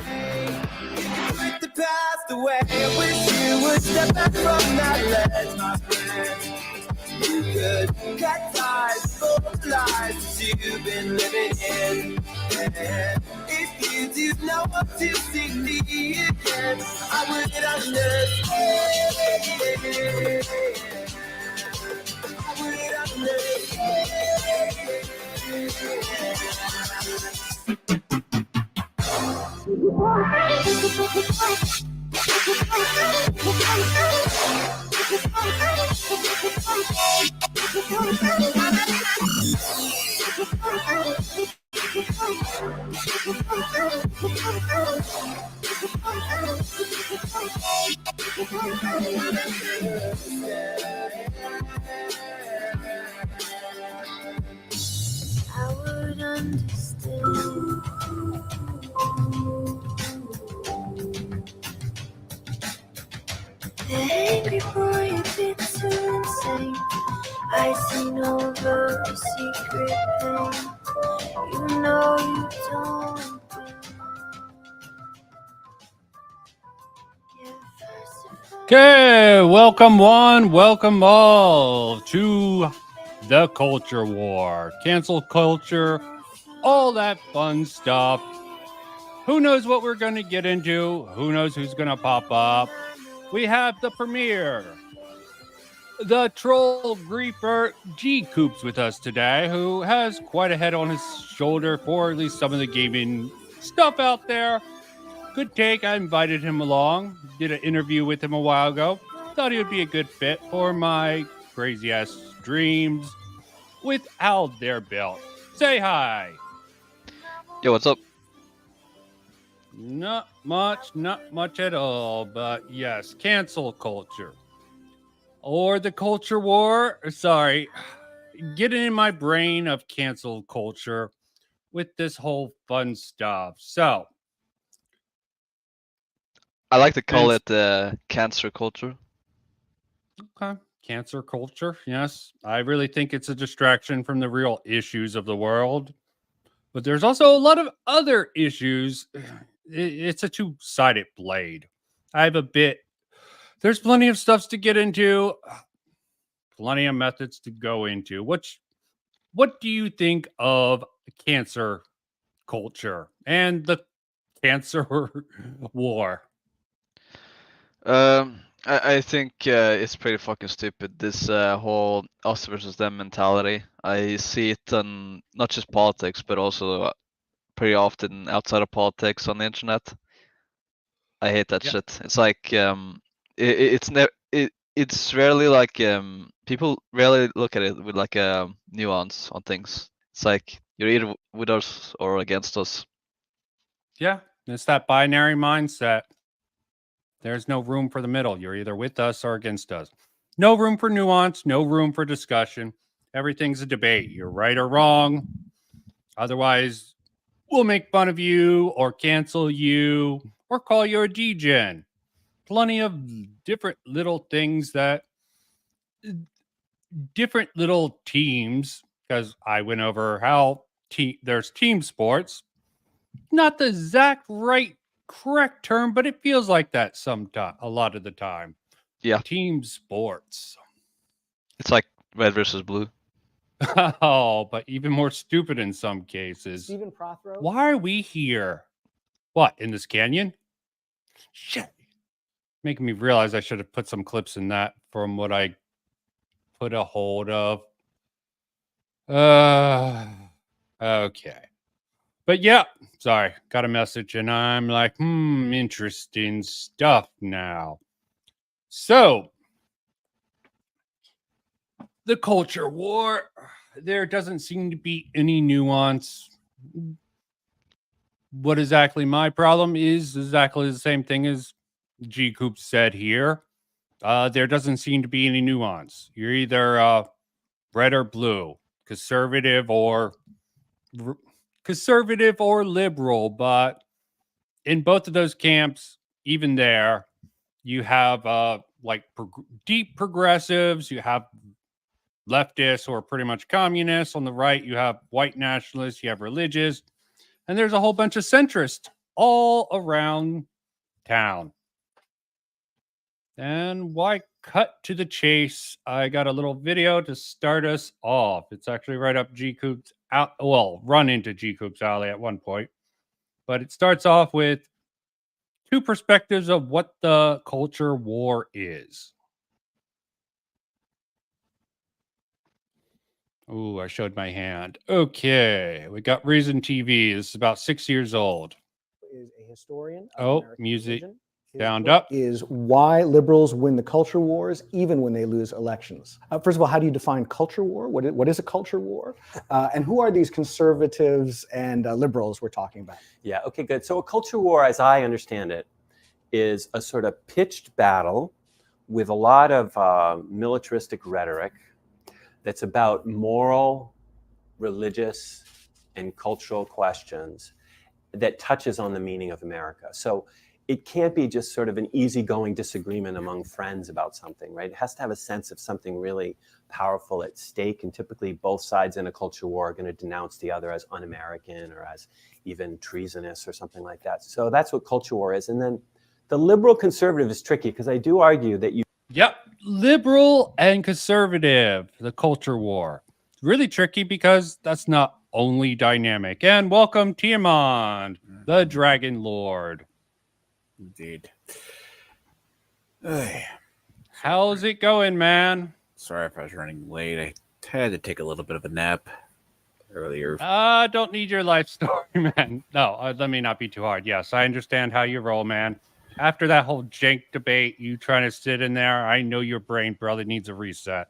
With the past away, I wish you would step back from that ledge, my friend. You could cut ties, full of lies that you've been living in. And if you do know what to see me again, I would understand. I would understand. I would understand. The angry boy, a bit too insane. I seen over the secret pain. You know you don't. Okay, welcome one, welcome all to the Culture War. Cancel culture, all that fun stuff. Who knows what we're going to get into? Who knows who's going to pop up? We have the premiere, the troll griefer G Coops with us today, who has quite a head on his shoulder for at least some of the gaming stuff out there. Good take. I invited him along. Did an interview with him a while ago. Thought he would be a good fit for my crazy ass dreams without their belt. Say hi. Yo, what's up? Not much at all. But yes, cancel culture. Or the culture war. Sorry. Getting in my brain of cancel culture with this whole fun stuff. So. I like to call it cancer culture. Okay. Cancer culture. Yes. I really think it's a distraction from the real issues of the world. But there's also a lot of other issues. It's a two-sided blade. There's plenty of stuff to get into. Plenty of methods to go into. What do you think of cancer culture and the cancer war? I think it's pretty fucking stupid, this whole us versus them mentality. I see it on not just politics, but also pretty often outside of politics on the internet. I hate that shit. It's like it's rarely like people rarely look at it with like a nuance on things. It's like you're either with us or against us. Yeah, it's that binary mindset. There's no room for the middle. You're either with us or against us. No room for nuance, no room for discussion. Everything's a debate. You're right or wrong. Otherwise, we'll make fun of you or cancel you or call you a degen. Plenty of different little things that different little teams, because I went over how there's team sports. Not the exact correct term, but it feels like that sometimes, a lot of the time. Yeah. Team sports. It's like red versus blue. Oh, but even more stupid in some cases. Stephen Prothero. Why are we here? What, in this canyon? Shit. Making me realize I should have put some clips in that from what I put a hold of. Okay. But yeah, sorry, got a message and I'm like, interesting stuff now. So, the culture war, there doesn't seem to be any nuance. What exactly my problem is exactly the same thing as G Coop said here. There doesn't seem to be any nuance. You're either red or blue, conservative or liberal, but in both of those camps, even there, you have deep progressives, you have leftists who are pretty much communists. On the right, you have white nationalists, you have religious, and there's a whole bunch of centrists all around town. And why cut to the chase? I got a little video to start us off. It's actually right up G Coop's out. Well, run into G Coop's alley at one point, but it starts off with two perspectives of what the culture war is. Ooh, I showed my hand. Okay, we got Reason TV. This is about 6 years old. Is a historian of Oh, American music religion. His downed book up. is Why Liberals Win the Culture Wars Even When They Lose Elections. First of all, how do you define culture war? What is a culture war? And who are these conservatives and liberals we're talking about? Yeah, okay, good. So a culture war, as I understand it, is a sort of pitched battle with a lot of militaristic rhetoric that's about moral, religious, and cultural questions that touches on the meaning of America. So it can't be just sort of an easygoing disagreement among friends about something, right? It has to have a sense of something really powerful at stake. And typically both sides in a culture war are going to denounce the other as un-American or as even treasonous or something like that. So that's what culture war is. And then the liberal conservative is tricky because I do argue that you. Yep, liberal and conservative, the culture war. It's really tricky because that's not only dynamic. And welcome Tiamat, the Dragon Lord. Indeed. How's it going, man? Sorry if I was running late. I had to take a little bit of a nap earlier. Don't need your life story, man. No, let me not be too hard. Yes, I understand how you roll, man. After that whole jank debate, you trying to sit in there, I know your brain probably needs a reset.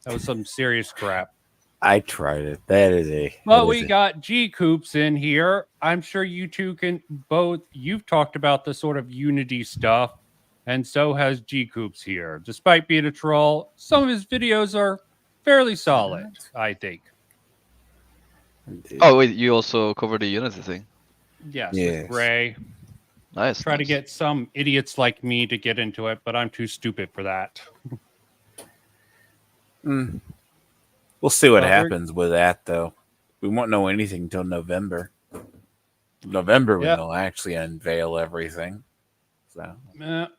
That was some serious crap. I tried it. That is a. Well, we got G Coops in here. I'm sure you two can both. You've talked about the sort of unity stuff, and so has G Coops here. Despite being a troll, some of his videos are fairly solid, I think. Indeed. Oh wait, you also covered the Unity thing. Yes, Yes. with Ray. Nice. Try to nice. get some idiots like me to get into it, but I'm too stupid for that. We'll see what Well, happens with that, though. We won't know anything until November. November, Yep. we'll actually unveil everything. So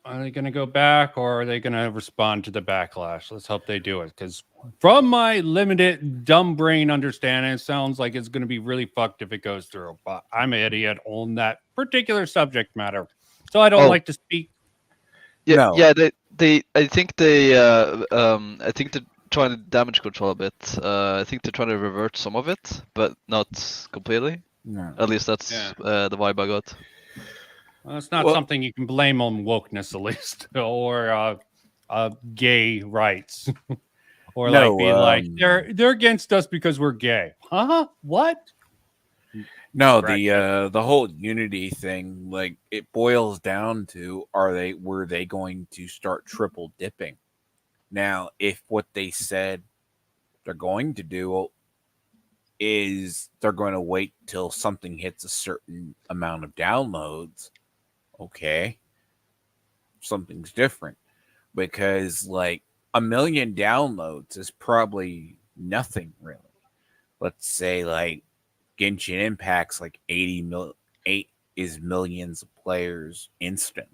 Are they going to go back or are they going to respond to the backlash? Let's hope they do it because from my limited dumb brain understanding, it sounds like it's going to be really fucked if it goes through. But I'm an idiot on that particular subject matter, so I don't Oh. like to speak. Yeah, No. yeah. I think I think they're trying to damage control a bit. I think they're trying to revert some of it, but not completely. no. At least that's the vibe I got. Well, it's not Well- something you can blame on wokeness, at least, or gay rights, or No, like be like they're against us because we're gay. Huh? What? No, Correct. the whole unity thing, like it boils down to were they going to start triple dipping? Now, if what they said they're going to do is they're going to wait till something hits a certain amount of downloads, okay, something's different. Because like 1 million downloads is probably nothing really. Let's say like Genshin Impact's like 8 is millions of players instantly.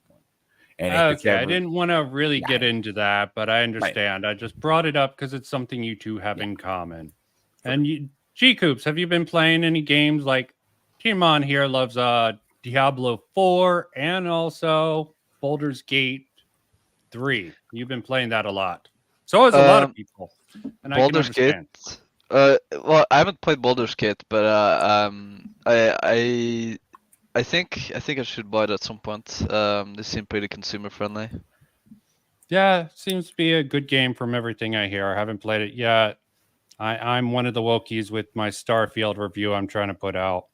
And if it's Okay, I ever, didn't want to really get into that, but I understand. I just brought it up because it's something you two have in common. And you, G Coops, have you been playing any games like Tiamat here loves Diablo 4 and also Baldur's Gate 3? You've been playing that a lot. So has a lot of people. And Baldur's I can understand. Gate. Well, I haven't played Baldur's Gate, but I think I should buy it at some point. They seem pretty consumer friendly. Yeah, seems to be a good game from everything I hear. I haven't played it yet. I'm one of the Wokies with my Starfield review I'm trying to put out.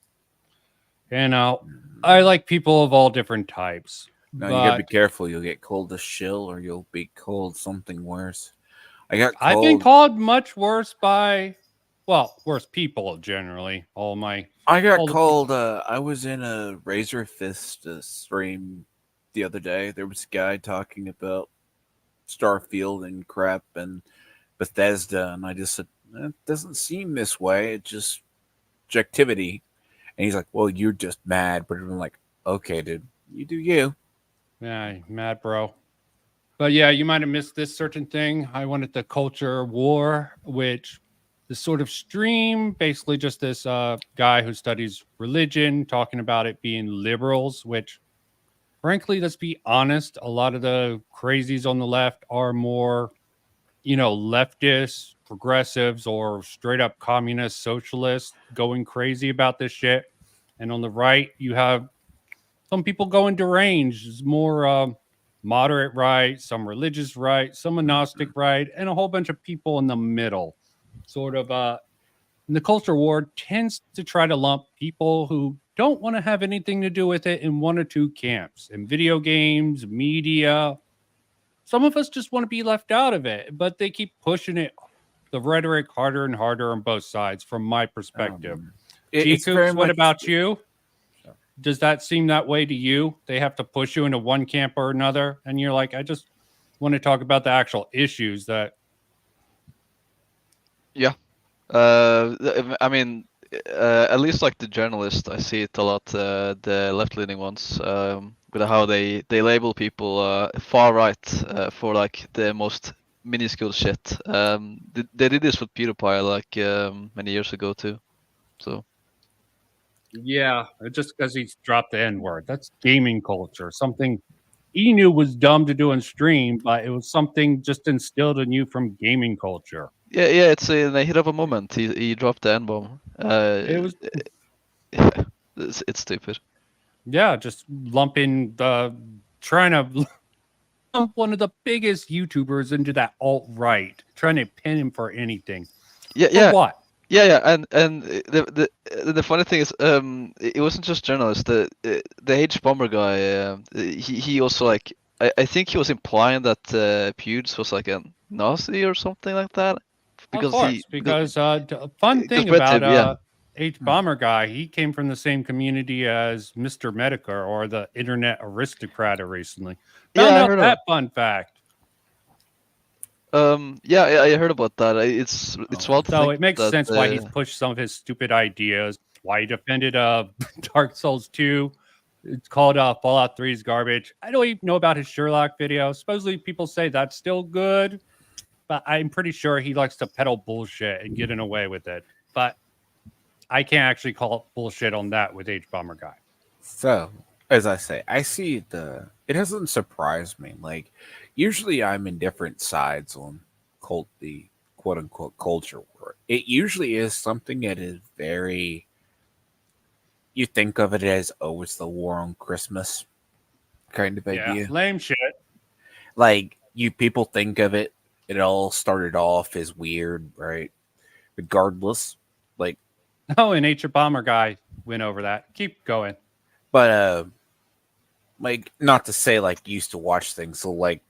You know, I like people of all different types. no, you gotta be careful. You'll get cold as shill, or you'll be cold something worse. I've been called much worse by, well, worse people generally. I got all the called. I was in a Razor Fist stream the other day. There was a guy talking about Starfield and crap and Bethesda, and I just said, it doesn't seem this way. It's just objectivity. And he's like, well, you're just mad. But I'm like, okay, dude, you do you. Yeah, mad bro. But yeah, you might have missed this certain thing. I wanted the culture war, which the sort of stream, basically just this guy who studies religion talking about it being liberals, which frankly, let's be honest, a lot of the crazies on the left are more, leftists, progressives, or straight up communist socialists going crazy about this shit. And on the right, you have some people going deranged. It's more moderate right, some religious right, some agnostic right, and a whole bunch of people in the middle. Sort of, and the culture war tends to try to lump people who don't want to have anything to do with it in one or two camps. In video games, media, some of us just want to be left out of it, but they keep pushing it, the rhetoric harder and harder on both sides, from my perspective. It's very G-Coops, what much. about you? Does that seem that way to you? They have to push you into one camp or another, and you're like, I just want to talk about the actual issues that. Yeah. I mean, at least like the journalist, I see it a lot. The left-leaning ones, with how they label people far right for like the most minuscule shit. They did this with PewDiePie like many years ago too. So Yeah, just because he's dropped the N word. That's gaming culture. Something he knew was dumb to do on stream, but it was something just instilled in you from gaming culture. yeah, it's in the hit of a moment. He dropped the N-bomb. It was, Yeah, it's stupid. yeah, just lumping trying to lump one of the biggest YouTubers into that alt right, trying to pin him for anything. Yeah, For yeah. what? Yeah, and the funny thing is, it wasn't just journalists. The H bomber guy, he also like I think he was implying that Pewds was like a Nazi or something like that, Of course, because fun thing red tape, yeah. about H Bomber guy, he came from the same community as Mr. Medicare or the Internet Aristocrat recently. Found Yeah, I out heard that fun fact. Yeah, I heard about that. It's wild to So think it makes that, sense why he's pushed some of his stupid ideas. Why he defended Dark Souls 2. It's called Fallout 3's garbage. I don't even know about his Sherlock video. Supposedly people say that's still good, but I'm pretty sure he likes to peddle bullshit and getting away with it. But I can't actually call it bullshit on that with H Bomber guy. So, as I say, I see it doesn't surprise me. Like, usually I'm in different sides on the quote unquote culture war. It usually is something that is very, you think of it as, oh, it's the war on Christmas kind of idea. Lame shit. Like, you people think of it, it all started off as weird, right? Regardless, like, Oh, and H Bomber guy went over that. Keep going. but like, not to say like used to watch things, so like,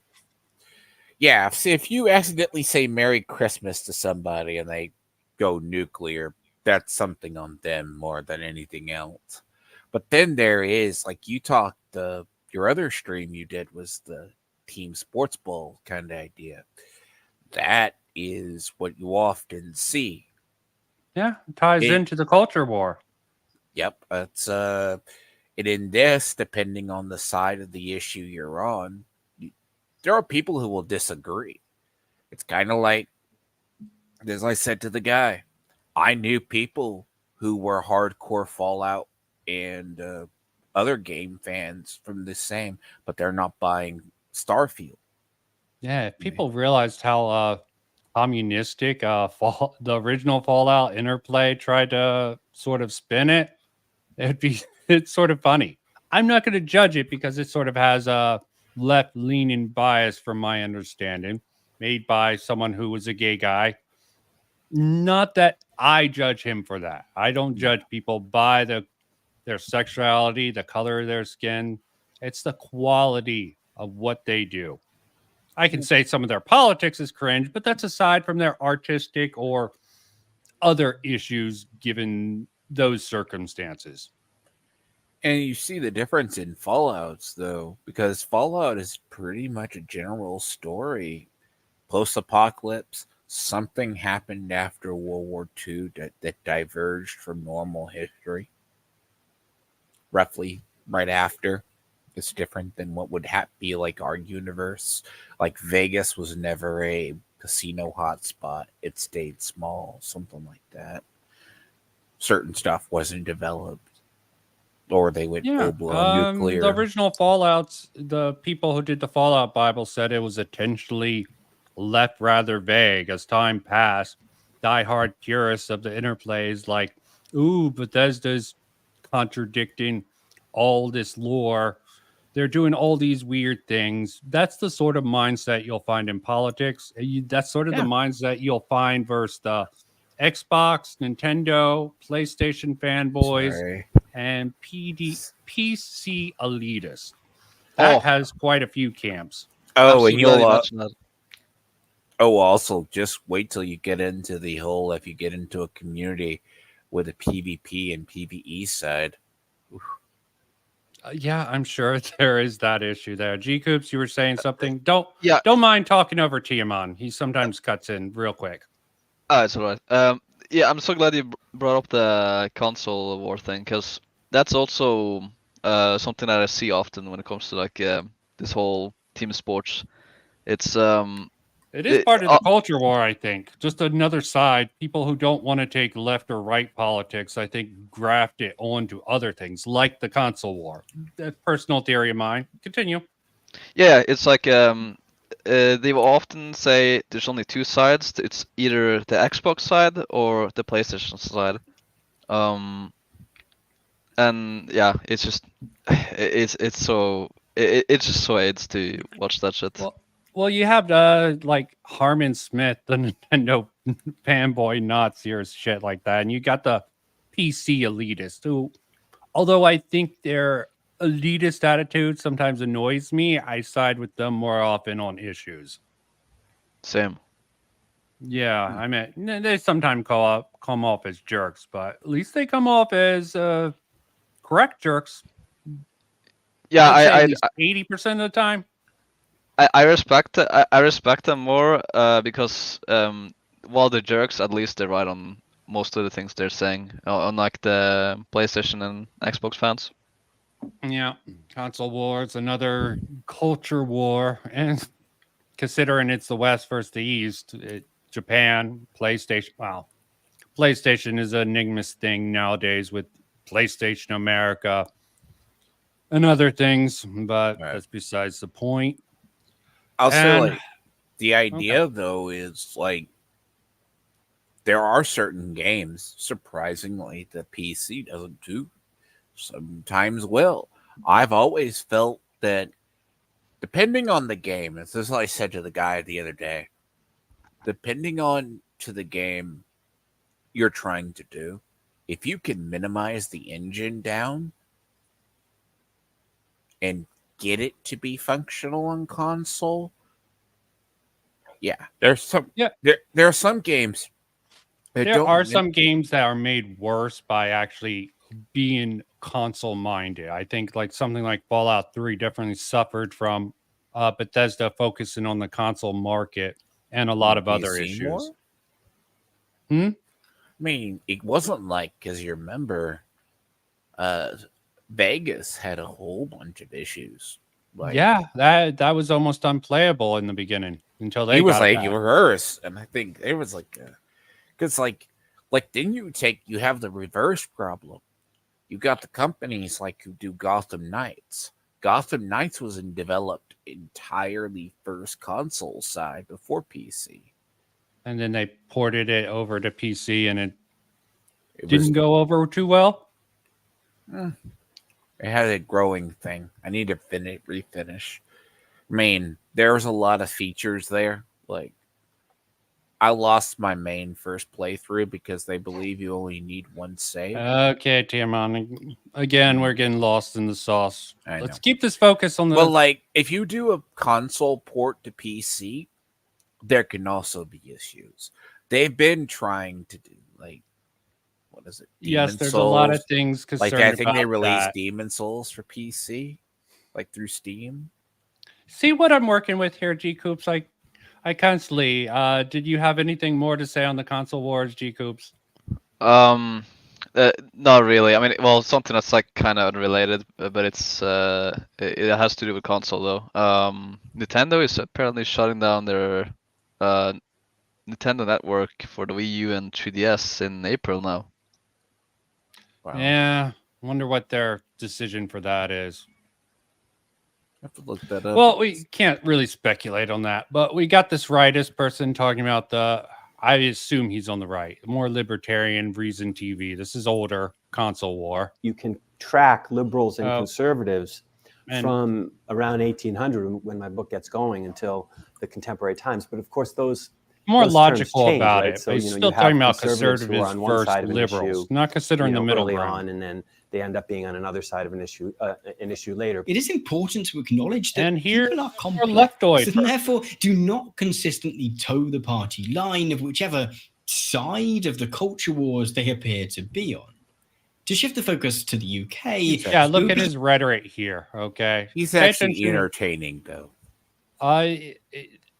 yeah, if you accidentally say Merry Christmas to somebody and they go nuclear, that's something on them more than anything else. But then there is, like, you talked, your other stream you did was the team sports ball kind of idea. That is what you often see. Yeah, it ties into the culture war. Yep, it's and in this, depending on the side of the issue you're on, there are people who will disagree. It's kind of like, as I said to the guy, I knew people who were hardcore Fallout and other game fans from the same, but they're not buying Starfield. Yeah, if people realized how communistic the original Fallout Interplay tried to sort of spin it, it's sort of funny. I'm not going to judge it because it sort of has a left-leaning bias from my understanding, made by someone who was a gay guy. Not that I judge him for that. I don't judge people by their sexuality, the color of their skin. It's the quality of what they do. I can say some of their politics is cringe, but that's aside from their artistic or other issues given those circumstances. And you see the difference in Fallouts, though, because Fallout is pretty much a general story. Post-apocalypse, something happened after World War II that diverged from normal history. Roughly right after. It's different than what would be like our universe. Like Vegas was never a casino hotspot. It stayed small, something like that. Certain stuff wasn't developed, or they went Yeah. full blown nuclear. The original Fallouts, the people who did the Fallout Bible said it was intentionally left rather vague as time passed. Diehard purists of the interplays like, ooh, Bethesda's contradicting all this lore. They're doing all these weird things. That's the sort of mindset you'll find in politics. That's sort of the mindset you'll find versus the Xbox, Nintendo, PlayStation fanboys, Sorry. and PC elitists. That has quite a few camps. Oh, I'm and so glad you you'll mentioned that. also just wait till you get into the whole, if you get into a community with a PvP and PvE side. Yeah, I'm sure there is that issue there. G Coops, you were saying something. Don't Yeah. mind talking over Tiamat. He sometimes cuts in real quick. It's alright. Yeah, I'm so glad you brought up the console war thing, because that's also something that I see often when it comes to like this whole team sports. It's It is part of the culture war, I think. Just another side. People who don't want to take left or right politics, I think, graft it onto other things, like the console war. That's personal theory of mine. Continue. yeah, it's like they will often say there's only two sides. It's either the Xbox side or the PlayStation side. And yeah, it's just it's so it's just so AIDS to watch that shit. Well, you have like Harmon Smith, the Nintendo fanboy Nazi or shit like that, and you got the PC elitist who, although I think their elitist attitude sometimes annoys me, I side with them more often on issues. Same. Yeah, I mean, they sometimes come off as jerks, but at least they come off as correct jerks. Yeah, I 80% of the time. I respect I respect them more because while they're jerks, at least they're right on most of the things they're saying, unlike the PlayStation and Xbox fans. Yeah, console wars, another culture war, and considering it's the West versus the East, Japan, PlayStation. Wow, PlayStation is an enigma's thing nowadays with PlayStation America and other things, but that's besides the point. I'll say, like, the idea though is like there are certain games, surprisingly, the PC doesn't do. Sometimes will. I've always felt that depending on the game, this is what I said to the guy the other day, depending on to the game you're trying to do, if you can minimize the engine down and get it to be functional on console, there's some there are some games there are some games that are made worse by actually being console minded. I think like something like Fallout 3 definitely suffered from Bethesda focusing on the console market and a lot of other issues. I mean, it wasn't like, because you remember Vegas had a whole bunch of issues. Like, yeah, that was almost unplayable in the beginning until they was like reverse, and I think it was like because like then you have the reverse problem. You got the companies like who do Gotham Knights. Gotham Knights was developed entirely first console side before PC, and then they ported it over to PC, and it didn't go over too well. It had a growing thing. I need to refinish. I mean, there's a lot of features there. Like, I lost my main first playthrough because they believe you only need one save. Okay, Tiamat. Again, we're getting lost in the sauce. Let's keep this focus on the... Well, like, if you do a console port to PC, there can also be issues. They've been trying to do, like, what is it? Yes, there's Souls. A lot of things concerned like, I think they about released that. Demon Souls for PC, like, through Steam. See what I'm working with here, G Coops? I constantly. Did you have anything more to say on the console wars, G Coops? Not really. I mean, well, something that's like kind of unrelated, but it has to do with console though. Nintendo is apparently shutting down their uh, Nintendo Network for the Wii U and 3DS in April now. Wow. Yeah, wonder what their decision for that is. I have to look that up. Well, we can't really speculate on that, but we got this rightist person talking about I assume he's on the right, more libertarian Reason TV. This is older console war. You can track liberals and Oh. conservatives And- from around 1800 when my book gets going until the contemporary times. But of course, those More terms logical change, about right? it. So, but he's you know, still you have talking about conservatives who are conservatives on one versus side of an liberals, issue, not considering the middle early ground. on, and then they end up being on another side of an issue later. It is important to acknowledge that And here people are are complex leftoid and therefore do not consistently toe the party line of whichever side of the culture wars they appear to be on. To shift the focus to the UK, Yeah, look at his rhetoric here. Okay, He's Pay actually attention. entertaining, though. I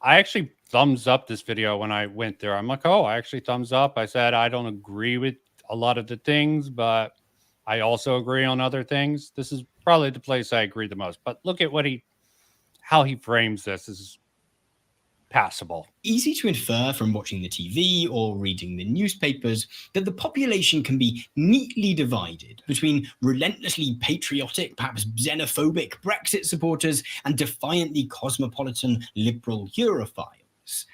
actually thumbs up this video when I went there. I'm like, oh, I actually thumbs up. I said I don't agree with a lot of the things, but I also agree on other things. This is probably the place I agree the most. But look at how he frames this is passable. easy to infer from watching the TV or reading the newspapers that the population can be neatly divided between relentlessly patriotic, perhaps xenophobic Brexit supporters and defiantly cosmopolitan liberal Europhiles.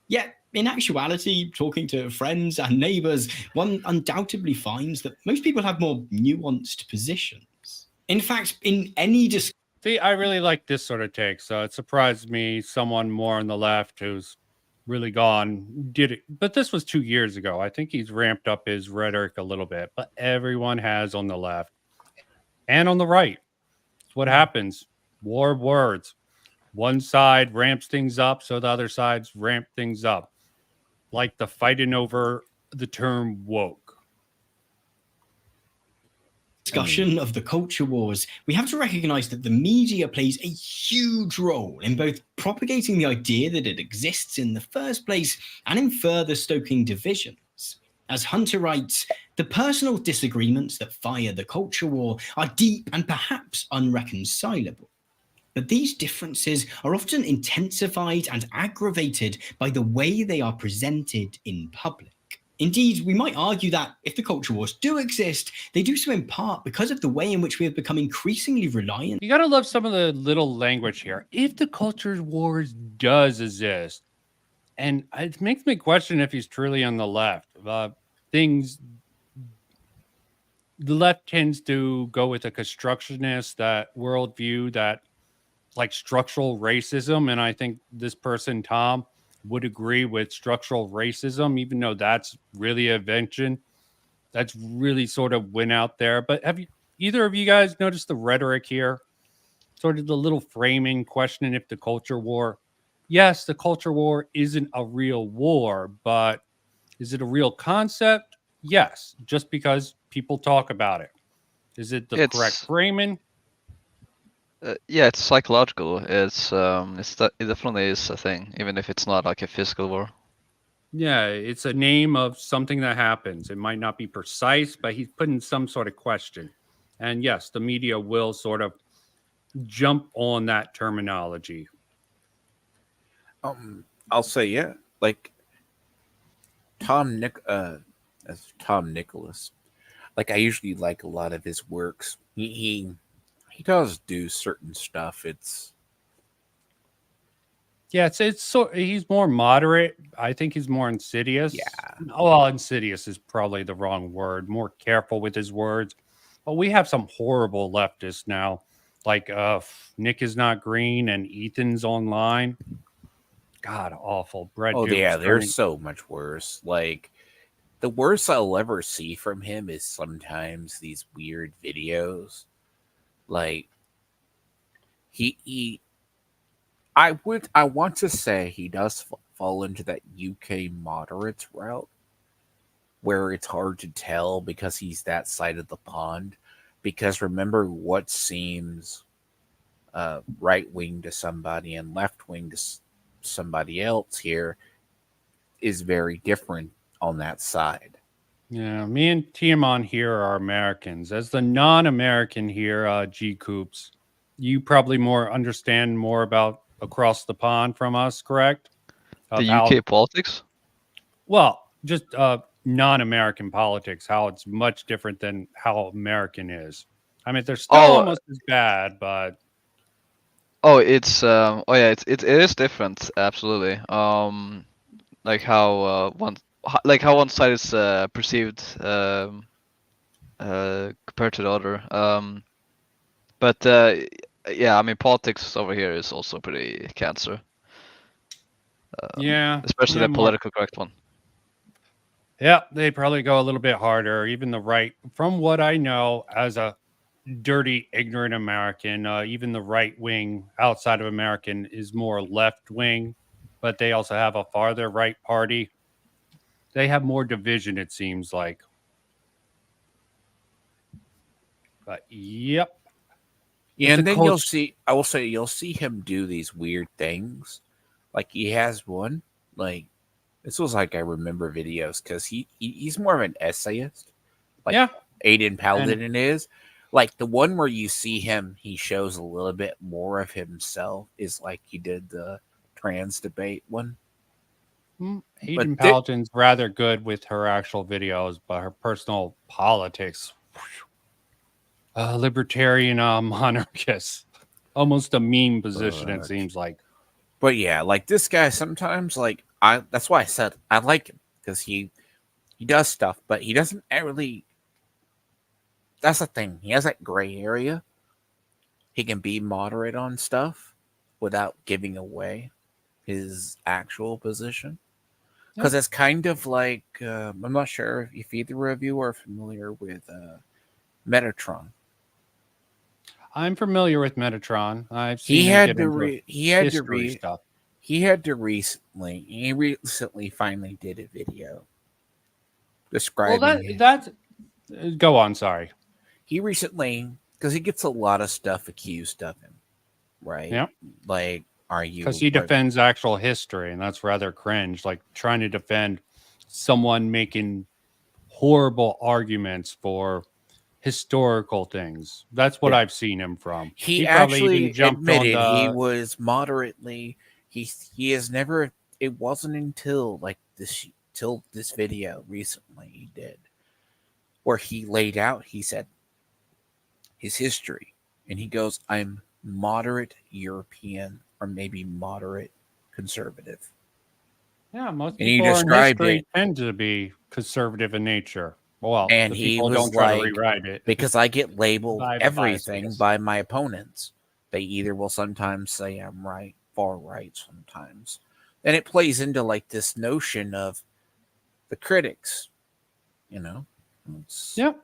Yet, in actuality, talking to friends and neighbors, one undoubtedly finds that most people have more nuanced positions. In fact, in any discussion, See, I really like this sort of take. So it surprised me someone more on the left who's really did it. But this was 2 years ago. I think he's ramped up his rhetoric a little bit, but everyone has on the left and on the right. It's what happens. War of words. One side ramps things up, so the other sides ramp things up. Like the fighting over the term woke. discussion of the culture wars, we have to recognize that the media plays a huge role in both propagating the idea that it exists in the first place and in further stoking divisions. As Hunter writes, the personal disagreements that fire the culture war are deep and perhaps unreconcilable. But these differences are often intensified and aggravated by the way they are presented in public. Indeed, we might argue that if the culture wars do exist, they do so in part because of the way in which we have become increasingly reliant. You gotta love some of the little language here. If the culture wars does exist, and it makes me question if he's truly on the left. The left tends to go with a constructionist, that worldview, that like structural racism. And I think this person, Tom, would agree with structural racism, even though that's really a invention. That's really sort of went out there. But have either of you guys noticed the rhetoric here? Sort of the little framing, questioning if the culture war. Yes, the culture war isn't a real war, but is it a real concept? Yes, just because people talk about it. Is it the correct framing? Yeah, it's psychological. It definitely is a thing, even if it's not like a physical war. Yeah, it's a name of something that happens. It might not be precise, but he's putting some sort of question. And yes, the media will sort of jump on that terminology. I'll say, yeah, like as Tom Nicholas. Like I usually like a lot of his works. He does do certain stuff. It's so he's more moderate. I think he's more insidious. Yeah. Oh, well, insidious is probably the wrong word. More careful with his words. But we have some horrible leftists now, like Nick is not green and Ethan's online. God, awful. Brett. Oh Dukes yeah, they're turning- so much worse. Like the worst I'll ever see from him is sometimes these weird videos. Like I want to say he does fall into that UK moderates route where it's hard to tell because he's that side of the pond. Because remember, what seems right wing to somebody and left wing to somebody else here is very different on that side. Yeah, me and Tiamat here are Americans. As the non-American here, G Coops, you probably understand more about across the pond from us, correct? Of The how UK politics? well, just non-American politics, how it's much different than how American is. I mean, they're still Oh, almost as bad, but it's it is different, absolutely. Like how how one side is perceived compared to the other. But yeah, I mean politics over here is also pretty cancer, yeah, especially yeah, the more. political correct one. Yeah, they probably go a little bit harder. Even the right, from what I know, as a dirty, ignorant American, even the right wing outside of American is more left wing, but they also have a farther right party. They have more division, it seems like. But yep, Yeah, it's a and then you'll culture. see. I will say you'll see him do these weird things. Like he has one. Like this was like I remember videos because he's more of an essayist. Like Yeah, Aiden and Paladin is. Like the one where you see him, he shows a little bit more of himself. Is like he did the trans debate one. But Hayden Paladin's rather good with her actual videos, but her personal politics, libertarian monarchist, almost a meme position. It seems like. But yeah, like this guy sometimes like that's why I said I like him because he does stuff, but he doesn't really. That's the thing. He has that gray area. He can be moderate on stuff without giving away his actual position. Because it's kind of like I'm not sure if either of you are familiar with Metatron. I'm familiar with Metatron. I've He seen him had get to into history stuff. he recently finally did a video Well, describing it. that's go on. Sorry. He recently because he gets a lot of stuff accused of him, right? Yeah, Like, are you? because he defends actual history, and that's rather cringe. Like trying to defend someone making horrible arguments for historical things. That's what Yeah. I've seen him from. He probably actually even jumped on admitted he the. was moderately. He has never. It wasn't until like this video recently he did, where he laid out. He said his history, and he goes, "I'm moderate European or maybe moderate conservative." Yeah, most And he people in described history it, tend to be conservative in nature. Well, and the he people was don't try to like, rewrite it "Because I get labeled by the everything biases. by my opponents. They either will sometimes say I'm right, far right sometimes." And it plays into like this notion of the critics, you know? Yep.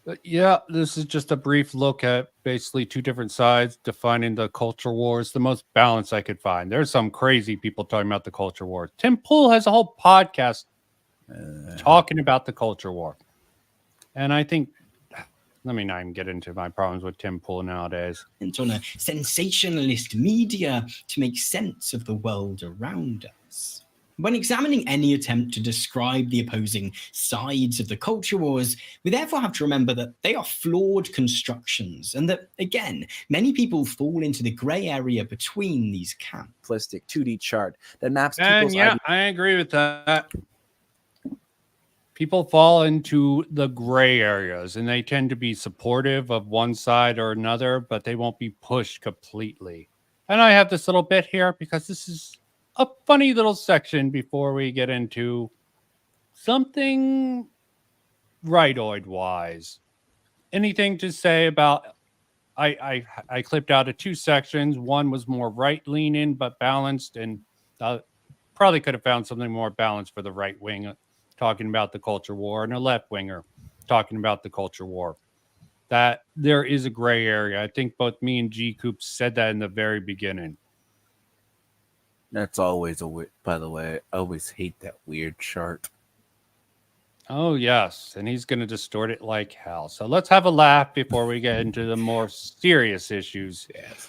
But yeah, this is just a brief look at basically two different sides defining the culture wars, the most balance I could find. There's some crazy people talking about the culture war. Tim Pool has a whole podcast talking about the culture war. And I think, let me not even get into my problems with Tim Pool nowadays. On a sensationalist media to make sense of the world around us. When examining any attempt to describe the opposing sides of the culture wars, we therefore have to remember that they are flawed constructions and that, again, many people fall into the gray area between these camps. 2D chart that maps And people's yeah, I agree with that. People fall into the gray areas and they tend to be supportive of one side or another, but they won't be pushed completely. And I have this little bit here because this is a funny little section before we get into something rightoid wise. Anything to say about I clipped out of two sections. One was more right leaning but balanced, and probably could have found something more balanced for the right wing, talking about the culture war, and a left winger talking about the culture war. That there is a gray area. I think both me and G Coop said that in the very beginning. That's always by the way, I always hate that weird chart. Oh, yes. And he's going to distort it like hell. So let's have a laugh before we get into the more serious issues. Yes.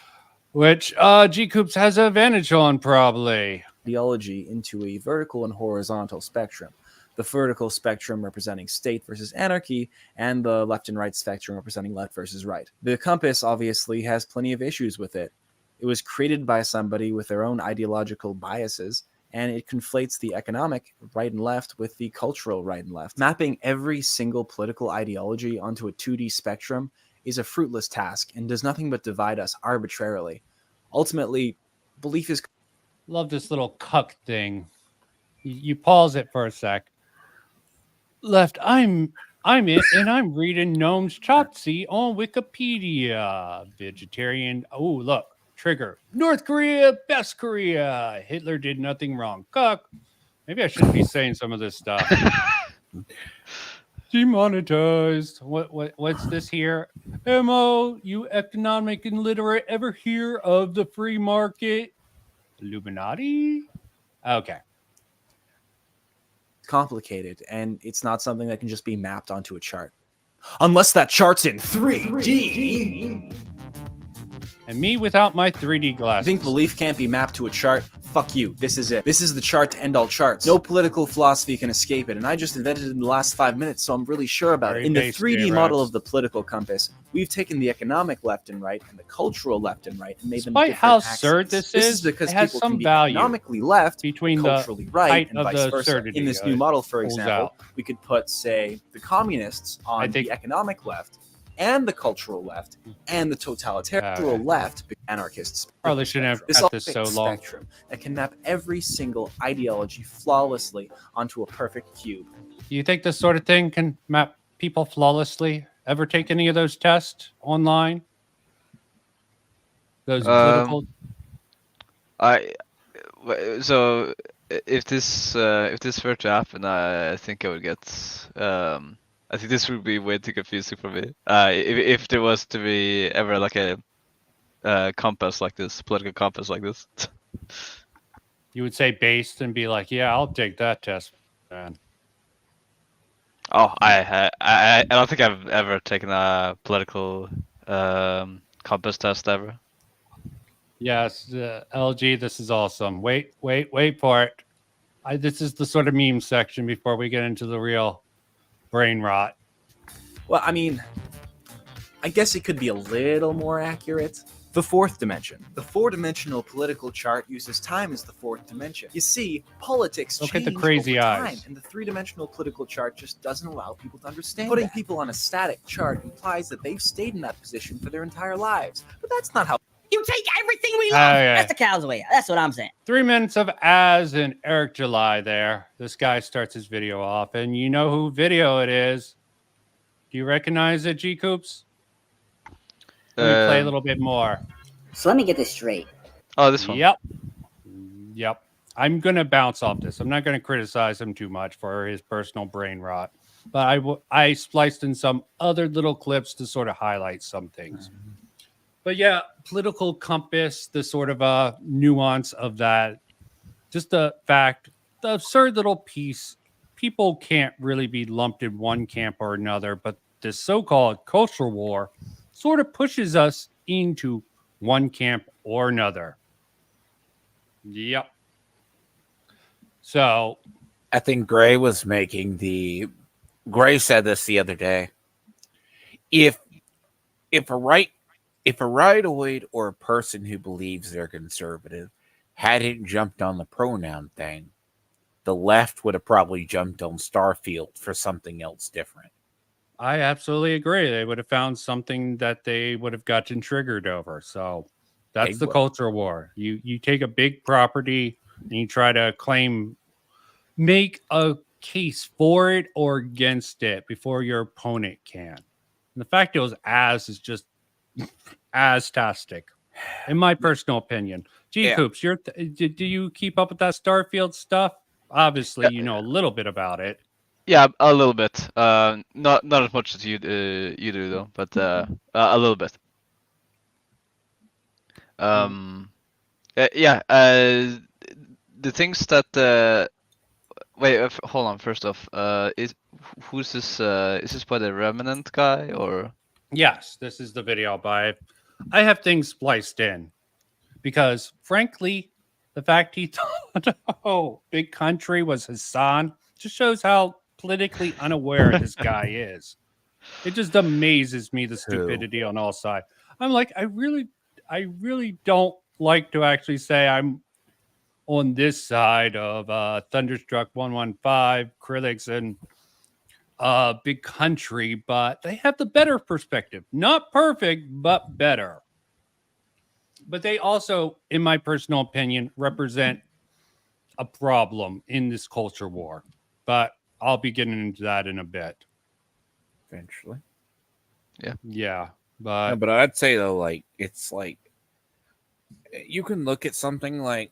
Which G Coops has an advantage on, probably. ideology into a vertical and horizontal spectrum. the vertical spectrum representing state versus anarchy, and the left and right spectrum representing left versus right. The compass obviously has plenty of issues with it. It was created by somebody with their own ideological biases, and it conflates the economic right and left with the cultural right and left. Mapping every single political ideology onto a 2D spectrum is a fruitless task and does nothing but divide us arbitrarily. Ultimately, belief is... Love this little cuck thing. You pause it for a sec. Left, I'm it, and I'm reading Gnome's Chotzi on Wikipedia. Vegetarian. Oh, look. Trigger. North Korea, best Korea. Hitler did nothing wrong. Cuck. Maybe I shouldn't be saying some of this stuff. Demonetized. What's this here? Mo, you economic illiterate, ever hear of the free market? Illuminati? Okay. complicated, and it's not something that can just be mapped onto a chart. Unless that chart's in 3D. And me without my 3D glasses. You think belief can't be mapped to a chart? Fuck you. This is it. This is the chart to end all charts. No political philosophy can escape it, and I just invented it in the last 5 minutes, so I'm really sure about it. In the 3D model of the political compass, we've taken the economic left and right and the cultural left and right and made them different how axes. absurd this is because it has people some can be value economically left, between culturally the right, height and of vice the versa. absurdity. In this new model, for pulls example, out. we could put, say, the communists on the economic left, and the cultural left, and the totalitarian left, anarchists. Probably shouldn't have this kept this so long. spectrum that can map every single ideology flawlessly onto a perfect cube. Do you think this sort of thing can map people flawlessly? Ever take any of those tests online? Those political. So if this were to happen, I think I would get. I think this would be way too confusing for me. If there was to be ever like a compass like this, political compass like this. You would say based and be like, yeah, I'll take that test, man. Oh, I don't think I've ever taken a political compass test ever. Yes, LG, this is awesome. Wait for it. This is the sort of meme section before we get into the real brain rot. Well, I mean, I guess it could be a little more accurate. The fourth dimension. The four-dimensional political chart uses time as the fourth dimension. You see, politics Look at change the crazy over eyes. time, and the three-dimensional political chart just doesn't allow people to understand. Putting people on a static chart implies that they've stayed in that position for their entire lives. But that's not how... You take everything we love. Okay. That's the cow's way. That's what I'm saying. 3 minutes of Az and Eric July there. This guy starts his video off, and you know who video it is. Do you recognize it, G Coops? Let me play a little bit more. So let me get this straight. Oh, this one. Yep. I'm going to bounce off this. I'm not going to criticize him too much for his personal brain rot. But I spliced in some other little clips to sort of highlight some things. But yeah, political compass, the sort of nuance of that. Just the fact, the absurd little piece, people can't really be lumped in one camp or another, but this so-called cultural war sort of pushes us into one camp or another. Yep. So I think Gray was making Gray said this the other day. If a rightoid or a person who believes they're conservative hadn't jumped on the pronoun thing, the left would have probably jumped on Starfield for something else different. I absolutely agree. They would have found something that they would have gotten triggered over. So that's the culture war. You take a big property and you try to make a case for it or against it before your opponent can. And the fact it was is just as-tastic, in my personal opinion. G Coops, do you keep up with that Starfield stuff? Obviously, you know a little bit about it. Yeah, a little bit. Not as much as you do though, but a little bit. The things that wait, hold on. First off, who's this? Is this by the Remnant guy or? Yes, this is the video by. I have things spliced in because, frankly, the fact he thought, big country was Hassan Just shows how politically unaware this guy is. It just amazes me, the stupidity on all sides. I'm like, I really don't like to actually say I'm on this side of Thunderstruck 115, Krillix, and Big Country, but they have the better perspective. Not perfect, but better. But they also, in my personal opinion, represent a problem in this culture war. But I'll be getting into that in a bit. Eventually. Yeah. But No, but I'd say though, like it's like you can look at something like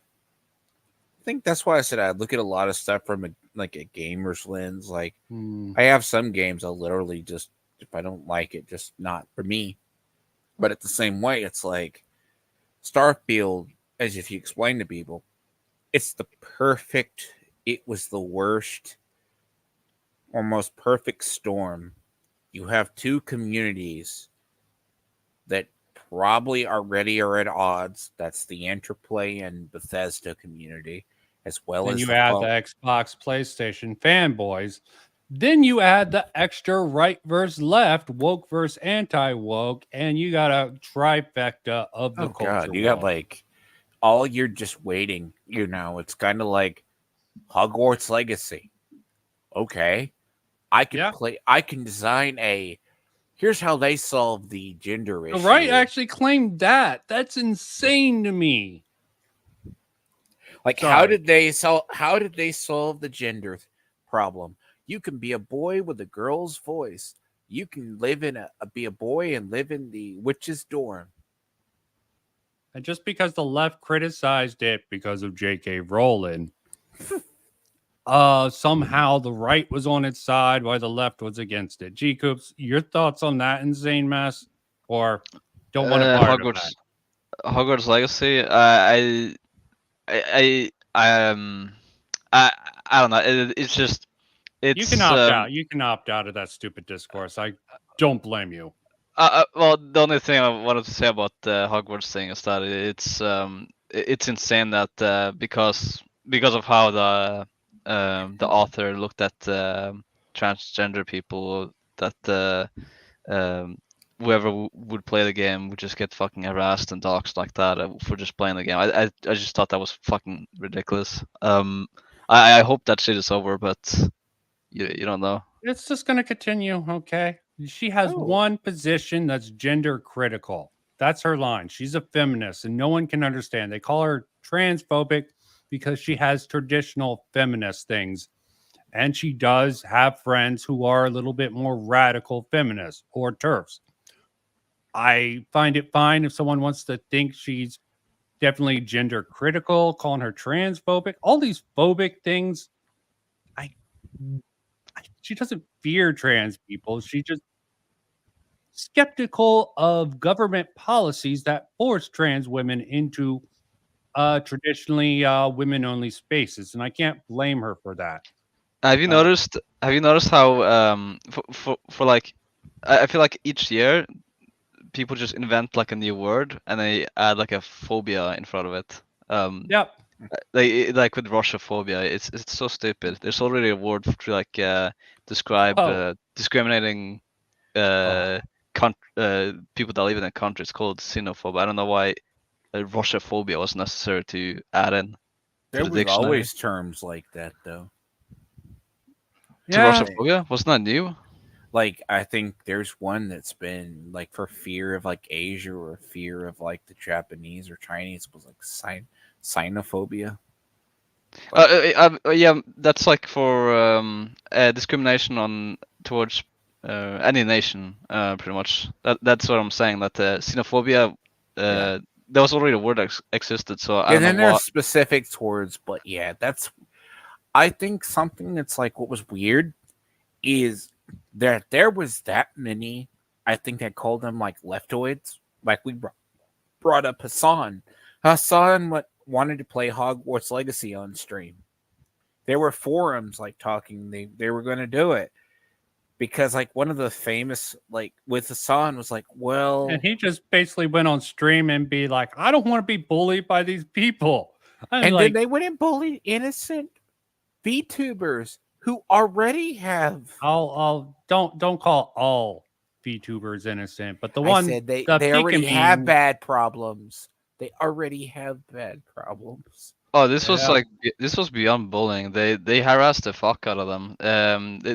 I think that's why I said I look at a lot of stuff from a gamer's lens. Like I have some games I'll literally just if I don't like it, just not for me. But at the same way, it's like Starfield, as if you explain to people, it's the perfect. It was the worst, almost perfect storm. You have two communities that probably already are at odds. That's the Interplay and Bethesda community, as well then as you add the Xbox, PlayStation fanboys. Then you add the extra right versus left, woke versus anti-woke, and you got a trifecta of the culture. God, you got like all you're just waiting. You know, it's kind of like Hogwarts Legacy. Okay, I can play. I can design a. Here's how they solve the gender issue. The right actually claimed that. That's insane to me. Like, how did they solve the gender problem? You can be a boy with a girl's voice. You can live in be a boy and live in the witch's dorm. And just because the left criticized it because of J.K. Rowling, somehow the right was on its side while the left was against it. G Coops, your thoughts on that insane mess, or don't want to part of that? Hogwarts Legacy. I don't know. It's just it's. You can opt out. You can opt out of that stupid discourse. I don't blame you. Well, the only thing I wanted to say about the Hogwarts thing is that it's insane that because of how the author looked at transgender people, that whoever would play the game would just get fucking harassed and doxxed like that for just playing the game. I just thought that was fucking ridiculous. I hope that shit is over, but you don't know. It's just going to continue, okay? She has one position that's gender critical. That's her line. She's a feminist, and no one can understand. They call her transphobic because she has traditional feminist things. And she does have friends who are a little bit more radical feminists or TERFs. I find it fine if someone wants to think she's definitely gender critical, calling her transphobic. All these phobic things, she doesn't fear trans people. She just skeptical of government policies that force trans women into traditionally women-only spaces, and I can't blame her for that. Have you noticed? Have you noticed how for like, I feel like each year people just invent like a new word and they add like a phobia in front of it. Yep. Like with Russophobia, it's so stupid. There's already a word to like describe discriminating people that live in a country. It's called xenophobia. I don't know why Russophobia was necessary to add in. There was always terms like that though. Yeah. Russophobia wasn't that new? Like I think there's one that's been like for fear of like Asia or fear of like the Japanese or Chinese was like xenophobia. Yeah, that's like for discrimination towards any nation, pretty much. That's what I'm saying. That xenophobia, there was already a word that existed. So I don't know. There's specific words, but yeah, that's. I think something that's like what was weird is that there was that many. I think they called them like leftoids. Like we brought up Hassan. Hassan wanted to play Hogwarts Legacy on stream. There were forums like talking. They were going to do it because like one of the famous like with Hassan was like, well, and he just basically went on stream and be like, I don't want to be bullied by these people. And then they went and bullied innocent VTubers who already have. I'll don't call all VTubers innocent, but the I one said they the already Pika have meme- bad problems. They already have bad problems. Oh, this was Yeah. like this was beyond bullying. They harassed the fuck out of them.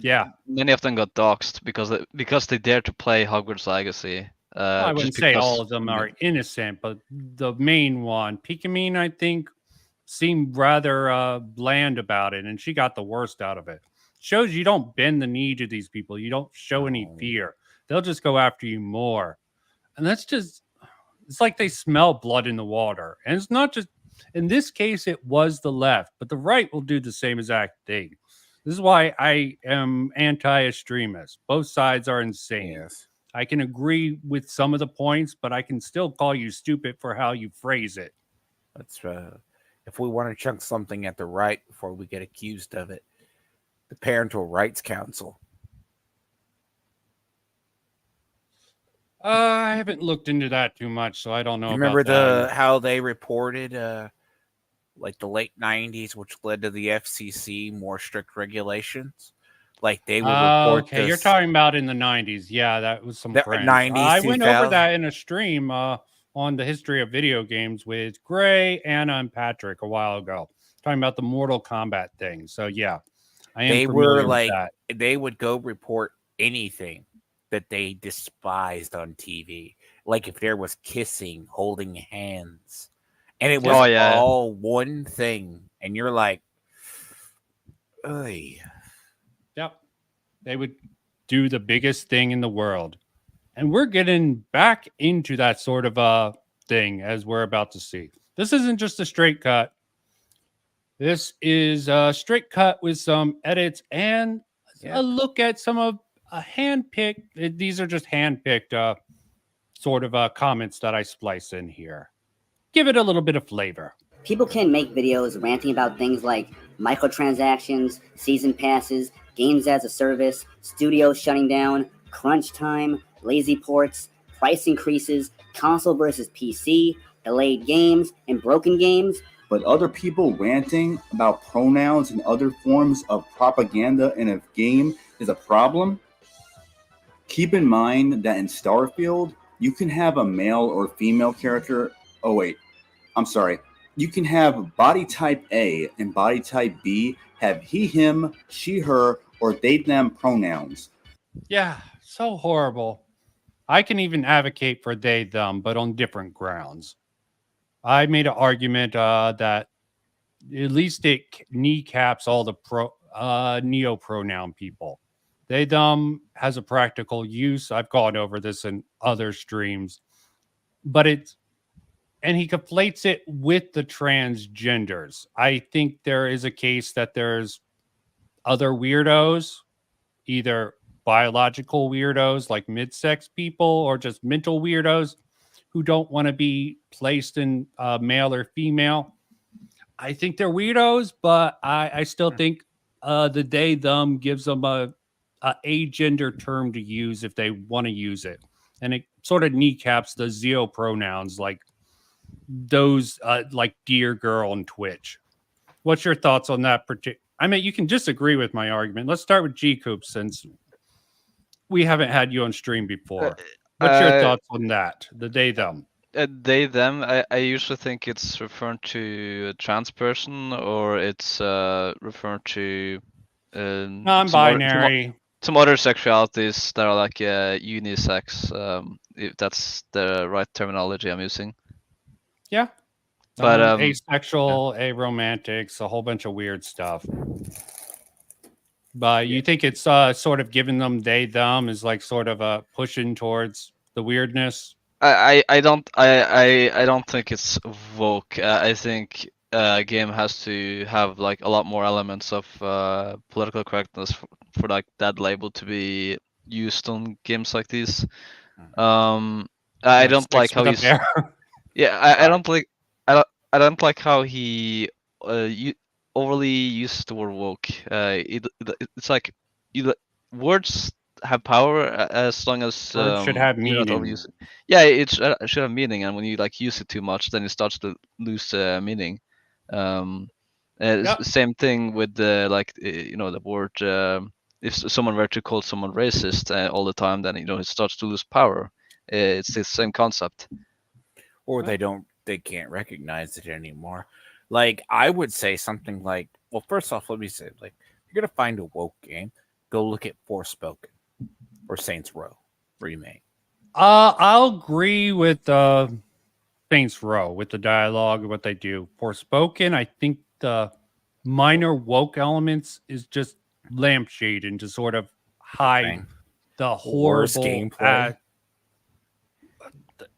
Yeah. Many of them got doxxed because they dared to play Hogwarts Legacy. Well, I Just wouldn't say all because- of them are innocent, but the main one, Pika, I think, seemed rather bland about it, and she got the worst out of it. Shows you don't bend the knee to these people. You don't show any fear. They'll just go after you more. And that's just, it's like they smell blood in the water. And it's not just, in this case, it was the left, but the right will do the same exact thing. This is why I am anti-extremist. Both sides are insane. Yes. I can agree with some of the points, but I can still call you stupid for how you phrase it. That's if we want to chunk something at the right before we get accused of it, the Parental Rights Council. I haven't looked into that too much, so I don't know. You remember about that. how they reported like the late 90s, which led to the FCC more strict regulations? Like they would report okay, you're talking about in the 90s. Yeah, that was some The friends. 90s, I went over 2000. that in a stream on the history of video games with Gray, Anna, and Patrick a while ago, talking about the Mortal Kombat thing. So yeah, I am They familiar were with like that. they would go report anything that they despised on TV. Like if there was kissing, holding hands, and it was Oh, yeah. all one thing, and you're like, "Oy." Yep. They would do the biggest thing in the world. And we're getting back into that sort of thing as we're about to see. This isn't just a straight cut. This is a straight cut with some edits and a look at some of a hand-picked. These are just hand-picked sort of comments that I splice in here. Give it a little bit of flavor. People can make videos ranting about things like microtransactions, season passes, games as a service, studios shutting down, crunch time, lazy ports, price increases, console versus PC, delayed games, and broken games. But other people ranting about pronouns and other forms of propaganda in a game is a problem? Keep in mind that in Starfield, you can have a male or female character. Oh, wait. I'm sorry. You can have body type A and body type B have he, him, she, her, or they, them pronouns. Yeah, so horrible. I can even advocate for they, them, but on different grounds. I made an argument that at least it kneecaps all the neo-pronoun people. They, them has a practical use. I've gone over this in other streams. But and he conflates it with the transgenders. I think there is a case that there's other weirdos, either biological weirdos like mid-sex people or just mental weirdos who don't want to be placed in male or female. I think they're weirdos, but I still think the they, them gives them a gender term to use if they want to use it. And it sort of kneecaps the Zeo pronouns like those like dear girl on Twitch. What's your thoughts on that particular? I mean, you can disagree with my argument. Let's start with G-Coop since we haven't had you on stream before. What's your thoughts on that? The they, them. They, them, I usually think it's referring to a trans person or it's referring to non-binary. Some other sexualities that are like unisex, if that's the right terminology I'm using. Yeah. But asexual, aromantics, a whole bunch of weird stuff. But you think it's sort of giving them they, them is like sort of pushing towards the weirdness? I don't think it's woke. I think a game has to have like a lot more elements of political correctness for like that label to be used on games like these. I don't like how he's. Yeah, I don't like. I don't like how he overly uses the word woke. It's like words have power as long as words should have you're not meaning. overusing. Yeah, it should have meaning, and when you like use it too much, then it starts to lose meaning. And Yep. Same thing with the the word. If someone were to call someone racist all the time, then it starts to lose power. It's the same concept. Or they can't recognize it anymore. Like, I would say something like, well, first off, let me say, like, you're gonna find a woke game, go look at Forspoken or Saints Row remake. I'll agree with Saints Row with the dialogue and what they do. Forspoken, I think the minor woke elements is just lampshading to sort of hide Thing. the Worse horrible gameplay.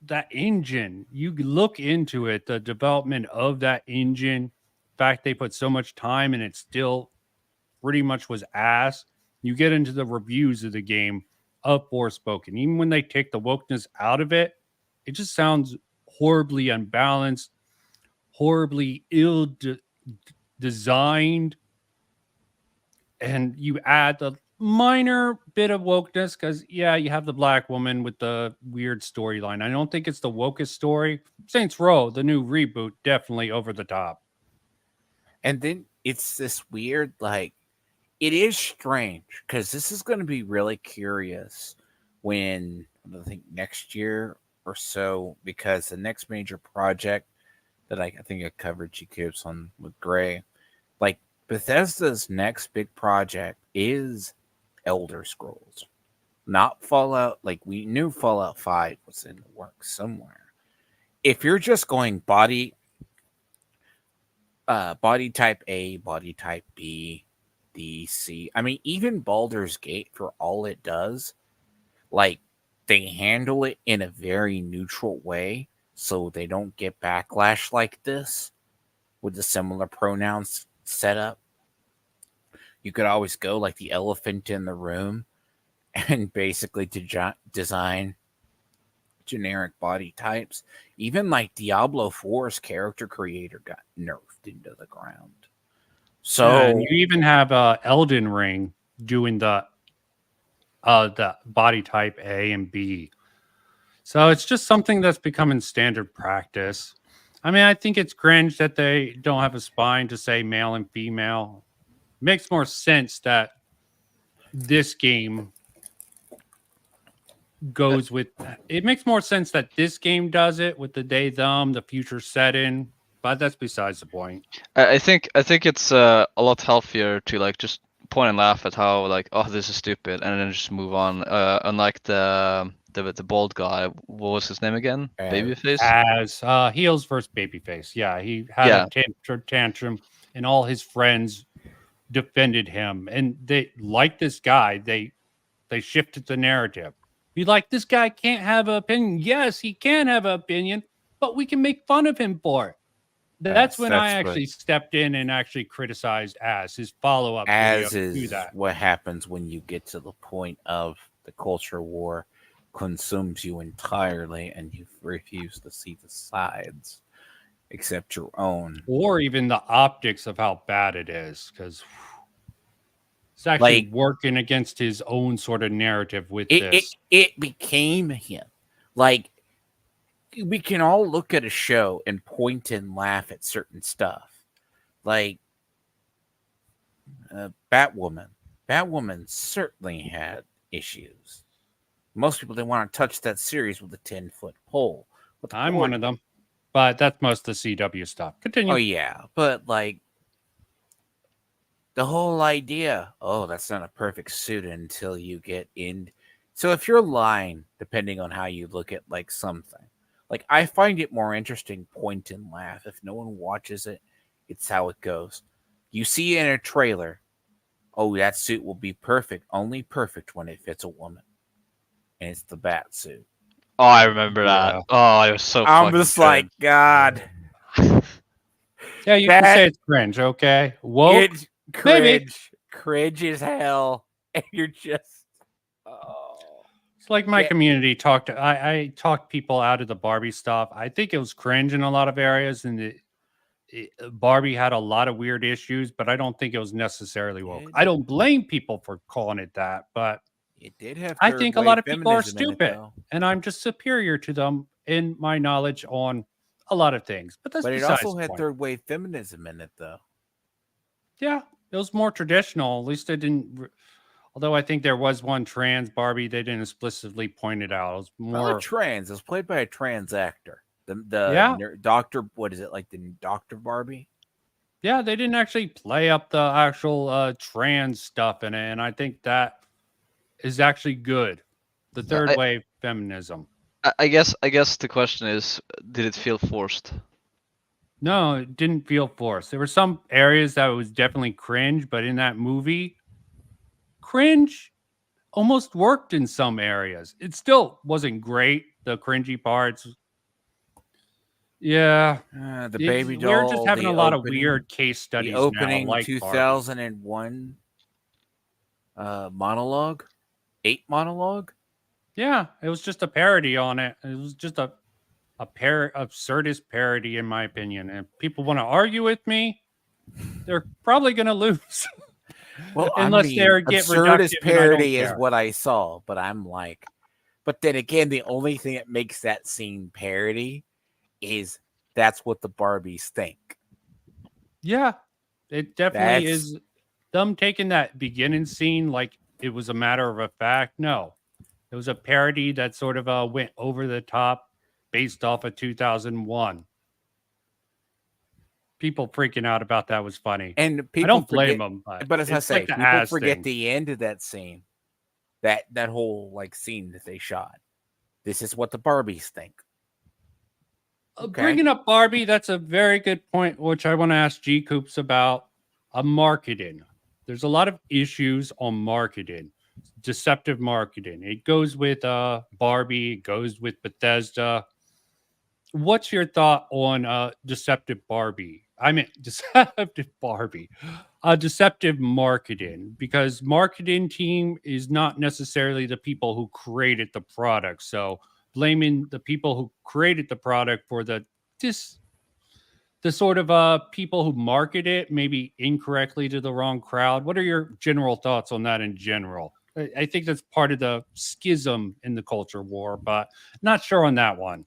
That engine. You look into it, the development of that engine. In fact, they put so much time and it still pretty much was ass. You get into the reviews of the game of Forspoken. Even when they take the wokeness out of it, it just sounds horribly unbalanced, horribly ill designed. And you add the minor bit of wokeness because, yeah, you have the black woman with the weird storyline. I don't think it's the wokest story. Saints Row, the new reboot, definitely over the top. And then it's this weird, like, it is strange because this is going to be really curious when, I think, next year or so, because the next major project that I think I covered GCoops on with Gray, like, Bethesda's next big project is Elder Scrolls, not Fallout. Like, we knew Fallout 5 was in the works somewhere. If you're just going body type A, body type B, D, C, I mean, even Baldur's Gate, for all it does, like, they handle it in a very neutral way so they don't get backlash like this with the similar pronouns setup. You could always go like the elephant in the room and basically design generic body types. Even like Diablo 4's character creator got nerfed into the ground. So and you even have Elden Ring doing the body type A and B. So it's just something that's becoming standard practice. I mean, I think it's cringe that they don't have a spine to say male and female. Makes more sense that this game goes with it. Makes more sense that this game does it with the they them, the future setting, but that's besides the point. I think it's a lot healthier to like just point and laugh at how like, oh, this is stupid, and then just move on. Unlike the bald guy, what was his name again? Babyface. As heels versus babyface. Yeah, he had a tantrum, and all his friends defended him, and they like this guy. They shifted the narrative. Be like, this guy can't have an opinion. Yes, he can have an opinion, but we can make fun of him for it. That's when I actually stepped in and actually criticized his follow-up as video is to that. what happens when you get to the point of the culture war consumes you entirely and you refuse to see the sides except your own, or even the optics of how bad it is, because it's actually working against his own sort of narrative with this. It became him. Like, we can all look at a show and point and laugh at certain stuff. Like, Batwoman. Batwoman certainly had issues. Most people didn't want to touch that series with a 10-foot pole. I'm one of them. But that's most of the CW stuff. Continue. Oh, yeah. But, like, the whole idea, oh, that's not a perfect suit until you get in. So if you're lying, depending on how you look at, like, something, like, I find it more interesting, point and laugh. If no one watches it, it's how it goes. You see in a trailer, oh, that suit will be perfect, only perfect when it fits a woman. And it's the bat suit. Oh, I remember that. Oh, it was so I'm just like, God. Yeah, you can say it's cringe, okay? Woke, it's cringe. maybe. Cringe as hell. And you're just, It's like my community talked. I talked people out of the Barbie stuff. I think it was cringe in a lot of areas, and Barbie had a lot of weird issues, but I don't think it was necessarily woke. I don't blame people for calling it that, but it did have. I think a lot of people are stupid, and I'm just superior to them in my knowledge on a lot of things. But that's it besides also the had point. third wave feminism in it, though. Yeah, it was more traditional. At least they didn't. Although I think there was one trans Barbie, they didn't explicitly point it out. It was Well, more. trans. It was played by a trans actor. Yeah. Doctor. What is it like? The Doctor Barbie. Yeah, they didn't actually play up the actual trans stuff in it, and I think that is actually good. The third wave feminism. I guess the question is, did it feel forced? No, it didn't feel forced. There were some areas that was definitely cringe, but in that movie, cringe almost worked in some areas. It still wasn't great. The cringy parts. Yeah. The baby doll. We're just having a lot of opening, weird case studies the opening now, like 2001 monologue, 8 monologue. Yeah, it was just a parody on it. It was just a absurdist parody, in my opinion. And if people want to argue with me, they're probably going to lose. Well, unless they're get absurdist reductive, and I don't parody is care. what I saw, but I'm like, but then again, the only thing that makes that scene parody is that's what the Barbies think. Yeah, it definitely is. Them taking that beginning scene like it was a matter of a fact. No, it was a parody that sort of went over the top based off of 2001. People freaking out about that was funny. And people I don't forget, blame them. But as I it's say, like the people ass forget thing. the end of that scene, that whole like scene that they shot. This is what the Barbies think. Okay. Bringing up Barbie, that's a very good point, which I want to ask G Coops about. Marketing. There's a lot of issues on marketing, deceptive marketing. It goes with Barbie, it goes with Bethesda. What's your thought on deceptive Barbie? I mean, deceptive Barbie, deceptive marketing, because marketing team is not necessarily the people who created the product. So blaming the people who created the product for the sort of people who market it maybe incorrectly to the wrong crowd. What are your general thoughts on that in general? I think that's part of the schism in the culture war, but not sure on that one.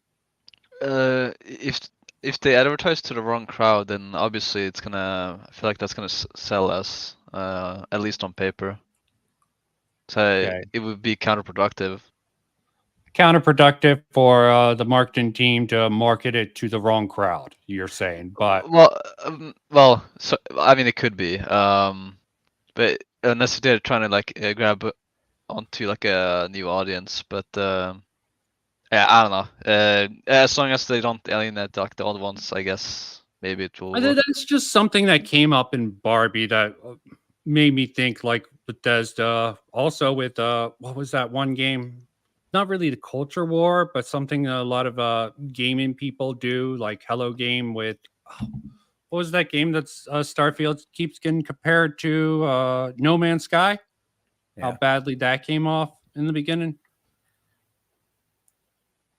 If they advertise to the wrong crowd, then obviously it's gonna. I feel like that's gonna sell us, at least on paper. So it would be counterproductive. Counterproductive for the marketing team to market it to the wrong crowd. You're saying, but well, so I mean, it could be, but unless they're trying to like grab onto like a new audience, but yeah, I don't know. As long as they don't alienate like the other ones, I guess maybe it will work. That's just something that came up in Barbie that made me think like Bethesda. Also with what was that one game? Not really the culture war, but something a lot of gaming people do, like Hello Game with what was that game that's Starfield keeps getting compared to No Man's Sky? Yeah. How badly that came off in the beginning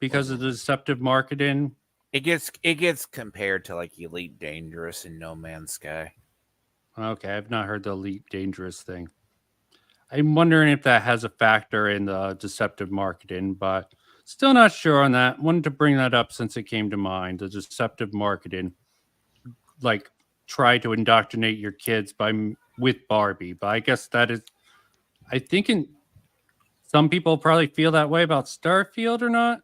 because of the deceptive marketing. It gets compared to like Elite Dangerous and No Man's Sky. Okay, I've not heard the Elite Dangerous thing. I'm wondering if that has a factor in the deceptive marketing, but still not sure on that. Wanted to bring that up since it came to mind. The deceptive marketing, like try to indoctrinate your kids with Barbie. But I guess that is, I think some people probably feel that way about Starfield or not.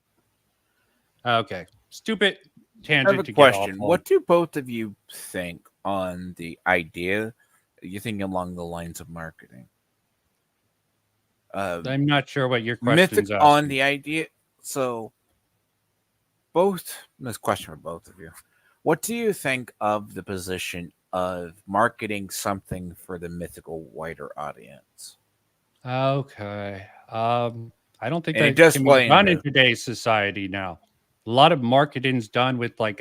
Okay, stupid tangent. I have a question. What do both of you think on the idea? You think along the lines of marketing? I'm not sure what your question is. On the idea. So, this question for both of you. What do you think of the position of marketing something for the mythical wider audience? Okay. I don't think that can be done in today's society now. A lot of marketing's done with like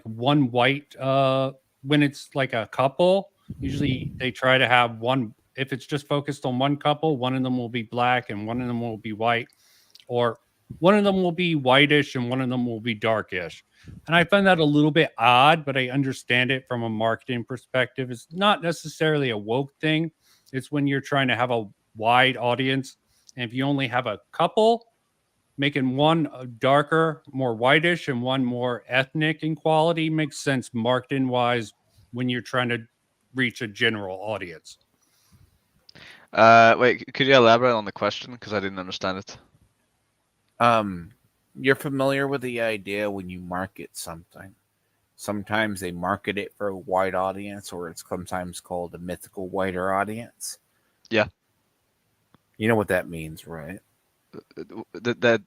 one white when it's like a couple. Usually they try to have one. If it's just focused on one couple, one of them will be black and one of them will be white, or one of them will be whitish and one of them will be darkish. And I find that a little bit odd, but I understand it from a marketing perspective. It's not necessarily a woke thing. It's when you're trying to have a wide audience. And if you only have a couple, making one darker, more whitish, and one more ethnic in quality makes sense marketing wise when you're trying to reach a general audience. Wait, could you elaborate on the question? Because I didn't understand it. You're familiar with the idea when you market something. Sometimes they market it for a wide audience, or it's sometimes called a mythical wider audience. Yeah. You know what that means, right? That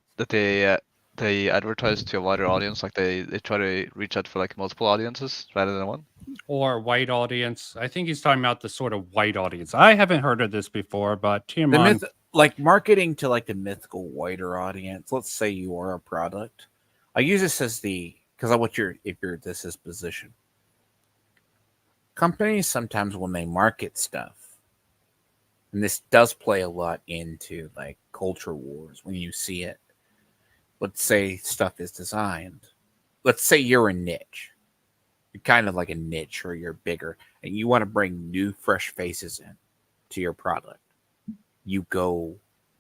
they advertise to a wider audience, like they try to reach out for like multiple audiences rather than one. Or white audience. I think he's talking about the sort of white audience. I haven't heard of this before, but Tiamat. Like marketing to like the mythical wider audience. Let's say you are a product. I use this as because I want if you're this is position. Companies sometimes when they market stuff, and this does play a lot into like culture wars when you see it. Let's say stuff is designed. Let's say you're a niche. You're kind of like a niche, or you're bigger, and you want to bring new, fresh faces in to your product. You go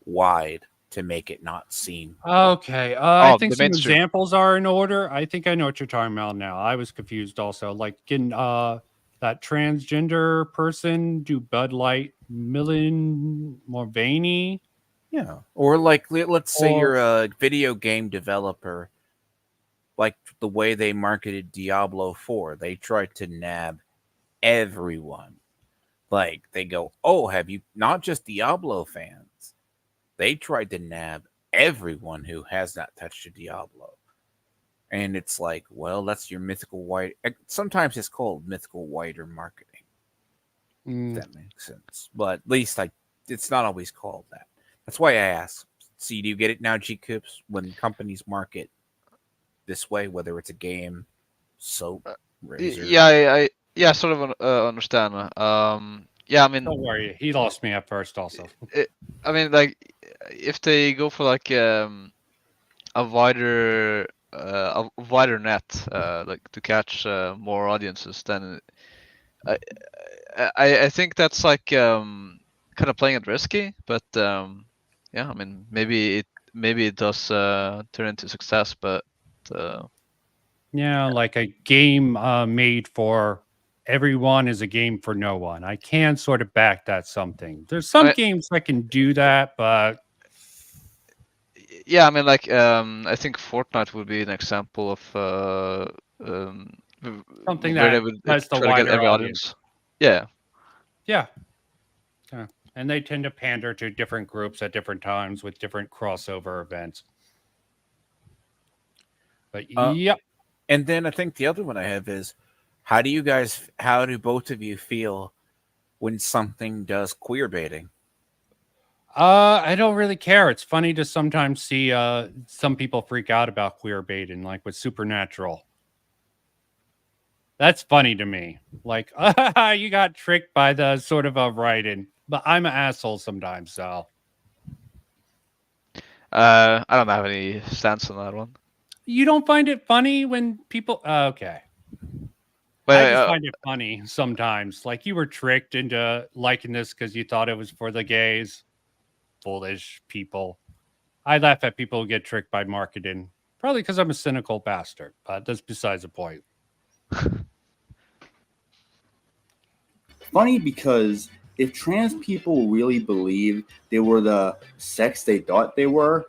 wide to make it not seem Okay. I think the some mainstream. examples are in order. I think I know what you're talking about now. I was confused also. Like getting that transgender person do Bud Light, Millen Mulvaney. Yeah. Or like, let's say you're a video game developer. Like the way they marketed Diablo 4, they tried to nab everyone. Like they go, oh, have you not just Diablo fans? They tried to nab everyone who has not touched a Diablo. And it's like, well, that's your mythical white. Sometimes it's called mythical wider marketing. If that makes sense. But at least it's not always called that. That's why I ask. See, do you get it now, G-Coops? When companies market this way, whether it's a game, soap, razor. Yeah, sort of understand. Yeah, I mean, Don't worry, he lost me at first. Also, I mean, like, if they go for like a wider net, like to catch more audiences, then I think that's like kind of playing it risky. But yeah, I mean, maybe it does turn into success, but. yeah, like a game made for everyone is a game for no one. I can sort of back that something. There's some games that can do that, but yeah, I mean, like I think Fortnite would be an example of something where that they would has the try to get wider every audience. Yeah. Yeah. And they tend to pander to different groups at different times with different crossover events. But yep. And then I think the other one I have is, how do both of you feel when something does queer baiting? I don't really care. It's funny to sometimes see some people freak out about queer baiting, like with Supernatural. That's funny to me. Like, you got tricked by the sort of a writing. But I'm an asshole sometimes, so. I don't have any stance on that one. You don't find it funny when people... okay. Wait, I just find it funny sometimes. Like, you were tricked into liking this because you thought it was for the gays. Foolish people. I laugh at people who get tricked by marketing. Probably because I'm a cynical bastard. But that's besides the point. Funny because if trans people really believed they were the sex they thought they were,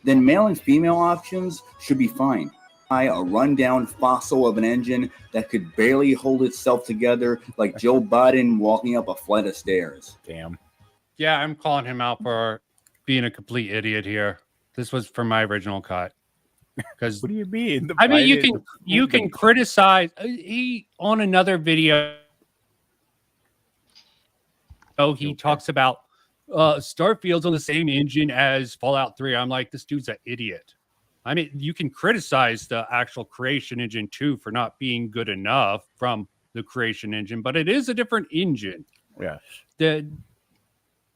then male and female options should be fine. A rundown fossil of an engine that could barely hold itself together, like Joe Biden walking up a flight of stairs. Damn. Yeah, I'm calling him out for being a complete idiot here. This was from my original cut. Because what do you mean? I mean, you can criticize. He on another video. Oh, he talks about Starfield's on the same engine as Fallout 3. I'm like, this dude's an idiot. I mean, you can criticize the actual creation engine too for not being good enough from the creation engine, but it is a different engine. Yes.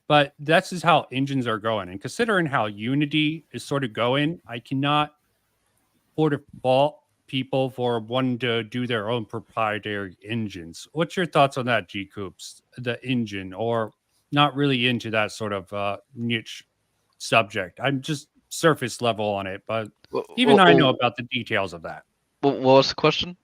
But that's just how engines are going. And considering how Unity is sort of going, I cannot sort of fault people for wanting to do their own proprietary engines. What's your thoughts on that, G Coops? The engine, or not really into that sort of niche subject? I'm just surface level on it, but even I know about the details of that. What was the question?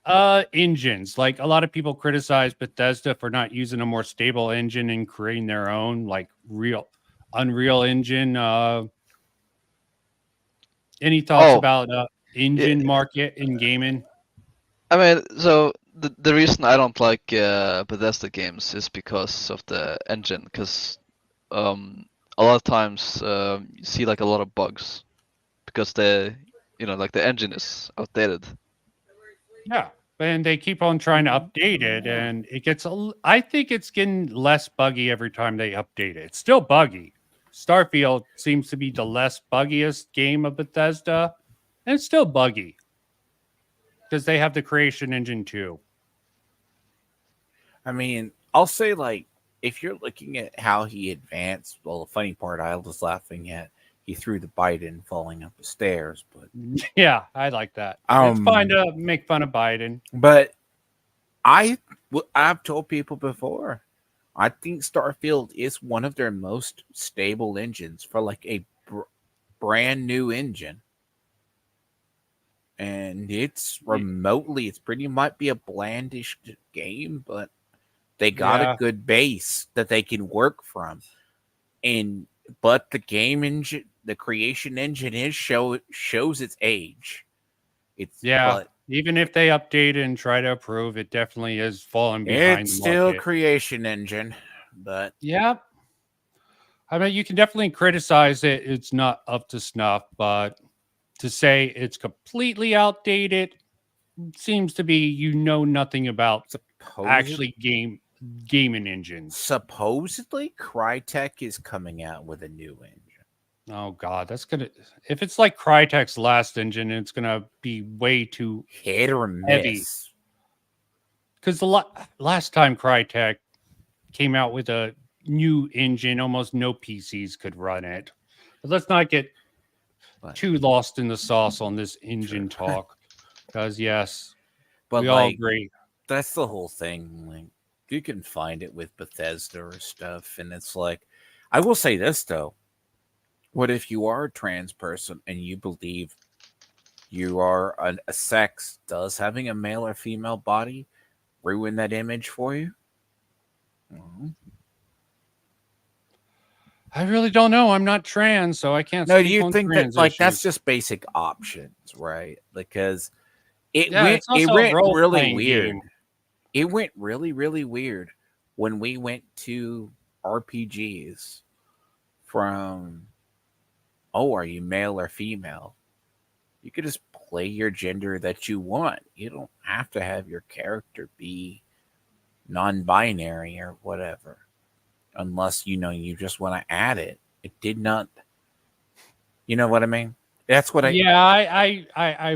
Engines. Like a lot of people criticize Bethesda for not using a more stable engine and creating their own like real Unreal Engine. Any thoughts about engine market in gaming? I mean, so the reason I don't like Bethesda games is because of the engine. Because a lot of times you see like a lot of bugs because like the engine is outdated. Yeah, and they keep on trying to update it, and it gets. I think it's getting less buggy every time they update it. It's still buggy. Starfield seems to be the less buggiest game of Bethesda, and it's still buggy because they have the creation engine too. I mean, I'll say like if you're looking at how he advanced, well, the funny part I was laughing at, he threw the Biden falling up the stairs, but yeah, I like that. It's fine to make fun of Biden, but I've told people before, I think Starfield is one of their most stable engines for like a brand new engine. And it's remotely, it's pretty might be a blandish game, but they got a good base that they can work from. But the game engine, the creation engine shows its age. But even if they update it and try to improve, it definitely is falling behind. It's still creation engine, but I mean, you can definitely criticize it. It's not up to snuff, but to say it's completely outdated seems to be nothing about actually gaming engines. Supposedly, Crytek is coming out with a new engine. Oh God, that's gonna. If it's like Crytek's last engine, it's gonna be way too hit or miss. Because the last time Crytek came out with a new engine, almost no PCs could run it. But let's not get too lost in the sauce on this engine talk, because we all agree. That's the whole thing. Like, you can find it with Bethesda or stuff, and it's like, I will say this though. What if you are a trans person and you believe you are a sex? Does having a male or female body ruin that image for you? Mm-hmm. I really don't know. I'm not trans, so I can't. No, do you think that like that's just basic options, right? Because it went really weird. Game. It went really, really weird when we went to RPGs from, are you male or female? You could just play your gender that you want. You don't have to have your character be non-binary or whatever. Unless, you just want to add it. It did not. You know what I mean? That's what I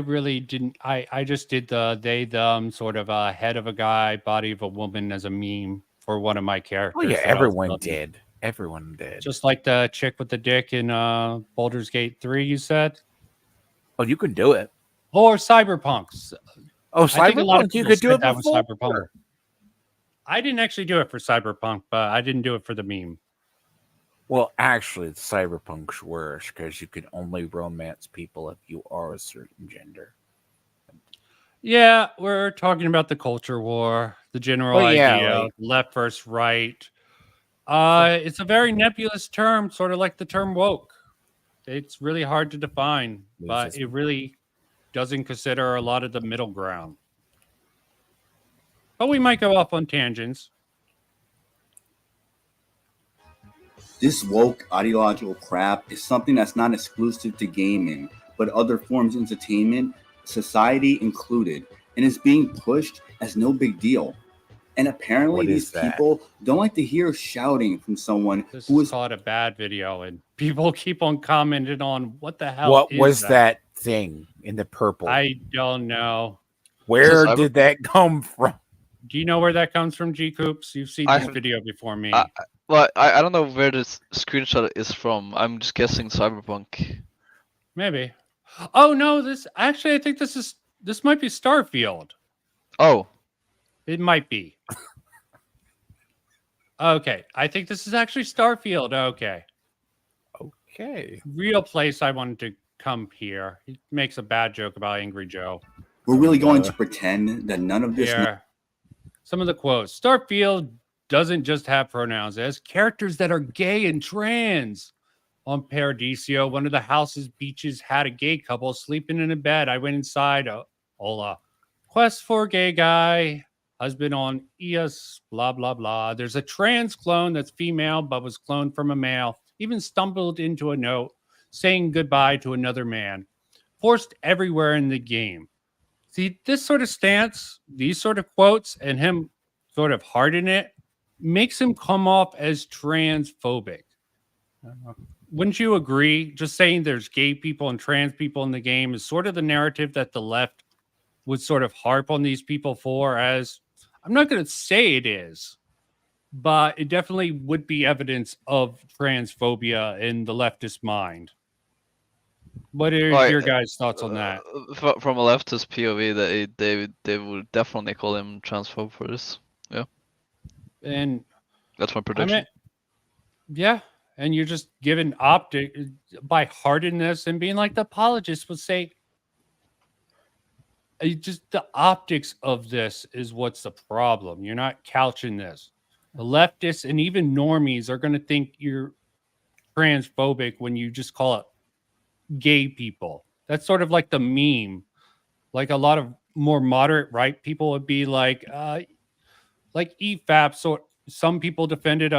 really didn't. I just did the they, them sort of head of a guy, body of a woman as a meme for one of my characters. Oh, yeah, everyone did. Everyone did. Just like the chick with the dick in Baldur's Gate 3, you said? Oh, you can do it. Or Cyberpunks. Oh, Cyberpunk, you could do it before. Cyberpunk. I didn't actually do it for Cyberpunk, but I didn't do it for the meme. Well, actually, Cyberpunk's worse because you can only romance people if you are a certain gender. Yeah, we're talking about the culture war, the general idea, left versus right. It's a very nebulous term, sort of like the term woke. It's really hard to define, but it really doesn't consider a lot of the middle ground. But we might go off on tangents. This woke ideological crap is something that's not exclusive to gaming, but other forms of entertainment, society included, and is being pushed as no big deal. And apparently these people don't like to hear shouting from someone who is called a bad video, and people keep on commenting on what the hell what was that thing in the purple? I don't know. Where did that come from? Do you know where that comes from, G Coops? You've seen this video before me. I don't know where this screenshot is from. I'm just guessing Cyberpunk. Maybe. Oh no, I think this might be Starfield. Oh. It might be. Okay. I think this is actually Starfield. Okay. Okay. Real place I wanted to come here. He makes a bad joke about Angry Joe. We're really going to pretend that none of this. Here, some of the quotes. Starfield doesn't just have pronouns. It has characters that are gay and trans. On Paradiso, one of the house's beaches had a gay couple sleeping in a bed. I went inside. Hola. Quest for gay guy. Husband on ES. Blah, blah, blah. There's a trans clone that's female but was cloned from a male. Even stumbled into a note saying goodbye to another man. Forced everywhere in the game. See, this sort of stance, these sort of quotes, and him sort of harden it, makes him come off as transphobic. Wouldn't you agree? Just saying there's gay people and trans people in the game is sort of the narrative that the left would sort of harp on these people for, as I'm not going to say it is, but it definitely would be evidence of transphobia in the leftist mind. What are your guys' thoughts on that? From a leftist POV, they would definitely call him transphobe for this. Yeah. And that's my prediction. Yeah. And you're just given optic by hardness and being like the apologist would say, just the optics of this is what's the problem. You're not couching this. The leftists and even normies are going to think you're transphobic when you just call it gay people. That's sort of like the meme. Like a lot of more moderate right people would be like EFAP. So some people defended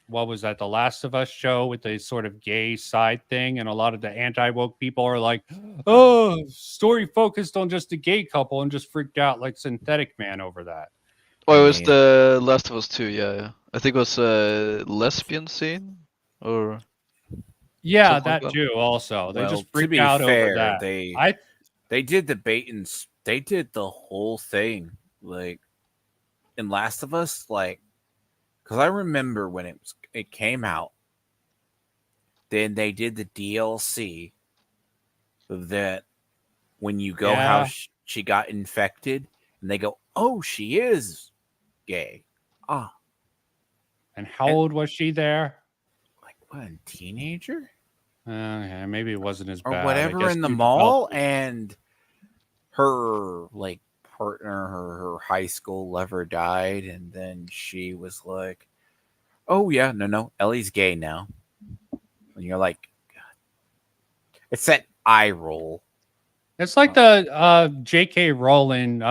what was that, the Last of Us show with the sort of gay side thing, and a lot of the anti-woke people are like, oh, story focused on just a gay couple, and just freaked out like Synthetic Man over that. Oh, it was the Last of Us 2, yeah. I think it was a lesbian scene, or yeah, that like too. Also, they just freaked out over that. They did the bait and they did the whole thing, like in Last of Us, like. Because I remember when it came out, then they did the DLC that when you go how she got infected, and they go, oh, she is gay. Ah. And how old was she there? Like, what, a teenager? Okay, maybe it wasn't as bad. Or whatever in the mall, and her, like, partner, her high school lover died, and then she was like, oh yeah, no, Ellie's gay now. And you're like, God. It's that eye roll. It's like the J.K. Rowling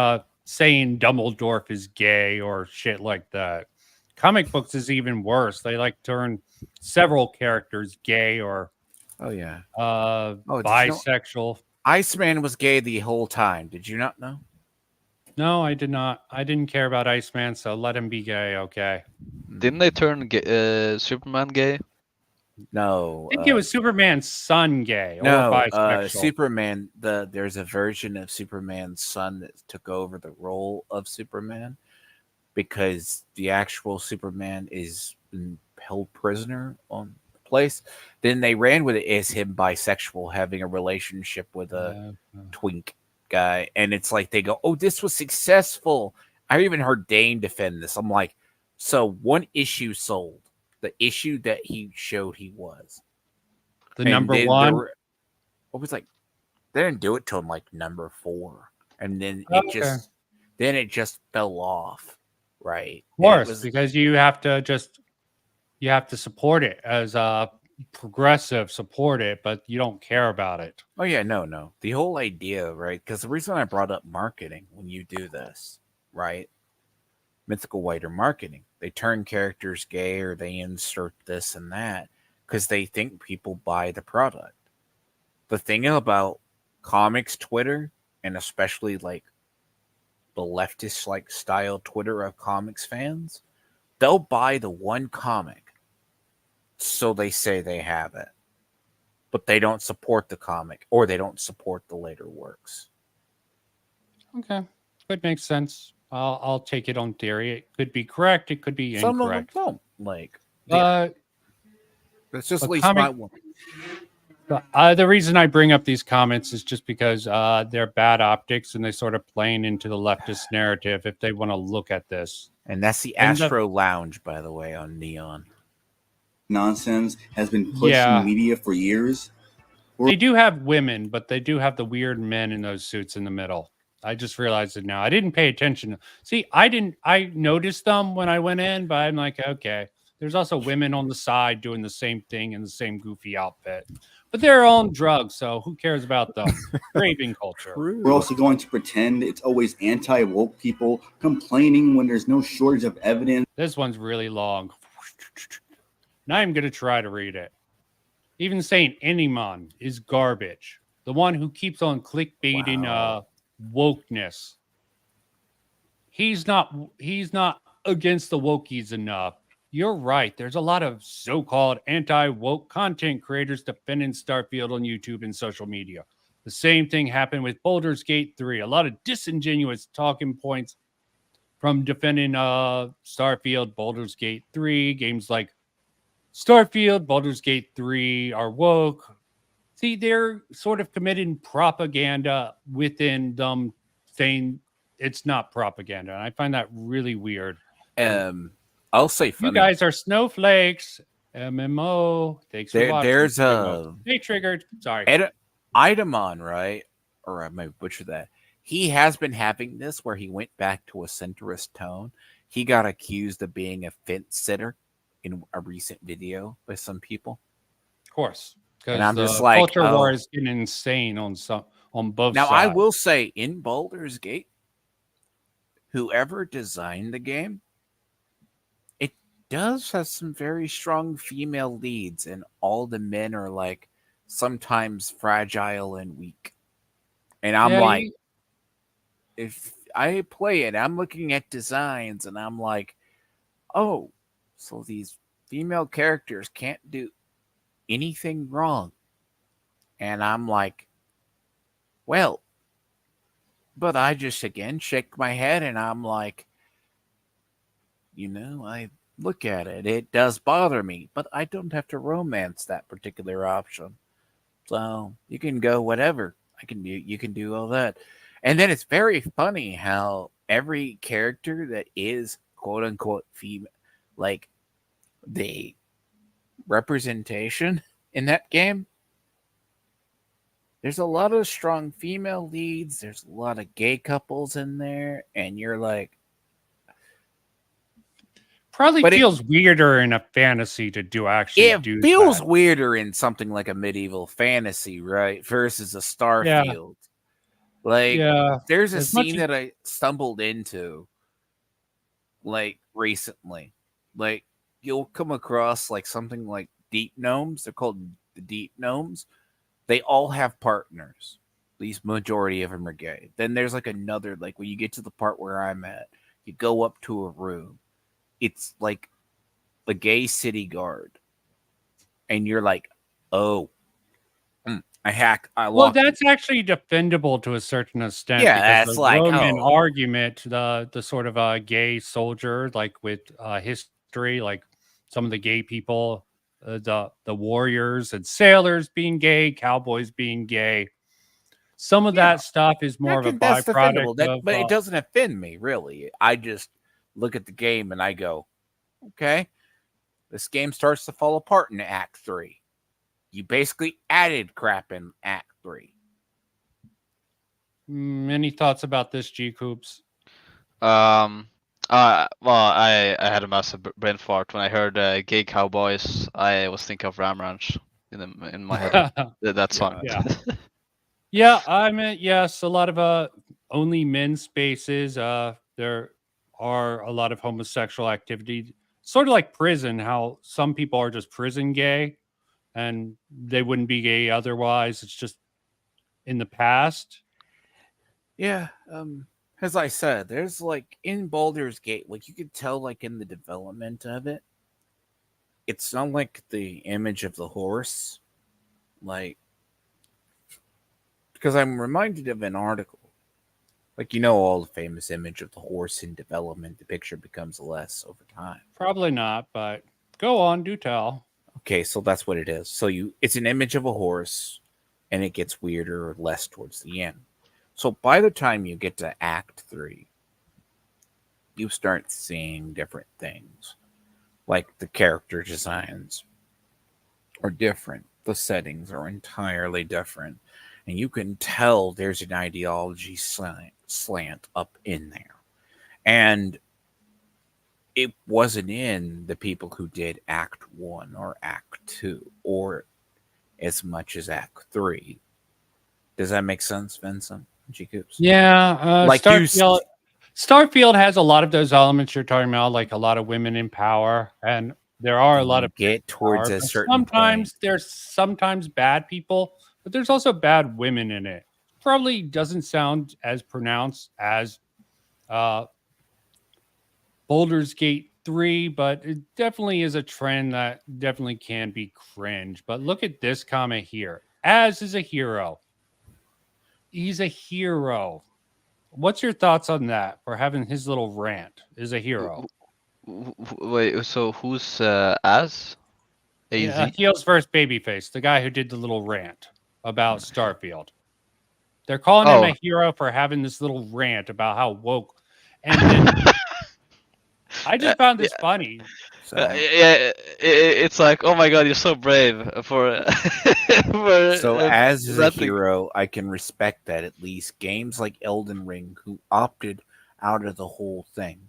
saying Dumbledore is gay or shit like that. Comic books is even worse. They like turn several characters gay or bisexual. You know, Iceman was gay the whole time. Did you not know? No, I did not. I didn't care about Iceman, so let him be gay, okay. Didn't they turn Superman gay? No. I think it was Superman's son gay or bisexual. Superman, there's a version of Superman's son that took over the role of Superman because the actual Superman is held prisoner on the place. Then they ran with it as him bisexual, having a relationship with a twink guy, and it's like they go, oh, this was successful. I even heard Dane defend this. I'm like, so one issue sold, the issue that he showed he was the number one. What was like? They didn't do it till like number 4, and then it just fell off, right? Of course, because you have to support it as a progressive, support it, but you don't care about it. Oh yeah, no. The whole idea, right? Because the reason I brought up marketing when you do this, right? Mythical Whiter marketing. They turn characters gay or they insert this and that because they think people buy the product. The thing about comics Twitter, and especially like the leftist like style Twitter of comics fans, they'll buy the one comic. So they say they have it, but they don't support the comic or they don't support the later works. Okay, that makes sense. I'll take it on theory. It could be correct. It could be Some incorrect. Some of them don't. Like, that's just at least my one. The reason I bring up these comments is just because they're bad optics and they sort of playing into the leftist narrative if they want to look at this. And that's the Astro Lounge, by the way, on Neon. Nonsense has been pushed in the media for years. They do have women, but they do have the weird men in those suits in the middle. I just realized it now. I didn't pay attention. See, I noticed them when I went in, but I'm like, okay. There's also women on the side doing the same thing in the same goofy outfit. But they're on drugs, so who cares about them? Craving culture. We're also going to pretend it's always anti-woke people complaining when there's no shortage of evidence. This one's really long. Now I'm going to try to read it. Even saying anyone is garbage. The one who keeps on clickbaiting wokeness. He's not against the wokies enough. You're right. There's a lot of so-called anti-woke content creators defending Starfield on YouTube and social media. The same thing happened with Baldur's Gate 3. A lot of disingenuous talking points from defending Starfield, Baldur's Gate 3, games like Starfield, Baldur's Gate 3 are woke. See, they're sort of committing propaganda within them saying it's not propaganda. And I find that really weird. I'll say funny. You guys are snowflakes. MMO. Thanks for watching. There's a... They triggered. Sorry. Idamon, right? Or I might butcher that. He has been having this where he went back to a centrist tone. He got accused of being a fence sitter in a recent video by some people. Of course. And I'm just like, culture war is getting insane on both now, sides. I will say, in Baldur's Gate, whoever designed the game, it does have some very strong female leads, and all the men are like sometimes fragile and weak. And I'm if I play it, I'm looking at designs, and I'm like, oh, so these female characters can't do anything wrong. And I'm like, well, but I just again shake my head and I'm like, I look at it. It does bother me, but I don't have to romance that particular option. So you can go whatever. You can do all that. And then it's very funny how every character that is quote unquote female, like the representation in that game, there's a lot of strong female leads, there's a lot of gay couples in there, and you're like, probably feels weirder in a fantasy to do it feels weirder in something like a medieval fantasy, right, versus a Starfield. There's a scene that I stumbled into like recently. Like, you'll come across like something like deep gnomes. They're called the deep gnomes. They all have partners. At least majority of them are gay. Then there's like another, like when you get to the part where I'm at, you go up to a room. It's like a gay city guard. And you're like, oh, well, that's actually defendable to a certain extent. Yeah, that's the like Roman argument, the sort of a gay soldier, like with history, like some of the gay people, the warriors and sailors being gay, cowboys being gay. Some of that stuff is more of a byproduct. But it doesn't offend me, really. I just look at the game and I go, okay, this game starts to fall apart in Act 3. You basically added crap in Act 3. Any thoughts about this, G Coops? Well, I had a massive brain fart when I heard gay cowboys. I was thinking of Ram Ranch in my head. That song. Yeah, I mean, yes, a lot of only men's spaces. There are a lot of homosexual activity, sort of like prison. How some people are just prison gay, and they wouldn't be gay otherwise. It's just in the past. Yeah. As I said, there's like in Baldur's Gate, like you could tell, like in the development of it, it's not like the image of the horse, like, because I'm reminded of an article, like, all the famous image of the horse in development, the picture becomes less over time. Probably not, but go on, do tell. Okay, so that's what it is. So it's an image of a horse, and it gets weirder or less towards the end. So by the time you get to Act 3, you start seeing different things. Like the character designs are different. the settings are entirely different, and you can tell there's an ideology slant up in there. And it wasn't in the people who did Act 1 or Act 2 or as much as Act 3. Does that make sense, Vincent? G-Coops? Yeah, Like Starfield has a lot of those elements you're talking about, like a lot of women in power, and there are a lot of get towards power, a but certain sometimes point. there's sometimes bad people, but there's also bad women in it. Probably doesn't sound as pronounced as Baldur's Gate 3, but it definitely is a trend that definitely can be cringe. But look at this comment here. Az is a hero. He's a hero. What's your thoughts on that for having his little rant? Is a hero. Wait, so who's Az? Yeah, AZ? heels versus babyface, the guy who did the little rant about Starfield. They're calling him Oh, a hero for having this little rant about how woke. And then I just found this funny. So, yeah, it's like, oh my god, you're so brave for. so as a ranting. hero, I can respect that at least. Games like Elden Ring, who opted out of the whole thing.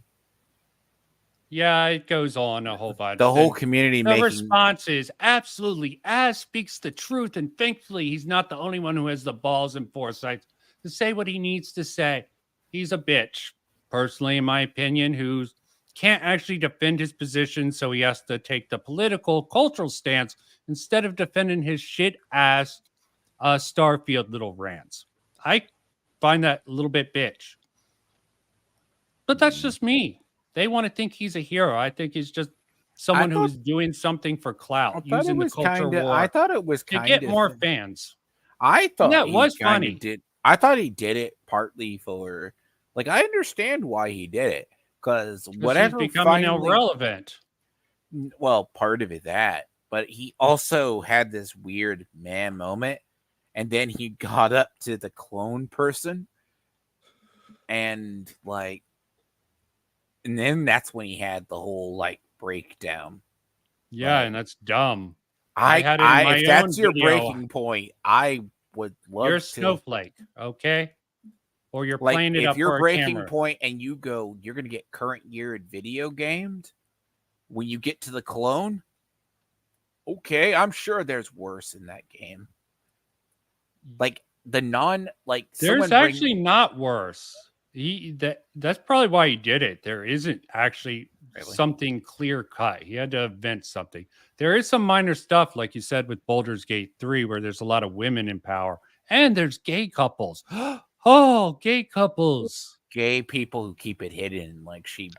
Yeah, it goes on a whole bunch. The whole And community the making response is absolutely. Az speaks the truth, and thankfully, he's not the only one who has the balls and foresight to say what he needs to say. He's a bitch, personally, in my opinion, who can't actually defend his position, so he has to take the political, cultural stance instead of defending his shit ass Starfield little rants. I find that a little bit bitch, but that's just me. They want to think he's a hero. I think he's just someone who is doing something for I clout, thought it using the was culture kind of. war I thought it was to kind get of more fans. I And thought that he was kind funny. of did. I thought he did it partly for, like, I understand why he did it because Because he's whatever becoming finally, irrelevant. well, part of it that, but he also had this weird man moment, and then he got up to the clone person, and like, and then that's when he had the whole like breakdown. Yeah, Like, and that's dumb. I had it in I my if own that's your video. breaking point, I would love You're a to. snowflake, okay? Or you're Like, playing it if up your for a breaking camera. point and you go, you're gonna get current year at video games. When you get to the clone, okay, I'm sure there's worse in that game. Like the non, like There's someone actually not worse. That's probably why he did it. There isn't actually Really? something clear cut. He had to invent something. There is some minor stuff, like you said, with Baldur's Gate 3, where there's a lot of women in power, and there's gay couples. Oh, gay couples. gay people who keep it hidden. Like she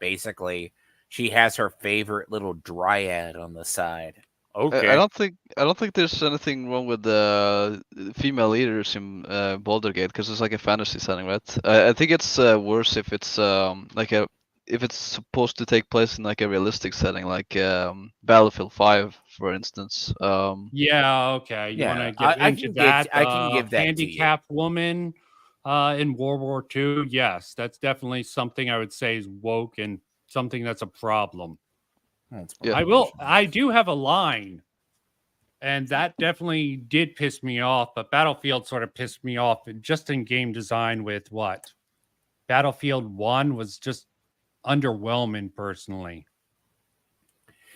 has her favorite little dryad on the side. Okay. I don't think there's anything wrong with the female leaders in Baldur's Gate because it's like a fantasy setting, right? I think it's worse if it's if it's supposed to take place in like a realistic setting, like Battlefield 5, for instance. Yeah, okay. You want to get into that? I can give that handicapped woman in World War II. Yes, that's definitely something I would say is woke and something that's a problem. Yeah. I do have a line, and that definitely did piss me off, but Battlefield sort of pissed me off just in game design with what? Battlefield 1 was just underwhelming personally.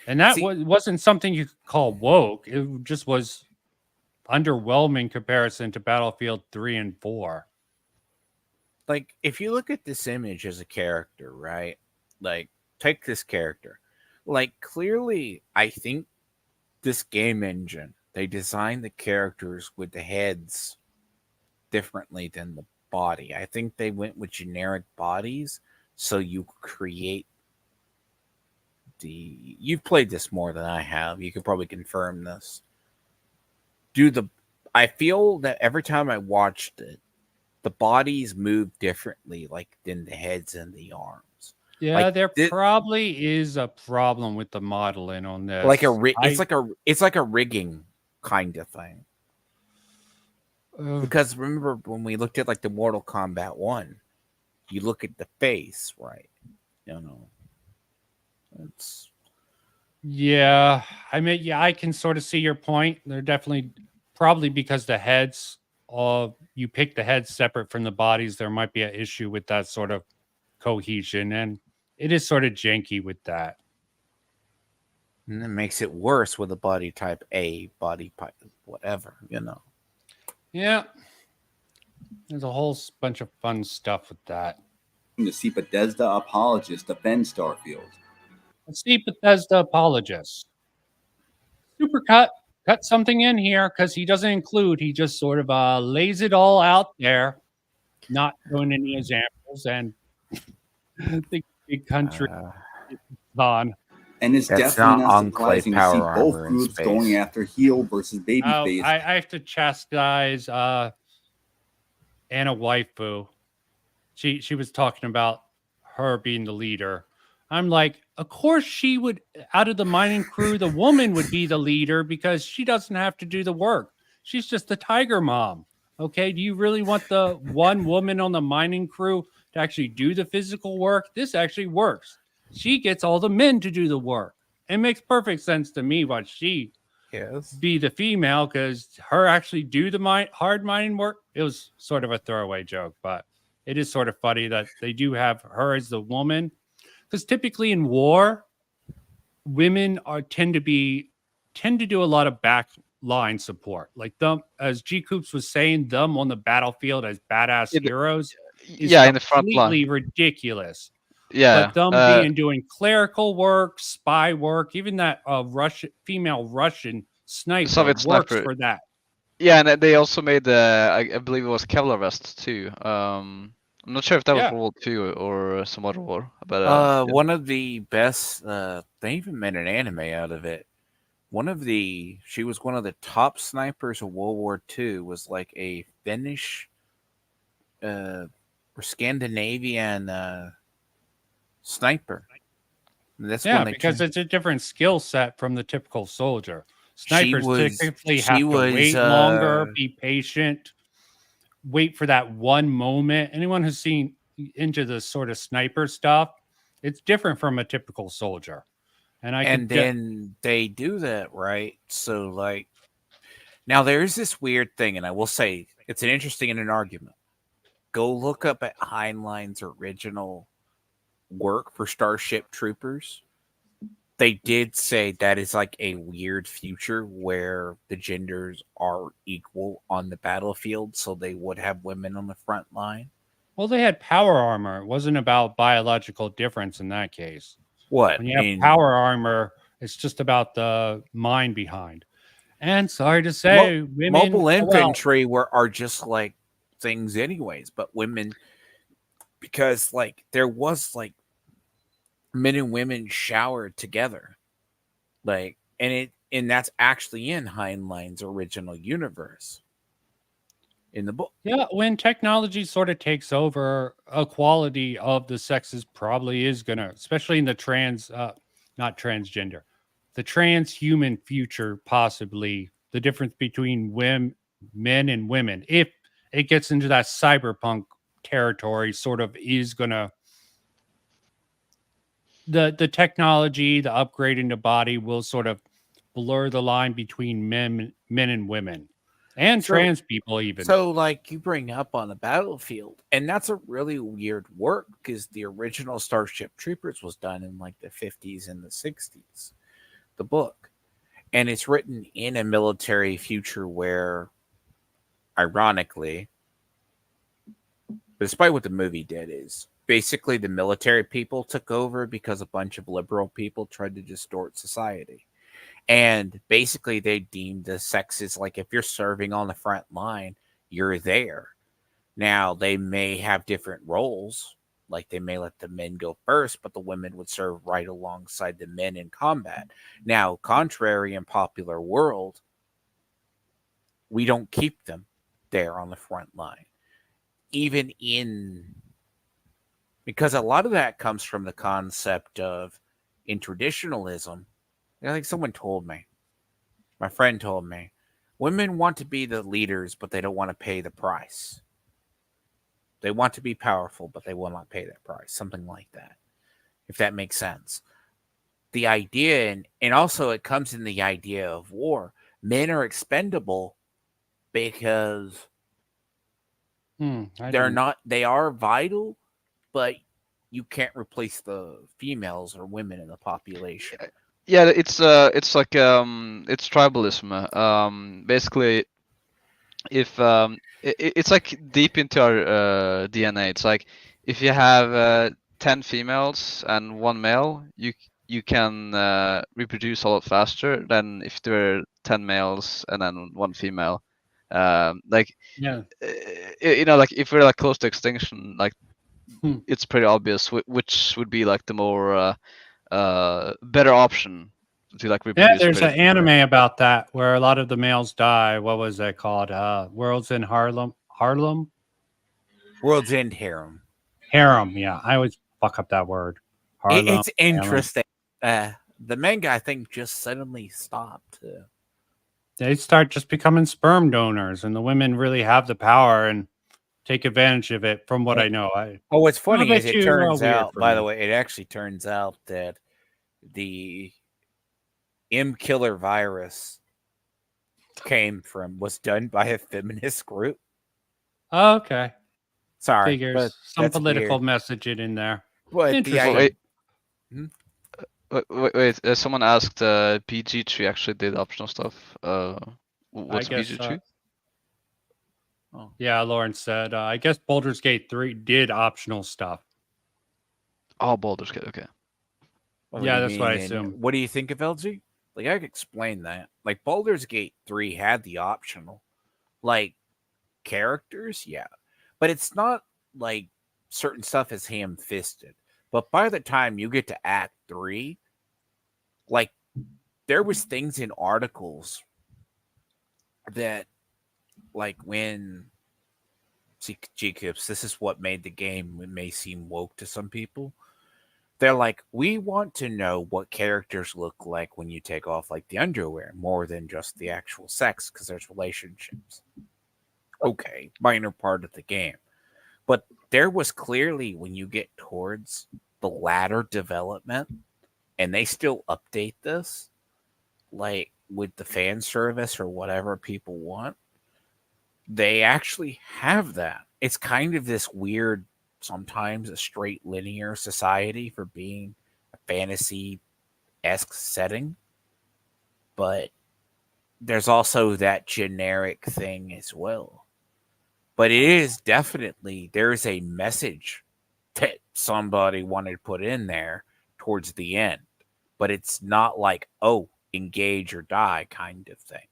And that wasn't something you could call woke. It just was underwhelming comparison to Battlefield 3 and 4. Like, if you look at this image as a character, right? Like, take this character. Like, clearly, I think this game engine, they designed the characters with the heads differently than the body. I think they went with generic bodies so you create you've played this more than I have. You could probably confirm this. I feel that every time I watched it, the bodies move differently, like than the heads and the arms. Yeah, like, there probably is a problem with the modeling on this. Like it's like a rigging kind of thing. Because remember when we looked at like the Mortal Kombat 1, you look at the face, right? You know, Yeah, I mean, yeah, I can sort of see your point. They're definitely probably because the heads, you pick the heads separate from the bodies. There might be an issue with that sort of cohesion, and it is sort of janky with that. And it makes it worse with a body type A, body type whatever, Yeah, there's a whole bunch of fun stuff with that. To see Bethesda apologists defend Starfield. Let's see Bethesda apologists. Supercut cut something in here because he doesn't include. He just sort of lays it all out there, not showing any examples, and the big country is on. And it's That's definitely not not Enclave surprising to see power both armor in groups space. going after heel versus babyface. I have to chastise Anna Waifu. She was talking about her being the leader. I'm like, of course she would. Out of the mining crew, the woman would be the leader because she doesn't have to do the work. She's just the tiger mom. Okay, do you really want the one woman on the mining crew to actually do the physical work? This actually works. She gets all the men to do the work. It makes perfect sense to me why she be the female, because her actually do the hard mining work. It was sort of a throwaway joke, but it is sort of funny that they do have her as the woman, because typically in war, women tend to do a lot of back line support, like them, as G Coops was saying, them on the battlefield as badass heroes is in the front line. completely ridiculous. Yeah, But them doing clerical work, spy work, even that female Russian sniper Soviet works sniper. for that. Yeah, and they also made I believe it was Kevlar vest too. I'm not sure if that was Yeah. World War II or some other war, but One of the best, they even made an anime out of it. She was one of the top snipers of World War II, was like a Finnish or Scandinavian sniper. And that's when they because it's a different skill set from the typical soldier. Snipers typically have to wait longer, be patient, wait for that one moment. Anyone who's seen into the sort of sniper stuff, it's different from a typical soldier. And then they do that, right? So, like, now there's this weird thing, and I will say it's an interesting in an argument. Go look up at Heinlein's original work for Starship Troopers. They did say that is like a weird future where the genders are equal on the battlefield, so they would have women on the front line. Well, they had power armor. It wasn't about biological difference in that case. What? When you have power armor, it's just about the mind behind. And sorry to say, women, mobile infantry are just like things anyways, but women, because like there was like men and women showered together, like, and that's actually in Heinlein's original universe in the book. Yeah, when technology sort of takes over, equality of the sexes probably is gonna, especially in the not transgender, the transhuman future, possibly the difference between men and women, if it gets into that cyberpunk territory, sort of is gonna, the technology, the upgrading the body will sort of blur the line between men and women. And trans people even. So, like, you bring up on the battlefield, and that's a really weird work because the original Starship Troopers was done in like the 50s and the 60s, the book. And it's written in a military future where, ironically, despite what the movie did, is basically the military people took over because a bunch of liberal people tried to distort society. And basically, they deemed the sexes like if you're serving on the front line, you're there. Now, they may have different roles, like they may let the men go first, but the women would serve right alongside the men in combat. Now, contrary in popular world, we don't keep them there on the front line. Even because a lot of that comes from the concept of in traditionalism. Like someone told me, my friend told me, women want to be the leaders, but they don't want to pay the price. They want to be powerful, but they will not pay that price. Something like that, if that makes sense. the idea, and also it comes in the idea of war. Men are expendable because they are vital, but you can't replace the females or women in the population. Yeah, it's like it's tribalism. Basically, if it's like deep into our DNA. It's like if you have 10 females and 1 male, you can reproduce a lot faster than if there are 10 males and then 1 female. Like Yeah. like if we're like close to extinction, like Hmm. it's pretty obvious which would be like the more better option to like Yeah, reproduce. there's an pretty- anime about that where a lot of the males die. What was that called? Worlds in Harlem. World's End harem. Harem. Yeah, I always fuck up that word. Harlem. It's interesting. The manga, I think, just suddenly stopped. They start just becoming sperm donors, and the women really have the power and take advantage of it. From what I know, What's funny bet is it you, turns weird out, for by me. the way, it actually turns out that the M killer virus was done by a feminist group. Oh, okay. Sorry, Figures but some that's political weird. messaging in there. But Interesting. Wait, someone asked BG3 actually did optional stuff. What's guess, BG3? Yeah, Lauren said, I guess Baldur's Gate 3 did optional stuff. Oh, Baldur's Gate, okay. What Yeah, do you that's what I mean? assume. What do you think of LG? Like, I could explain that. Like, Baldur's Gate 3 had the optional, like, characters, yeah. But it's not like certain stuff is ham-fisted. But by the time you get to Act 3, like, there was things in articles that, like, when G-Cubes, this is what made the game, it may seem woke to some people. They're like, we want to know what characters look like when you take off like the underwear, more than just the actual sex, because there's relationships. Okay, minor part of the game. But there was clearly, when you get towards the latter development, and they still update this, like with the fan service or whatever people want, they actually have that. It's kind of this weird, sometimes a straight linear society for being a fantasy-esque setting. But there's also that generic thing as well. But it is definitely, there's a message that somebody wanted to put in there towards the end. But it's not like, oh, engage or die kind of thing.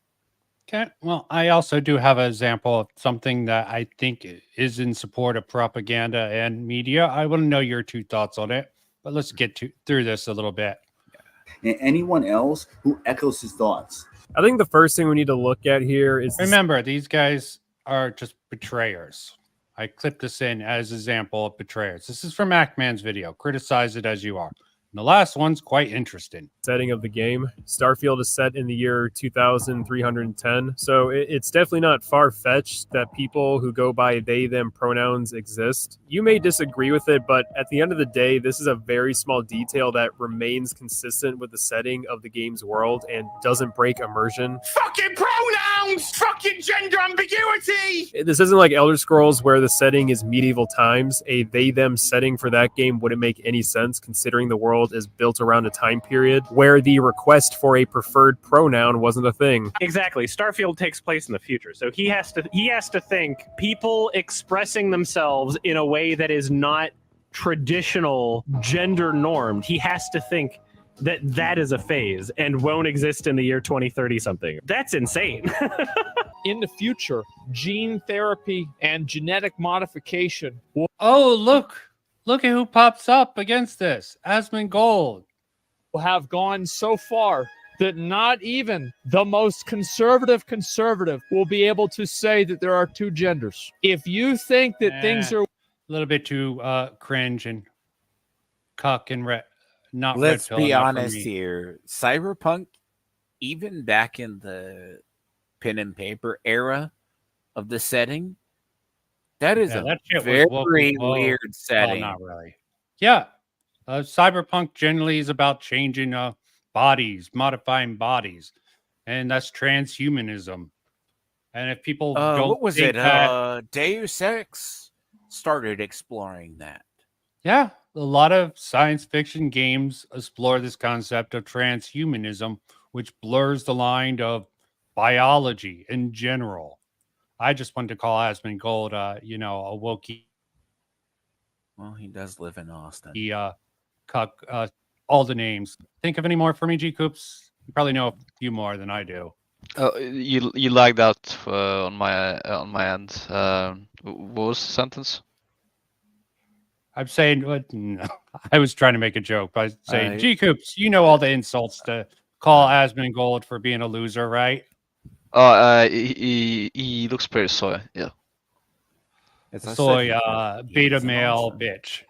Okay. Well, I also do have an example of something that I think is in support of propaganda and media. I want to know your 2 thoughts on it, but let's get through this a little bit. And anyone else who echoes his thoughts. I think the first thing we need to look at here is Remember, these guys are just betrayers. I clipped this in as an example of betrayers. This is from Macman's video. Criticize it as you are. And the last one's quite interesting. Setting of the game. Starfield is set in the year 2310, so it's definitely not far-fetched that people who go by they, them pronouns exist. You may disagree with it, but at the end of the day, this is a very small detail that remains consistent with the setting of the game's world and doesn't break immersion. Fucking pronouns! Fucking gender ambiguity! This isn't like Elder Scrolls where the setting is medieval times. A they, them setting for that game wouldn't make any sense considering the world is built around a time period where the request for a preferred pronoun wasn't a thing. Exactly. Starfield takes place in the future, so he has to think people expressing themselves in a way that is not traditional gender normed. He has to think that is a phase and won't exist in the year 2030 something. That's insane. In the future, gene therapy and genetic modification will Look at who pops up against this. Asmongold have gone so far that not even the most conservative will be able to say that there are 2 genders. If you think that things are a little bit too cringe and cuck and not Let's red pill be enough for honest me. here. Cyberpunk, even back in the pen and paper era of the setting, that is Yeah, a that shit was very woke. weird setting. Oh, not really. Yeah. Cyberpunk generally is about changing bodies, modifying bodies, and that's transhumanism. And if people don't What was think it? that, Deus Ex started exploring that. yeah, a lot of science fiction games explore this concept of transhumanism, which blurs the line of biology in general. I just wanted to call Asmongold, a Wookiee. Well, he does live in Austin. Cuck, all the names. Think of any more for me, G Coops? You probably know a few more than I do. You lagged out on my end. What was the sentence? I'm saying, no, I was trying to make a joke by saying, G Coops, you know all the insults to call Asmongold for being a loser, right? He looks pretty soy. Yeah. Soy, beta male bitch.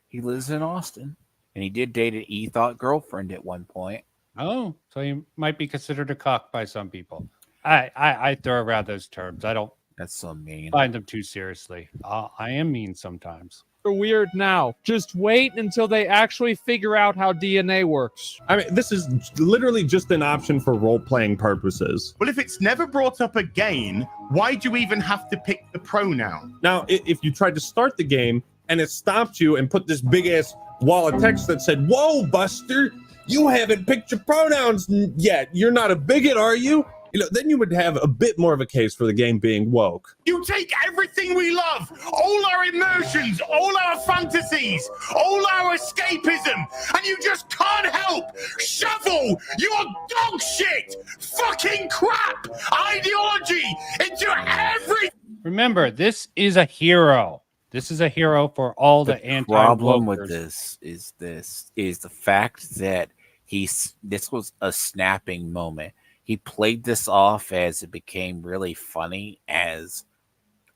He lives in Austin, and he did date an E-Thought girlfriend at one point. Oh, so he might be considered a cuck by some people. I throw around those terms. I don't. That's so mean. Find them too seriously. I am mean sometimes. Weird now. Just wait until they actually figure out how DNA works. I mean, this is literally just an option for role-playing purposes. Well, if it's never brought up again, why do you even have to pick the pronoun? Now, if you tried to start the game and it stopped you and put this big-ass wall of text that said, "Whoa, Buster, you haven't picked your pronouns yet. You're not a bigot, are you?" Then you would have a bit more of a case for the game being woke. You take everything we love, all our emotions, all our fantasies, all our escapism, and you just can't help shovel your dog shit, fucking crap ideology into every. Remember, this is a hero. This is a hero for all the anti. Problem with this is the fact that this was a snapping moment. He played this off as it became really funny as,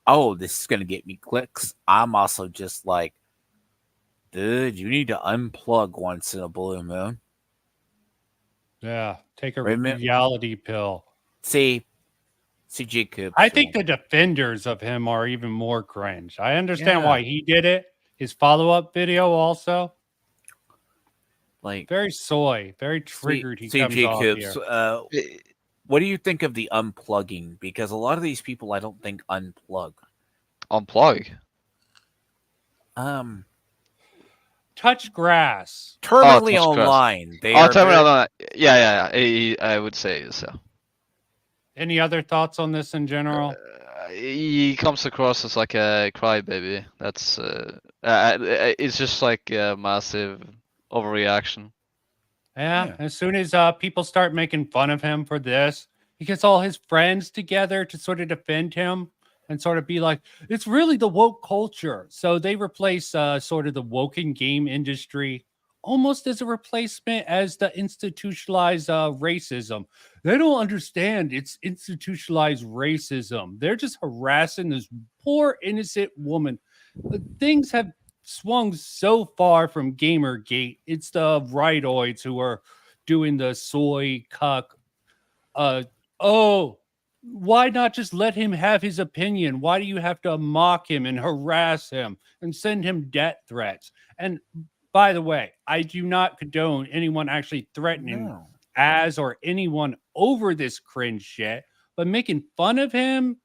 oh, this is going to get me clicks. I'm also just like, dude, you need to unplug once in a blue moon. Yeah, take a reality pill. See, Jacob. I think the defenders of him are even more cringe. I understand why he did it. His follow-up video also. Like very soy, very triggered. He comes off here. What do you think of the unplugging? Because a lot of these people, I don't think unplug. Unplug. Touch grass. Terminally online. Terminally online. Yeah. I would say so. Any other thoughts on this in general? He comes across as like a crybaby. That's it's just like a massive overreaction. Yeah, as soon as people start making fun of him for this, he gets all his friends together to sort of defend him and sort of be like, it's really the woke culture. So they replace sort of the woken game industry almost as a replacement as the institutionalized racism. They don't understand it's institutionalized racism. They're just harassing this poor innocent woman. Things have swung so far from Gamergate. It's the rightoids who are doing the soy cuck. Why not just let him have his opinion? Why do you have to mock him and harass him and send him death threats? And by the way, I do not condone anyone actually threatening as or anyone over this cringe shit, but making fun of him,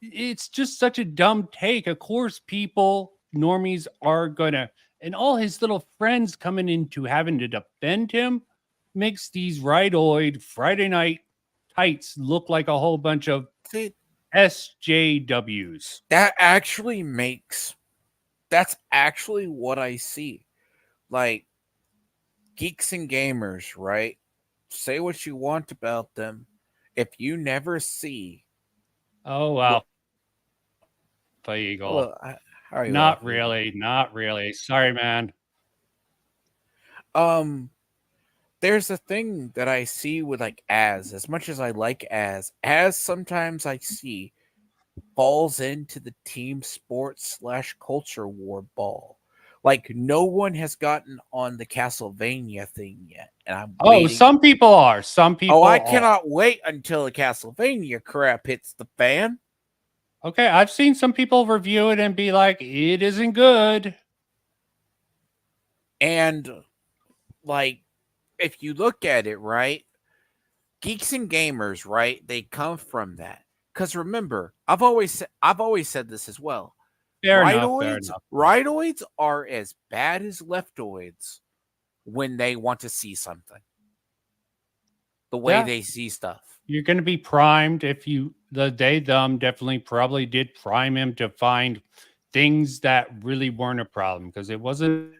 it's just such a dumb take. Of course, normies are gonna, and all his little friends coming into having to defend him makes these rightoid Friday night tights look like a whole bunch of SJWs. That's actually what I see. Like, geeks and gamers, right? Say what you want about them. If you never see. Oh, wow. Eagle. Well, not really. Sorry, man. There's a thing that I see with like as much as I like as sometimes I see falls into the team sports / culture war ball. Like no one has gotten on the Castlevania thing yet. And I'm waiting. Some people are. I cannot wait until the Castlevania crap hits the fan. Okay, I've seen some people review it and be like, it isn't good. And like, if you look at it, right, geeks and gamers, right, they come from that. Because remember, I've always said this as well. Fair enough. Rightoids are as bad as leftoids when they want to see something. The way they see stuff. You're going to be primed if you, definitely probably did prime him to find things that really weren't a problem, because it wasn't,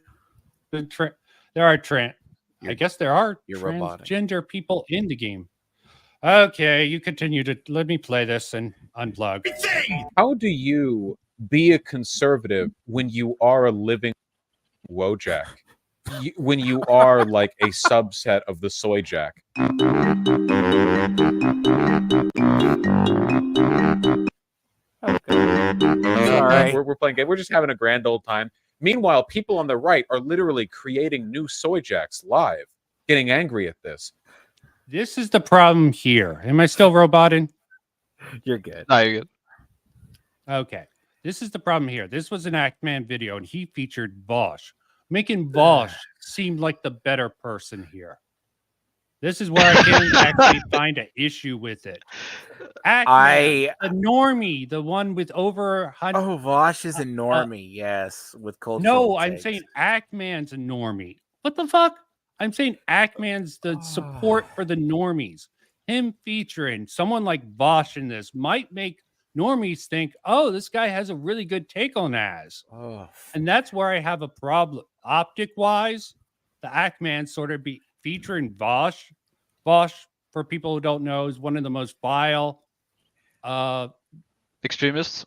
I guess there are transgender people in the game. Okay, you continue to let me play this and unplug. How do you be a conservative when you are a living Wojak? When you are like a subset of the soy jack? All right. We're playing game. We're just having a grand old time. Meanwhile, people on the right are literally creating new soy jacks live, getting angry at this. This is the problem here. Am I still roboting? You're good. No, you're good. Okay. This is the problem here. This was an Ackman video, and he featured Vosh, making Vosh seem like the better person here. This is where I can actually find an issue with it. Ackman, the normie, the one with over 100. Oh, Vosh is a normie, yes, with cultural No, I'm takes. saying Ackman's a normie. What the fuck? I'm saying Ackman's the support for the normies. Him featuring someone like Vosh in this might make normies think, oh, this guy has a really good take on Az. Oh. And that's where I have a problem. Optic-wise, the Ackman sort of be featuring Vosh. Vosh, for people who don't know, is one of the most vile extremists,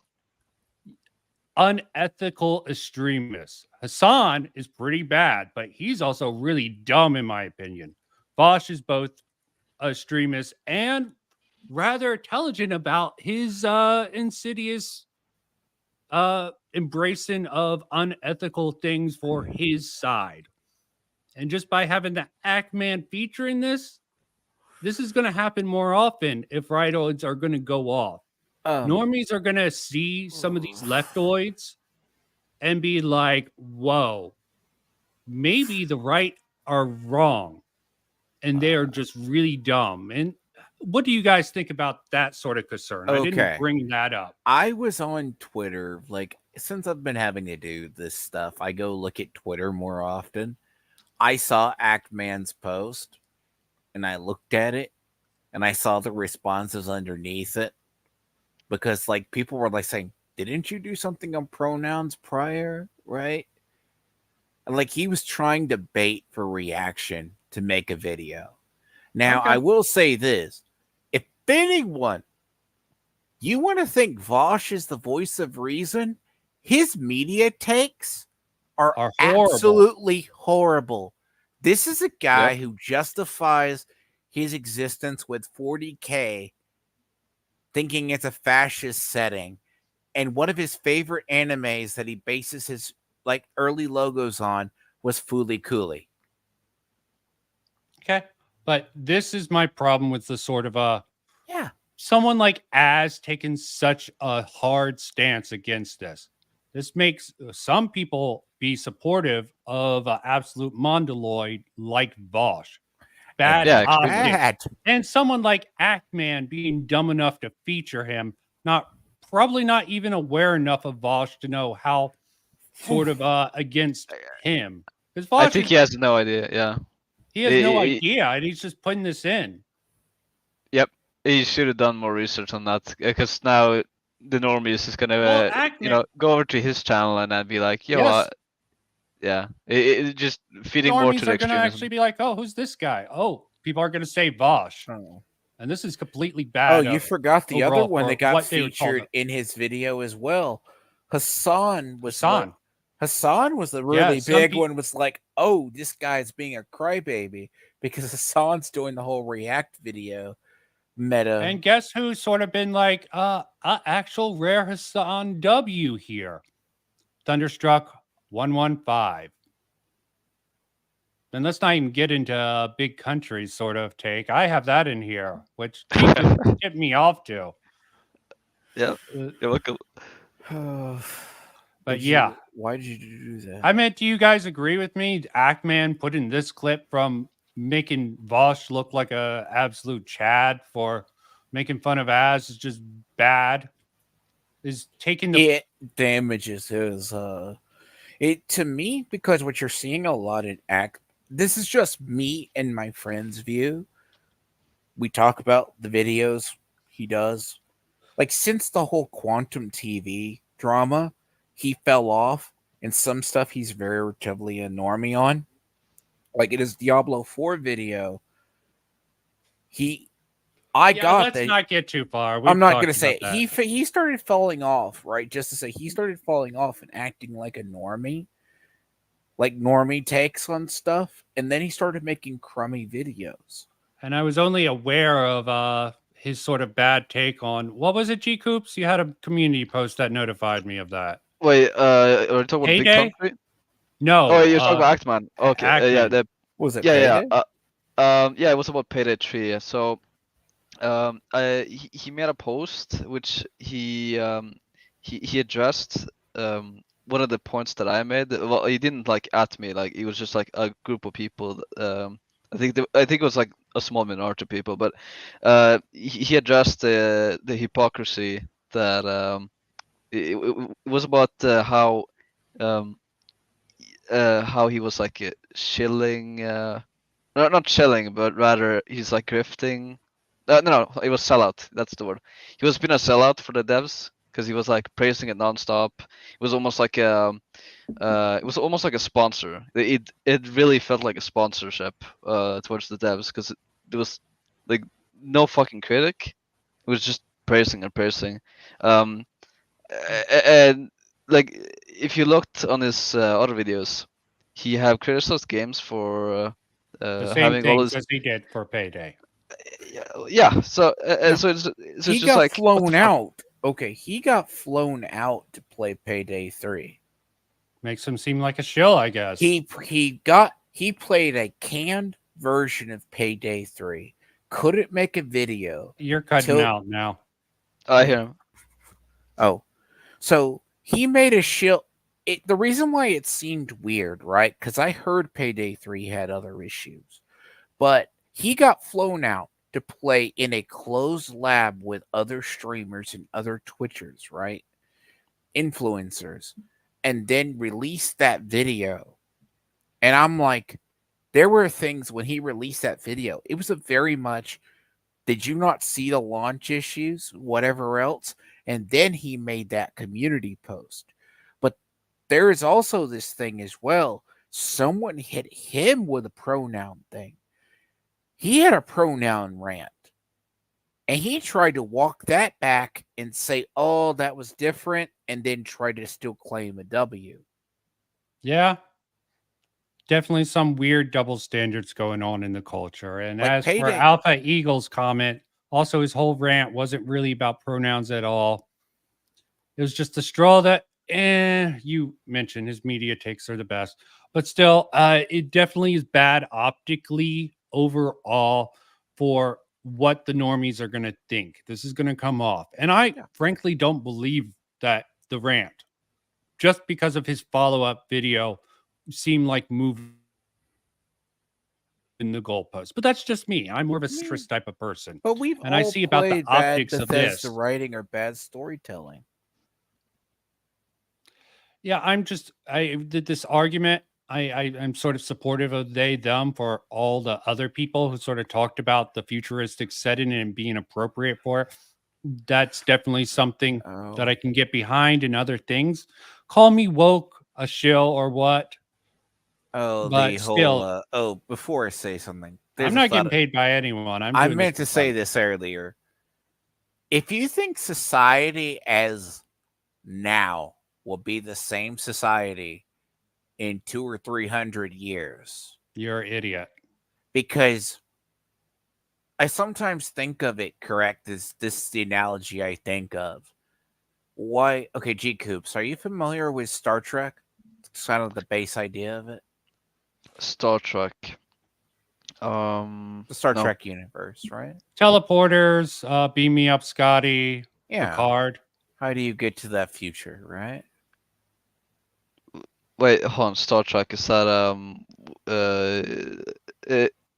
unethical extremists. Hassan is pretty bad, but he's also really dumb, in my opinion. Vosh is both extremist and rather intelligent about his insidious embracing of unethical things for his side. And just by having the Ackman feature in this is going to happen more often if rightoids are going to go off. Normies are going to see some of these leftoids and be like, whoa, maybe the right are wrong and they are just really dumb. And what do you guys think about that sort of concern? I didn't bring that up. I was on Twitter, like, since I've been having to do this stuff, I go look at Twitter more often. I saw Ackman's post and I looked at it and I saw the responses underneath it, because like people were like saying, didn't you do something on pronouns prior? Right. And like he was trying to bait for reaction to make a video. Now, I will say this. If anyone, you want to think Vosh is the voice of reason, his media takes are horrible. Absolutely horrible. This is a guy who justifies his existence with 40K, thinking it's a fascist setting. And one of his favorite animes that he bases his like early logos on was Fooly Cooly. Okay. But this is my problem with the sort of someone like Az taking such a hard stance against this. This makes some people be supportive of an absolute mongoloid like Vosh. Bad optics. And someone like Ackman being dumb enough to feature him, probably not even aware enough of Vosh to know how sort of against him. Because I think he has no idea. Yeah, he has no idea, and he's just putting this in. Yep, he should have done more research on that, because now the normies is gonna go over to his channel and then be like, yo, it just feeding more to the normies are gonna extremism. actually be like, oh, who's this guy? Oh, people are gonna say Vosh. And this is completely bad. Oh, you forgot the other one that got featured in his video as well. Hassan was the really big one. Was like, oh, this guy's being a crybaby because Hassan's doing the whole React video meta. And guess who's sort of been like actual rare Hassan W here? Thunderstruck 115. And let's not even get into big countries sort of take. I have that in here, which tipped me off to. Yeah, you're welcome. But yeah. Why did you do that? I meant, do you guys agree with me? Ackman put in this clip from making Vosh look like a absolute Chad for making fun of Az is just bad. Is taking the It damages his it to me, because what you're seeing a lot in this is just me and my friend's view. We talk about the videos he does. Like, since the whole quantum TV drama, he fell off, and some stuff he's very relatively a normie on. Like in his Diablo 4 video, let's not get too far. I'm not going to say it. He started falling off, right? Just to say, he started falling off and acting like a normie, like normie takes on stuff, and then he started making crummy videos. And I was only aware of his sort of bad take on, what was it, G Coops? You had a community post that notified me of that. Wait, are you talking about Payday? Big Country? No. Oh, you're talking about Actman. Okay, yeah, Ackman. Was it yeah, Payday? yeah, it was about Payday 3. So, he made a post which he addressed one of the points that I made. Well, he didn't like at me, like it was just like a group of people. I think it was like a small minority of people, but he addressed the hypocrisy that it was about how he was like shilling, not shilling, but rather he's like grifting. No, it was sellout. That's the word. He was being a sellout for the devs because he was like praising it nonstop. It was almost like a sponsor. It really felt like a sponsorship towards the devs because there was like no fucking critic. It was just praising and praising. And like if you looked on his other videos, he have criticized games for the same having all things his as he did for Payday. yeah. So it's he just got like flown out. Okay, he got flown out to play Payday 3. Makes him seem like a shill, I guess. He played a canned version of Payday 3. Couldn't make a video. You're cutting out now. I hear him. Oh, so he made a shill. The reason why it seemed weird, right? Because I heard Payday 3 had other issues, but he got flown out to play in a closed lab with other streamers and other Twitchers, right? Influencers, and then released that video. And I'm like, there were things when he released that video, it was a very much, did you not see the launch issues, whatever else? And then he made that community post. But there is also this thing as well. Someone hit him with a pronoun thing. He had a pronoun rant. And he tried to walk that back and say, oh, that was different, and then try to still claim a W. Yeah. Definitely some weird double standards going on in the culture. And Like as for Payday. Alpha Eagle's comment, also his whole rant wasn't really about pronouns at all. It was just a straw that, you mentioned his media takes are the best. But still, it definitely is bad optically overall for what the normies are going to think. This is going to come off. And I frankly don't believe that the rant, just because of his follow-up video, seemed like moving in the goalpost. But that's just me. I'm more of a citrus type of person. But we've and I all see about the played bad optics of this. Bethesda writing or bad storytelling. Yeah, I did this argument. I'm sort of supportive of they, them for all the other people who sort of talked about the futuristic setting and being appropriate for it. That's definitely something that I can get behind and other things. Call me woke, a shill, or what. Oh, but the still, whole, before I say something, I'm not getting paid by anyone. I meant to say this earlier. If you think society as now will be the same society in 200 or 300 years, you're an idiot. Because I sometimes think of it correct as this is the analogy I think of. Why? Okay, G Coops, are you familiar with Star Trek? It's kind of the base idea of it. Star Trek. The Star Trek universe, right? Teleporters, beam me up, Scotty. Yeah. Picard. How do you get to that future, right? Wait, hold on. Star Trek, is that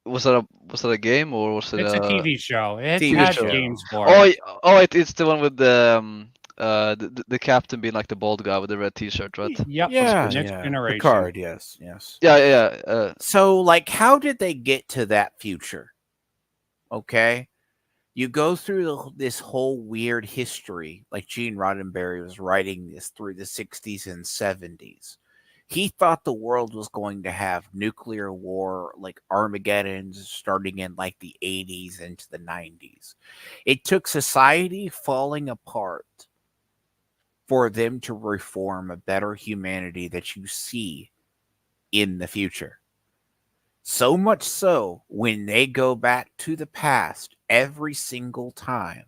was that a game or was it It's a TV show. It's TV had show. games for Oh, it. it's the one with the captain being like the bald guy with the red T-shirt, right? Yep. Yeah, Next yeah. Generation. Picard, yes, yes. Yeah. So, like, how did they get to that future? Okay. You go through this whole weird history, like Gene Roddenberry was writing this through the 60s and 70s. He thought the world was going to have nuclear war, like Armageddon, starting in like the 80s into the 90s. It took society falling apart for them to reform a better humanity that you see in the future. So much so, when they go back to the past every single time,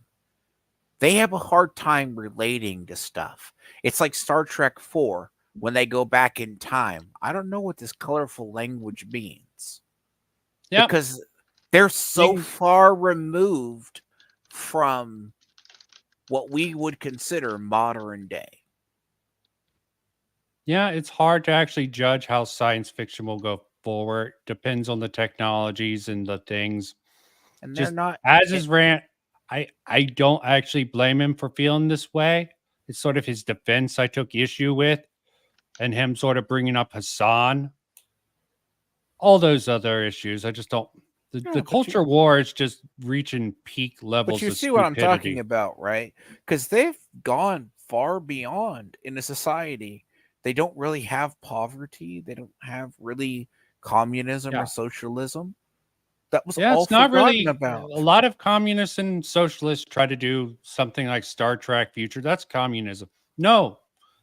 they have a hard time relating to stuff. It's like Star Trek 4, when they go back in time. I don't know what this colorful language means. Yep. Because they're so far removed from what we would consider modern day. Yeah, it's hard to actually judge how science fiction will go forward. Depends on the technologies and the things. And they're not as his rant. I don't actually blame him for feeling this way. It's sort of his defense I took issue with, and him sort of bringing up Hassan. All those other issues, I just don't. The culture war is just reaching peak levels. But you of see what I'm stupidity. talking about, right? Because they've gone far beyond in a society. They don't really have poverty. They don't have really communism or socialism. That was all it's not forgotten really about. A lot of communists and socialists try to do something like Star Trek Future. That's communism. No,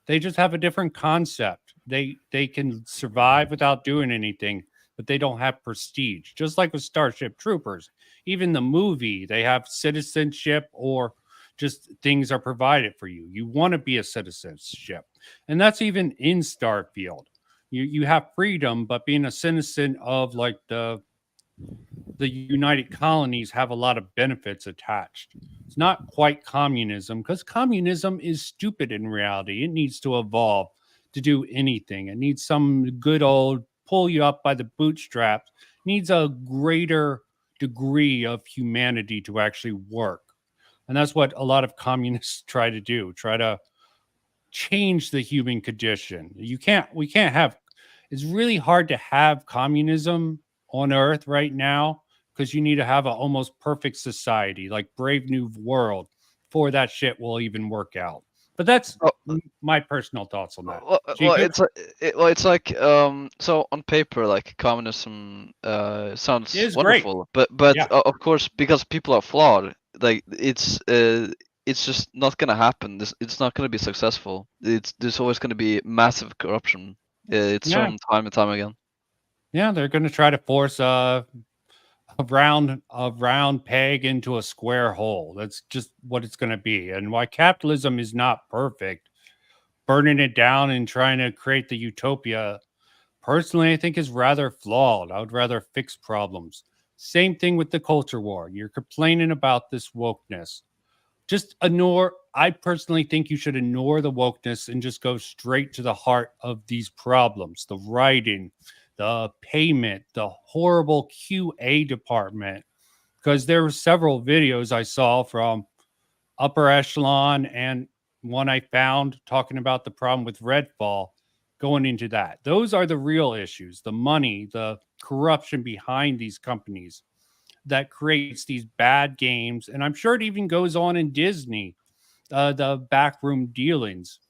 they just have a different concept. They can survive without doing anything, but they don't have prestige. Just like with Starship Troopers, even the movie, they have citizenship or just things are provided for you. You want to be a citizenship, and that's even in Starfield. You have freedom, but being a citizen of like the United Colonies have a lot of benefits attached. It's not quite communism because communism is stupid in reality. It needs to evolve to do anything. It needs some good old pull you up by the bootstraps. It needs a greater degree of humanity to actually work. And that's what a lot of communists try to do, try to change the human condition. We can't have, it's really hard to have communism on Earth right now because you need to have an almost perfect society like Brave New World before that shit will even work out. But that's my personal thoughts on that. It's like so on paper, like communism sounds wonderful, great. but of course, because people are flawed, like it's just not gonna happen. It's not gonna be successful. There's always gonna be massive corruption. It's shown time and time again. Yeah, they're going to try to force a round peg into a square hole. That's just what it's going to be. And why capitalism is not perfect, burning it down and trying to create the utopia, personally, I think is rather flawed. I would rather fix problems. Same thing with the culture war. You're complaining about this wokeness. Just ignore. I personally think you should ignore the wokeness and just go straight to the heart of these problems. The writing, the payment, the horrible QA department, because there were several videos I saw from upper echelon and one I found talking about the problem with Redfall going into that. Those are the real issues, the money, the corruption behind these companies that creates these bad games. And I'm sure it even goes on in Disney, the backroom dealings.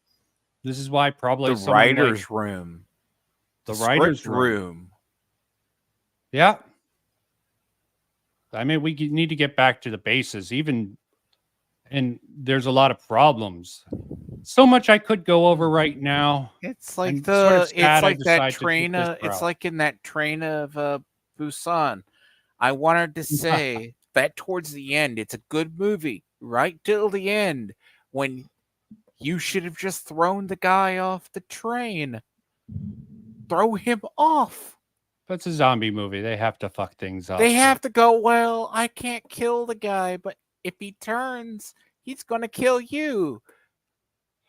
This is why probably the writer's room. The writer's room. Yeah. I mean, we need to get back to the bases, and there's a lot of problems. So much I could go over right now. It's like that train. It's like in that train of Busan. I wanted to say that towards the end, it's a good movie, right till the end, when you should have just thrown the guy off the train. Throw him off. But it's a zombie movie. They have to fuck things up. They have to go, well, I can't kill the guy, but if he turns, he's going to kill you.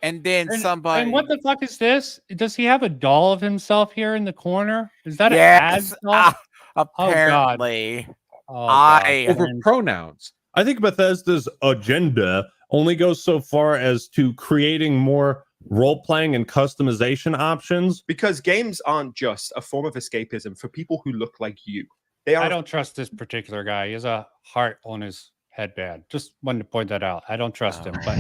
And then somebody. And what the fuck is this? Does he have a doll of himself here in the corner? Is that Yes, an ad doll? apparently. Over pronouns. I think Bethesda's agenda only goes so far as to creating more role-playing and customization options. Because games aren't just a form of escapism for people who look like you. They are. I don't trust this particular guy. He has a heart on his headband. Just wanted to point that out. I don't trust him, but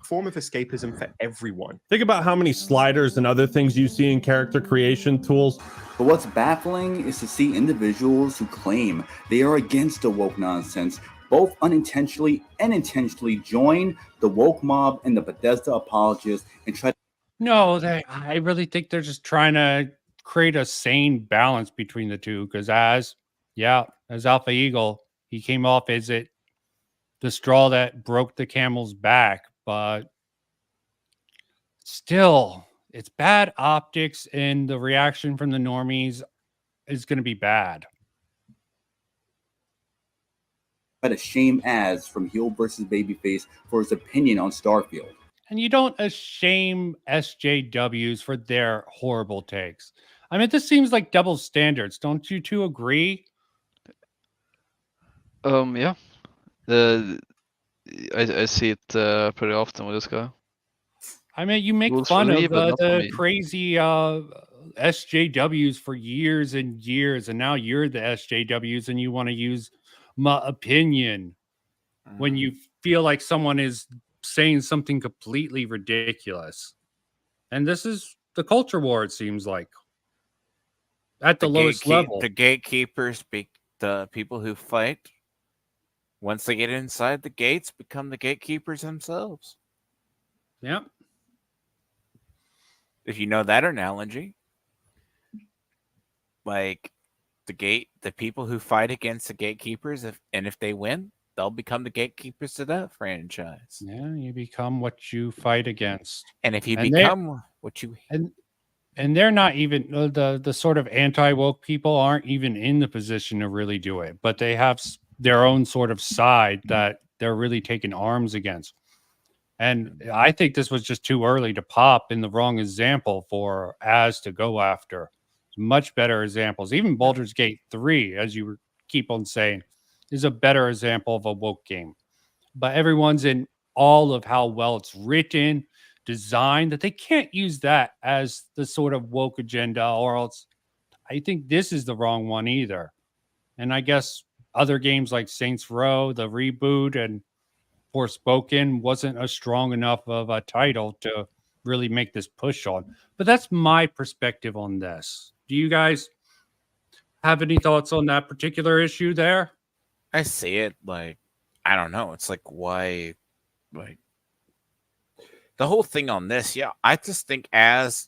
form of escapism for everyone. Think about how many sliders and other things you see in character creation tools. But what's baffling is to see individuals who claim they are against the woke nonsense, both unintentionally and intentionally join the woke mob and the Bethesda apologists and try. no, I really think they're just trying to create a sane balance between the two. Because as Alpha Eagle, he came off as the straw that broke the camel's back, but still, it's bad optics, and the reaction from the normies is going to be bad. To shame Az from heel versus babyface for his opinion on Starfield. And you don't shame SJWs for their horrible takes. I mean, this seems like double standards. Don't you two agree? Yeah. I see it pretty often with this guy. I mean, you make Rules fun for of me, but not for the me. crazy SJWs for years and years, and now you're the SJWs and you want to use my opinion when you feel like someone is saying something completely ridiculous. And this is the culture war, it seems like. At the lowest level. The gatekeepers, the people who fight, once they get inside the gates, become the gatekeepers themselves. Yep. If you know that analogy. Like the people who fight against the gatekeepers, if they win, they'll become the gatekeepers to that franchise. Yeah, you become what you fight against. And if you become what you and they're not even the sort of anti-woke people aren't even in the position to really do it, but they have their own sort of side that they're really taking arms against. And I think this was just too early to pop in the wrong example for Az to go after. Much better examples. Even Baldur's Gate 3, as you keep on saying, is a better example of a woke game. But everyone's in all of how well it's written, designed, that they can't use that as the sort of woke agenda, or else I think this is the wrong one either. And I guess other games like Saints Row, the reboot, and Forspoken wasn't a strong enough of a title to really make this push on. But that's my perspective on this. Do you guys have any thoughts on that particular issue there? I see it like, I don't know. It's like, why, like, the whole thing on this, I just think Az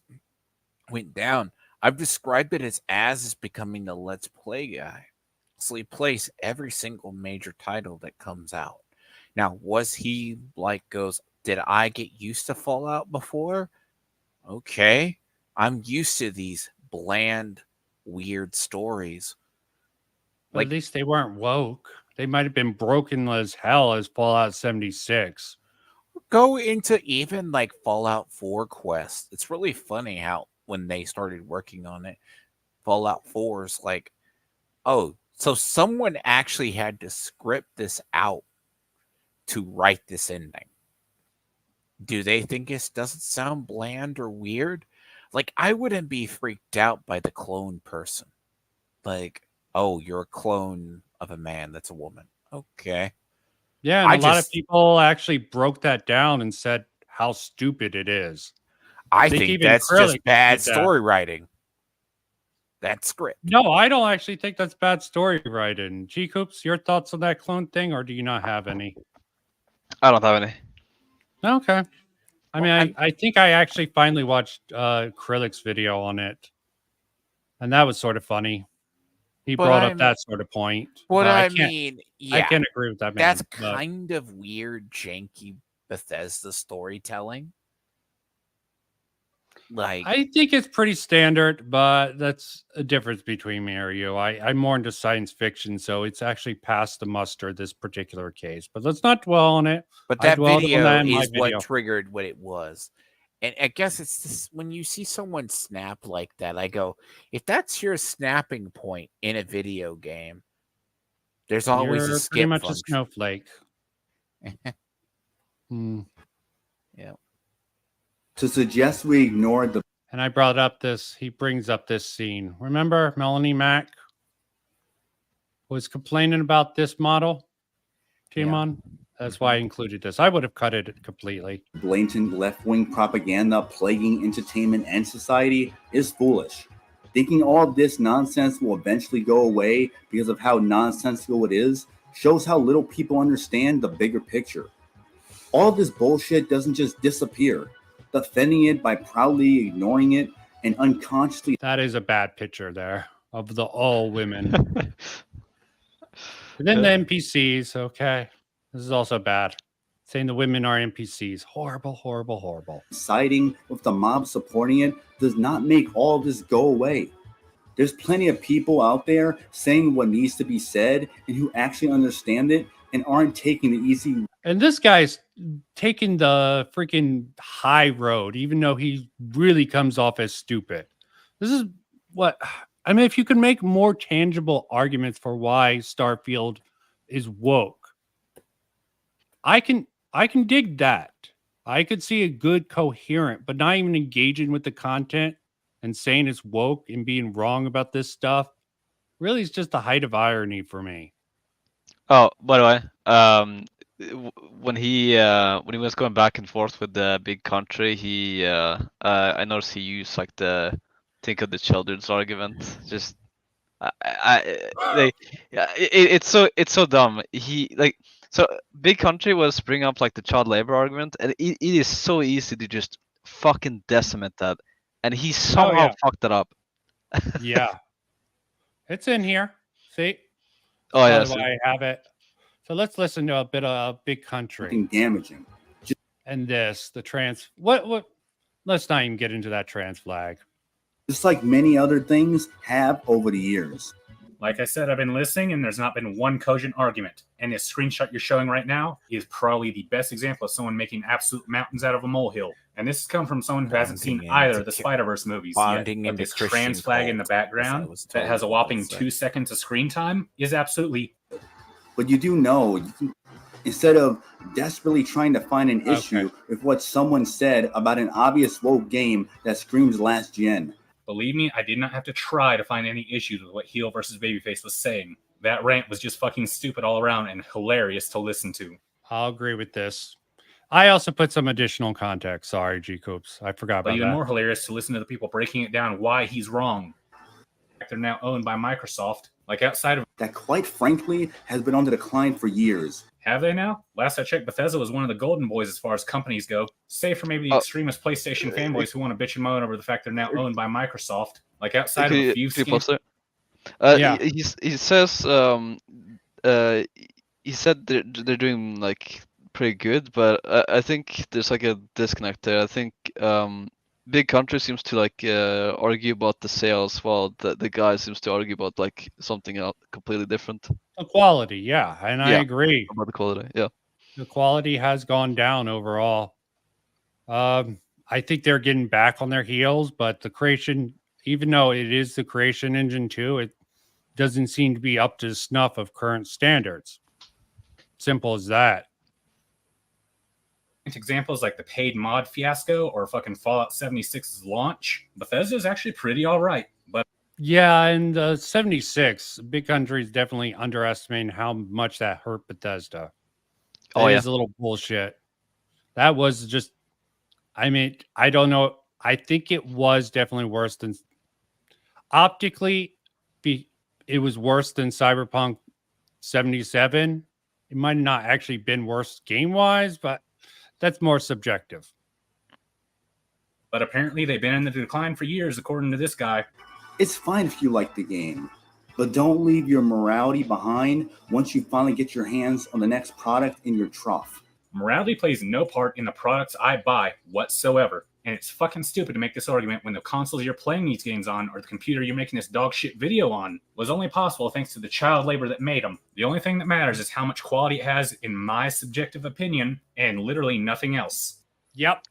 went down. I've described it as Az is becoming the Let's Play guy. So he plays every single major title that comes out. Now, was he like did I get used to Fallout before? Okay. I'm used to these bland, weird stories. But at least they weren't woke. They might have been broken as hell as Fallout 76. Go into even like Fallout 4 quests. It's really funny how when they started working on it, Fallout 4 is like, oh, so someone actually had to script this out to write this ending. Do they think it doesn't sound bland or weird? Like, I wouldn't be freaked out by the clone person. Like, oh, you're a clone of a man that's a woman. Okay. Yeah, and a lot of people actually broke that down and said how stupid it is. I think that's just bad story writing. That script. No, I don't actually think that's bad story writing. G Coops, your thoughts on that clone thing, or do you not have any? I don't have any. Okay. I mean, I think I actually finally watched Krillik's video on it, and that was sort of funny. He brought up that sort of point. What I can't agree with that. That's kind of weird, janky Bethesda storytelling. Like, I think it's pretty standard, but that's a difference between me or you. I'm more into science fiction, so it's actually past the muster this particular case. But let's not dwell on it. but I that dwelled on video that in my is what video. triggered what it was. And I guess it's this, when you see someone snap like that, I go, if that's your snapping point in a video game, there's always You're a pretty skip much a function. snowflake. Yeah. To suggest we ignored the And I brought up this, he brings up this scene. Remember Melanie Mack was complaining about this model, Timon? That's why I included this. I would have cut it completely. blatant left-wing propaganda plaguing entertainment and society is foolish. Thinking all this nonsense will eventually go away because of how nonsensical it is shows how little people understand the bigger picture. All this bullshit doesn't just disappear. Defending it by proudly ignoring it and unconsciously. That is a bad picture there of the all women. And then the NPCs, okay. This is also bad. Saying the women are NPCs. Horrible, horrible, horrible. Siding with the mob supporting it does not make all this go away. There's plenty of people out there saying what needs to be said and who actually understand it and aren't taking the easy. And this guy's taking the freaking high road, even though he really comes off as stupid. This is what I mean. If you can make more tangible arguments for why Starfield is woke, I can dig that. I could see a good coherent, but not even engaging with the content and saying it's woke and being wrong about this stuff. Really, it's just the height of irony for me. Oh, by the way, when he was going back and forth with the big country, he I noticed he used like the think of the children's argument. Just it's so dumb. He like so big country was bringing up like the child labor argument, and it is so easy to just fucking decimate that, and he somehow fucked it up. Yeah, it's in here. See. Oh yeah, That's why I have it. So let's listen to a bit of Big Country. Damaging. And this, the trans. What? Let's not even get into that trans flag. Just like many other things have over the years. Like I said, I've been listening, and there's not been one cogent argument. And this screenshot you're showing right now is probably the best example of someone making absolute mountains out of a molehill. And this has come from someone who hasn't seen either of the Spider-Verse movies yet. But this trans flag in the background that has a whopping 2 seconds of screen time is absolutely... But you do know, instead of desperately trying to find an issue with what someone said about an obvious woke game that screams last gen. Believe me, I did not have to try to find any issues with what Heel versus Babyface was saying. That rant was just fucking stupid all around and hilarious to listen to. I'll agree with this. I also put some additional context. Sorry, G Coops. I forgot about But even that. more hilarious to listen to the people breaking it down why he's wrong. They're now owned by Microsoft. Like outside of that, quite frankly, has been on the decline for years. Have they now? Last I checked, Bethesda was one of the golden boys as far as companies go. Save for maybe the extremist PlayStation fanboys who want to bitch and moan over the fact they're now owned by Microsoft. Like outside of a few yeah. He says he said they're doing like pretty good, but I think there's like a disconnect there. I think big country seems to like argue about the sales, while the guy seems to argue about like something else completely different. The quality, yeah, and I agree about the quality. Yeah, the quality has gone down overall. I think they're getting back on their heels, but the creation, even though it is the creation engine too, it doesn't seem to be up to snuff of current standards. Simple as that. examples like the paid mod fiasco or fucking Fallout 76's launch, Bethesda is actually pretty all right. But yeah, and 76, Big Country is definitely underestimating how much that hurt Bethesda. That is a little bullshit. That was just, I mean, I don't know. I think it was definitely worse than optically. It was worse than Cyberpunk 77. It might not actually been worse game wise, but that's more subjective. But apparently they've been in the decline for years, according to this guy. It's fine if you like the game, but don't leave your morality behind once you finally get your hands on the next product in your trough. Morality plays no part in the products I buy whatsoever. And it's fucking stupid to make this argument when the consoles you're playing these games on or the computer you're making this dog shit video on was only possible thanks to the child labor that made them. The only thing that matters is how much quality it has, in my subjective opinion, and literally nothing else. Yep.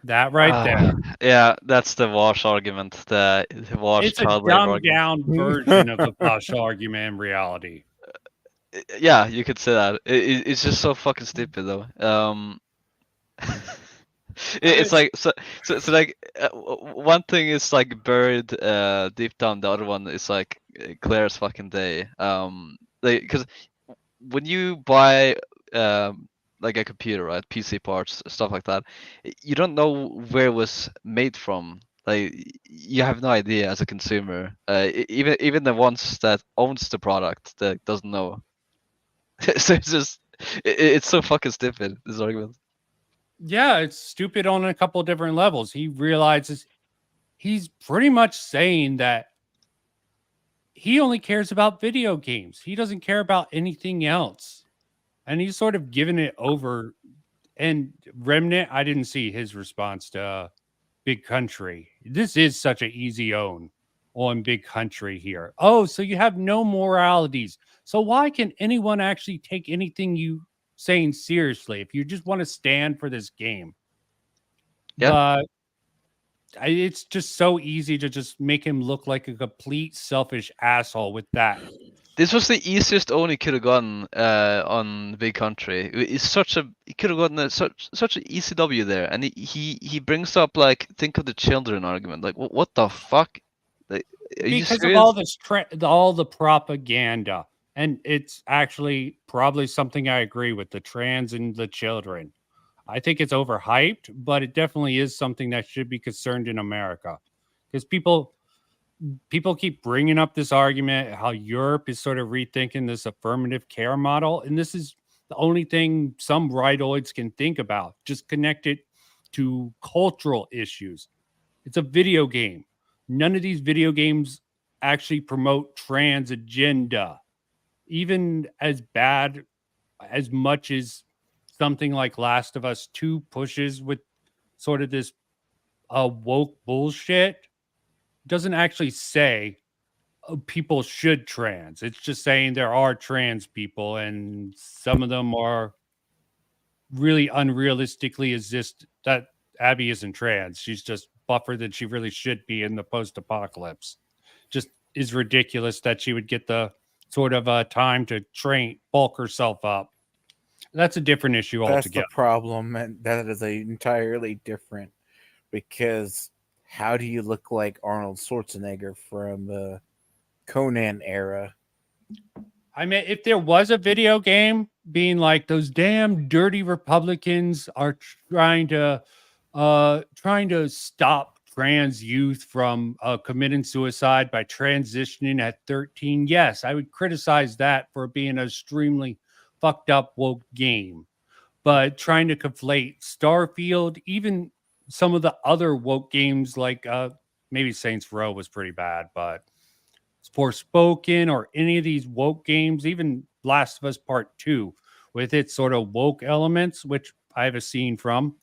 That right there. Yeah, that's the Wash argument. The Wash It's a child labor dumbed argument. down version of the Wash argument in reality. Yeah, you could say that. It's just so fucking stupid, though. It's like so like one thing is like buried deep down, the other one is like clear as fucking day. Because when you buy like a computer, right, PC parts, stuff like that, you don't know where it was made from. Like you have no idea as a consumer. Even the ones that owns the product that doesn't know. So it's just it's so fucking stupid, this argument. Yeah, it's stupid on a couple of different levels. He realizes he's pretty much saying that he only cares about video games. He doesn't care about anything else. And he's sort of given it over. And Remnant, I didn't see his response to Big Country. This is such an easy own on Big Country here. Oh, so you have no moralities. So why can anyone actually take anything you saying seriously if you just want to stand for this game? Yeah. But it's just so easy to just make him look like a complete selfish asshole with that. This was the easiest own he could have gotten on Big Country. He could have gotten such an easy W there, and he brings up like think of the children argument. Like what the fuck? Like, Because of all this all the propaganda. And it's actually probably something I agree with, the trans and the children. I think it's overhyped, but it definitely is something that should be concerned in America. Because people keep bringing up this argument, how Europe is sort of rethinking this affirmative care model. And this is the only thing some rightoids can think about. Just connect it to cultural issues. It's a video game. None of these video games actually promote trans agenda. Even as bad, as much as something like Last of Us 2 pushes with sort of this woke bullshit, doesn't actually say people should trans. It's just saying there are trans people, and some of them are really unrealistically exist. That Abby isn't trans. She's just buffer than she really should be in the post-apocalypse. Just is ridiculous that she would get the sort of time to bulk herself up. That's a different issue That's altogether. the problem, and that is entirely different. Because how do you look like Arnold Schwarzenegger from the Conan era? I mean, if there was a video game being like those damn dirty Republicans are trying to stop trans youth from committing suicide by transitioning at 13, yes, I would criticize that for being an extremely fucked up woke game. But trying to conflate Starfield, even some of the other woke games like maybe Saints Row was pretty bad, but Forspoken or any of these woke games, even Last of Us Part 2 with its sort of woke elements, which I have a scene from,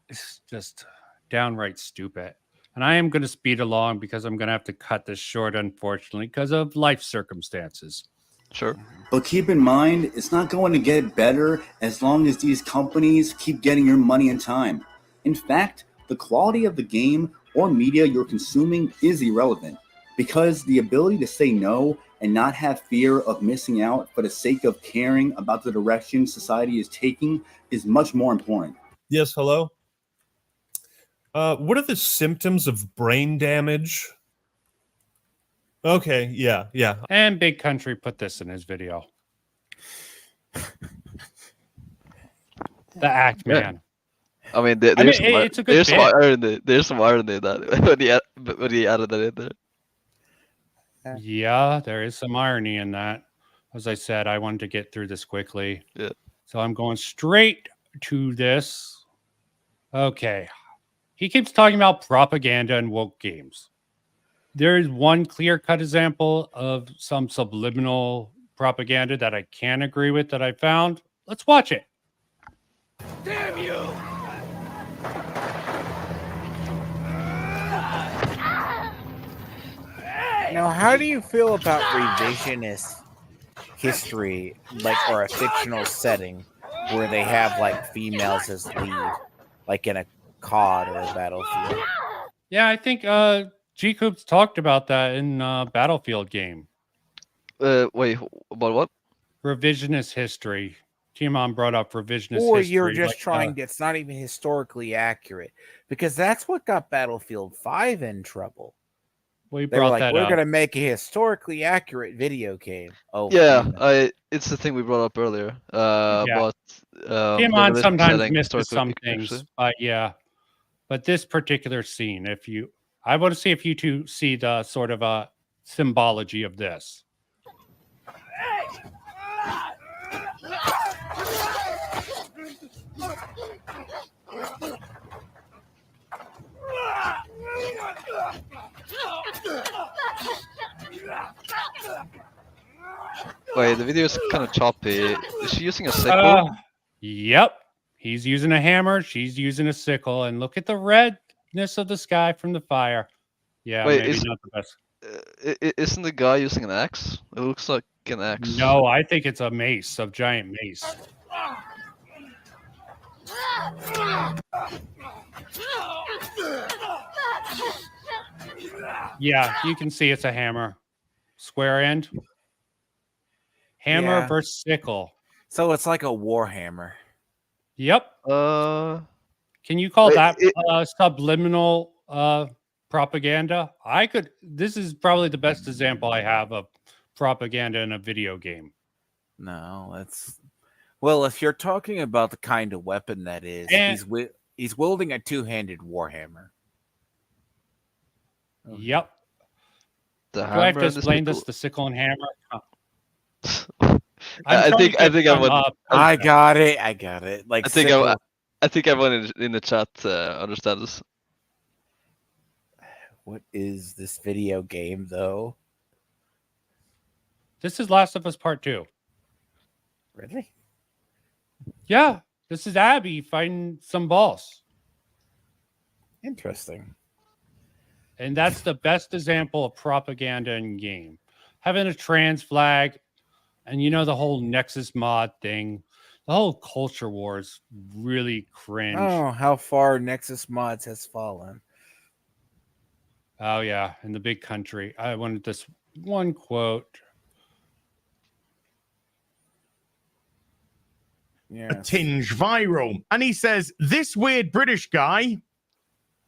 it's just downright stupid. And I am going to speed along because I'm going to have to cut this short, unfortunately, because of life circumstances. Sure. But keep in mind, it's not going to get better as long as these companies keep getting your money and time. In fact, the quality of the game or media you're consuming is irrelevant, because the ability to say no and not have fear of missing out for the sake of caring about the direction society is taking is much more important. Yes, hello? What are the symptoms of brain damage? Okay, yeah. And Big Country put this in his video. The Act Man. I mean, it's a good bit. There's some irony in that when he added that in there. Yeah, there is some irony in that. As I said, I wanted to get through this quickly. Yeah. So I'm going straight to this. Okay. He keeps talking about propaganda and woke games. There is one clear-cut example of some subliminal propaganda that I can agree with that I found. Let's watch it. Damn you! Now, how do you feel about revisionist history, like, or a fictional setting where they have like females as lead, like in a COD or a Battlefield? Yeah, I think G Coops talked about that in Battlefield game. Wait, about what? Revisionist history. Tiamat brought up revisionist Or history. you're just like, trying to, it's not even historically accurate, because that's what got Battlefield 5 in trouble. We They were brought like, that we're up. going to make a historically accurate video game. Oh, Yeah, man. it's the thing we brought up earlier. Yeah. But the Tiamat religious sometimes setting misses some historically, things, actually. but yeah. But this particular scene, I want to see if you two see the sort of symbology of this. Wait, the video is kind of choppy. Is she using a sickle? Yep. He's using a hammer. She's using a sickle. And look at the redness of the sky from the fire. Yeah, Wait, maybe not the best. Isn't the guy using an axe? It looks like an axe. No, I think it's a mace, a giant mace. Yeah, you can see it's a hammer. Square end. Hammer Yeah. versus sickle. So it's like a warhammer. Yep. Can you call that subliminal propaganda? This is probably the best example I have of propaganda in a video game. No, that's, well, if you're talking about the kind of weapon that is, he's wielding a two-handed warhammer. Yep. The Do I have hammer to and the explain this? sickle. The sickle and hammer. I think I got it. Like, I think sickle. I think everyone in the chat understands this. What is this video game, though? This is Last of Us Part 2. Really? Yeah. This is Abby fighting some boss. Interesting. And that's the best example of propaganda in game. Having a trans flag and the whole Nexus mod thing. The whole culture war is really cringe. Oh, how far Nexus Mods has fallen. Oh, yeah. In the big country. I wanted this one quote. A tinge viral. And he says, this weird British guy.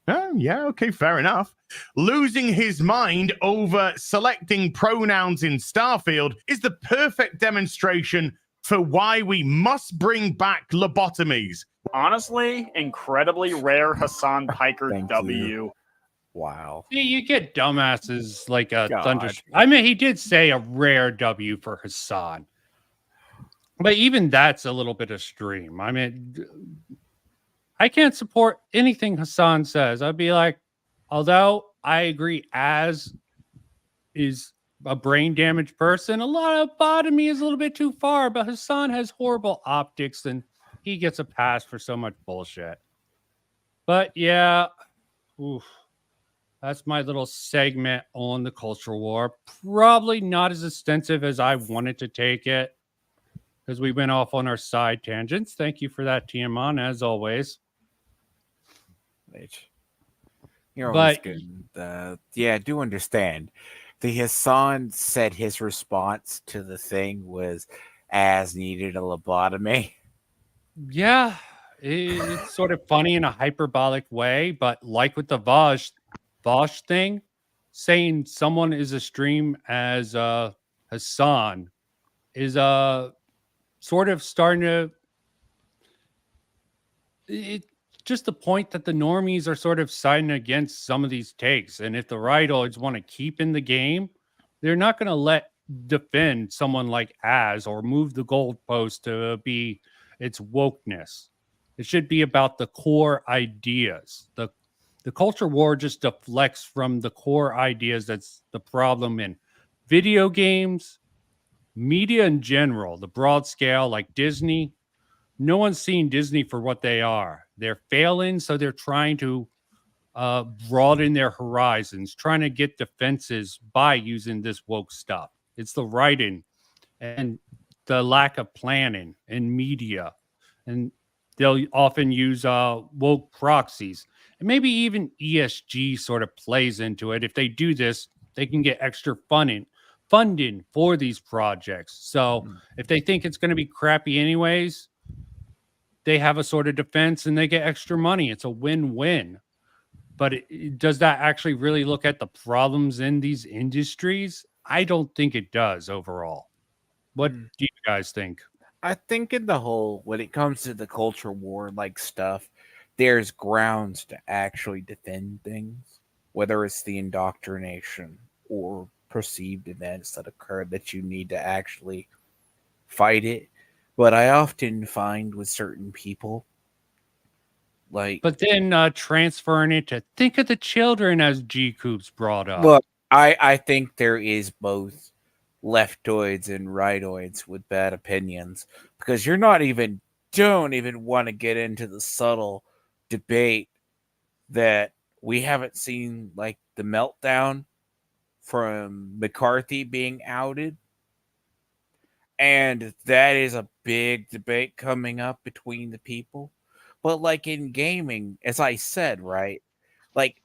Oh, yeah, okay, fair enough. Losing his mind over selecting pronouns in Starfield is the perfect demonstration for why we must bring back lobotomies. Honestly, incredibly rare Hassan Piker W. Wow. See, you get dumbasses like a God. thunder. I mean, he did say a rare W for Hassan. But even that's a little bit extreme. I mean, I can't support anything Hassan says. I'd be like, although I agree Az is a brain damaged person, a lobotomy is a little bit too far, but Hassan has horrible optics and he gets a pass for so much bullshit. But yeah, that's my little segment on the cultural war. Probably not as extensive as I wanted to take it because we went off on our side tangents. Thank you for that, Tiamat, as always. You're always good. Yeah, I do understand. The Hassan said his response to the thing was Az needed a lobotomy. Yeah, it's sort of funny in a hyperbolic way, but like with the Vosh thing, saying someone is extreme as Hassan is sort of starting to. It's just the point that the normies are sort of siding against some of these takes, and if the rightoids want to keep in the game, they're not going to defend someone like Az or move the goalpost to be its wokeness. It should be about the core ideas. The culture war just deflects from the core ideas. That's the problem in video games, media in general, the broad scale, like Disney. No one's seen Disney for what they are. They're failing, so they're trying to broaden their horizons, trying to get defenses by using this woke stuff. It's the writing and the lack of planning in media. And they'll often use woke proxies. And maybe even ESG sort of plays into it. If they do this, they can get extra funding for these projects. So if they think it's going to be crappy anyways, they have a sort of defense and they get extra money. It's a win-win. But does that actually really look at the problems in these industries? I don't think it does overall. What do you guys think? I think in the whole, when it comes to the culture war like stuff, there's grounds to actually defend things, whether it's the indoctrination or perceived events that occur that you need to actually fight it. But I often find with certain people, like, but then transferring it to think of the children, as G Coops brought up. look, I think there is both leftoids and rightoids with bad opinions, because don't even want to get into the subtle debate that we haven't seen, like the meltdown from McCarthy being outed. And that is a big debate coming up between the people. But like in gaming, as I said, right? Like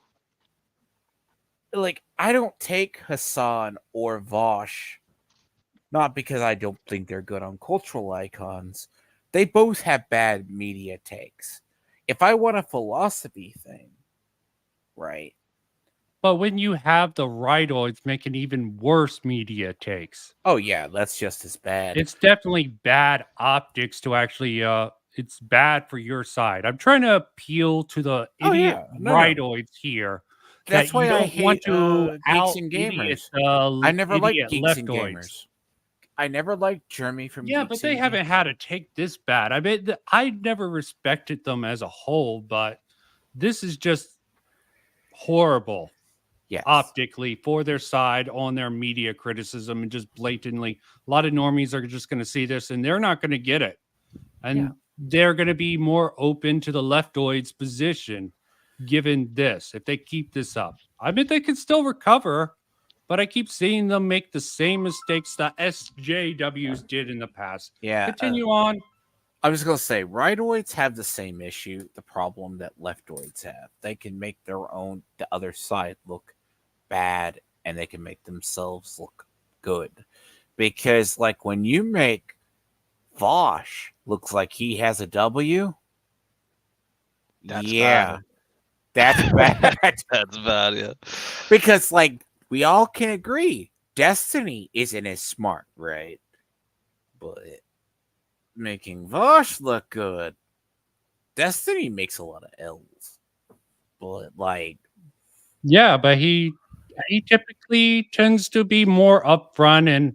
I don't take Hassan or Vosh, not because I don't think they're good on cultural icons. They both have bad media takes. If I want a philosophy thing, right? But when you have the rightoids making even worse media takes. Oh yeah, that's just as bad. It's definitely bad optics to actually it's bad for your side. I'm trying to appeal to the idiot rightoids here. That's why I hate to Geeks and Gamers. I never liked Geeks and Gamers. I never liked Jeremy from Yeah, Geeks but they and haven't had a take this bad. I mean, I never respected them as a whole, but this is just horrible. Yes. Optically for their side on their media criticism, and just blatantly, a lot of normies are just going to see this and they're not going to get it. And they're going to be more open to the leftoids position given this, if they keep this up. I mean, they can still recover, but I keep seeing them make the same mistakes that SJWs did in the past. Yeah. Continue on. I was going to say, rightoids have the same issue, the problem that leftoids have. They can make the other side look bad, and they can make themselves look good. Because, like, when you make Vosh looks like he has a W, That's yeah, bad. that's bad. That's bad, yeah. Because, like, we all can agree, Destiny isn't as smart, right? But making Vosh look good, Destiny makes a lot of L's. But, like, Yeah, but he typically tends to be more upfront, and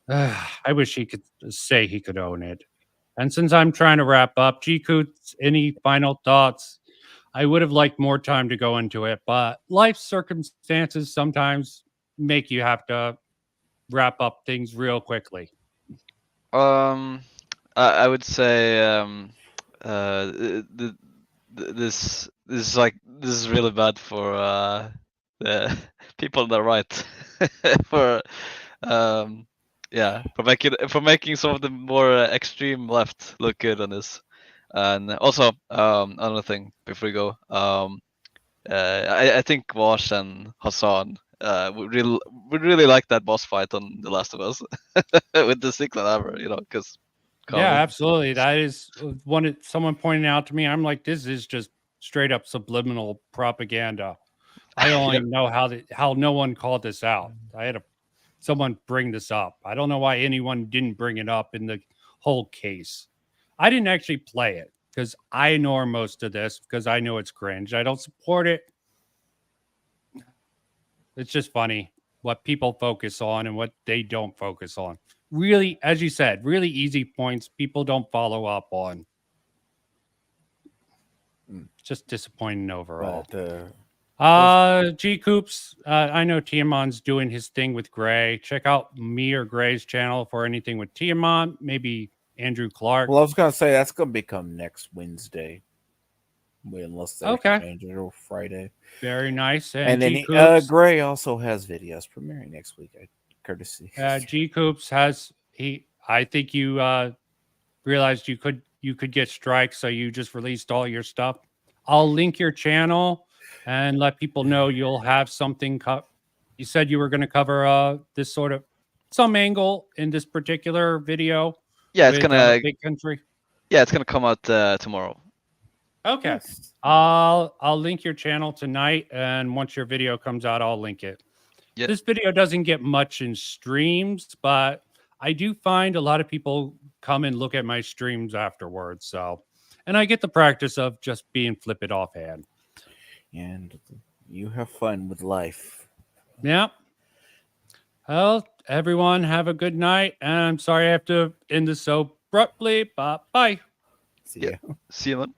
I wish he could say he could own it. And since I'm trying to wrap up, G-Coots, any final thoughts? I would have liked more time to go into it, but life circumstances sometimes make you have to wrap up things real quickly. I would say this is really bad for the people on the right for for making some of the more extreme left look good on this. And also another thing before we go, I think Vosh and Hassan would really like that boss fight on The Last of Us with the Secret Ever, because yeah, absolutely. That is someone pointed out to me. I'm like, this is just straight up subliminal propaganda. I don't even know how no one called this out. I had someone bring this up. I don't know why anyone didn't bring it up in the whole case. I didn't actually play it because I ignore most of this because I know it's cringe. I don't support it. It's just funny what people focus on and what they don't focus on. Really, as you said, really easy points people don't follow up on. Just disappointing overall. G Coops, I know Tiamat's doing his thing with Gray. Check out me or Gray's channel for anything with Tiamat, maybe Andrew Clark. well, I was going to say that's going to become next Wednesday. Unless they Okay. change it or Friday. Very nice. And then G-Coops, Gray also has videos premiering next week, courtesy. G-Coops has I think you realized you could get strikes, so you just released all your stuff. I'll link your channel and let people know you'll have something. You said you were going to cover this sort of some angle in this particular video. Yeah, it's with, gonna Big Country. Yeah, it's gonna come out tomorrow. Okay. I'll link your channel tonight, and once your video comes out, I'll link it. Yeah. This video doesn't get much in streams, but I do find a lot of people come and look at my streams afterwards. So, and I get the practice of just being flip it offhand. And you have fun with life. Yeah. Well, everyone, have a good night. And I'm sorry I have to end this so abruptly, but bye. See ya. See you, man.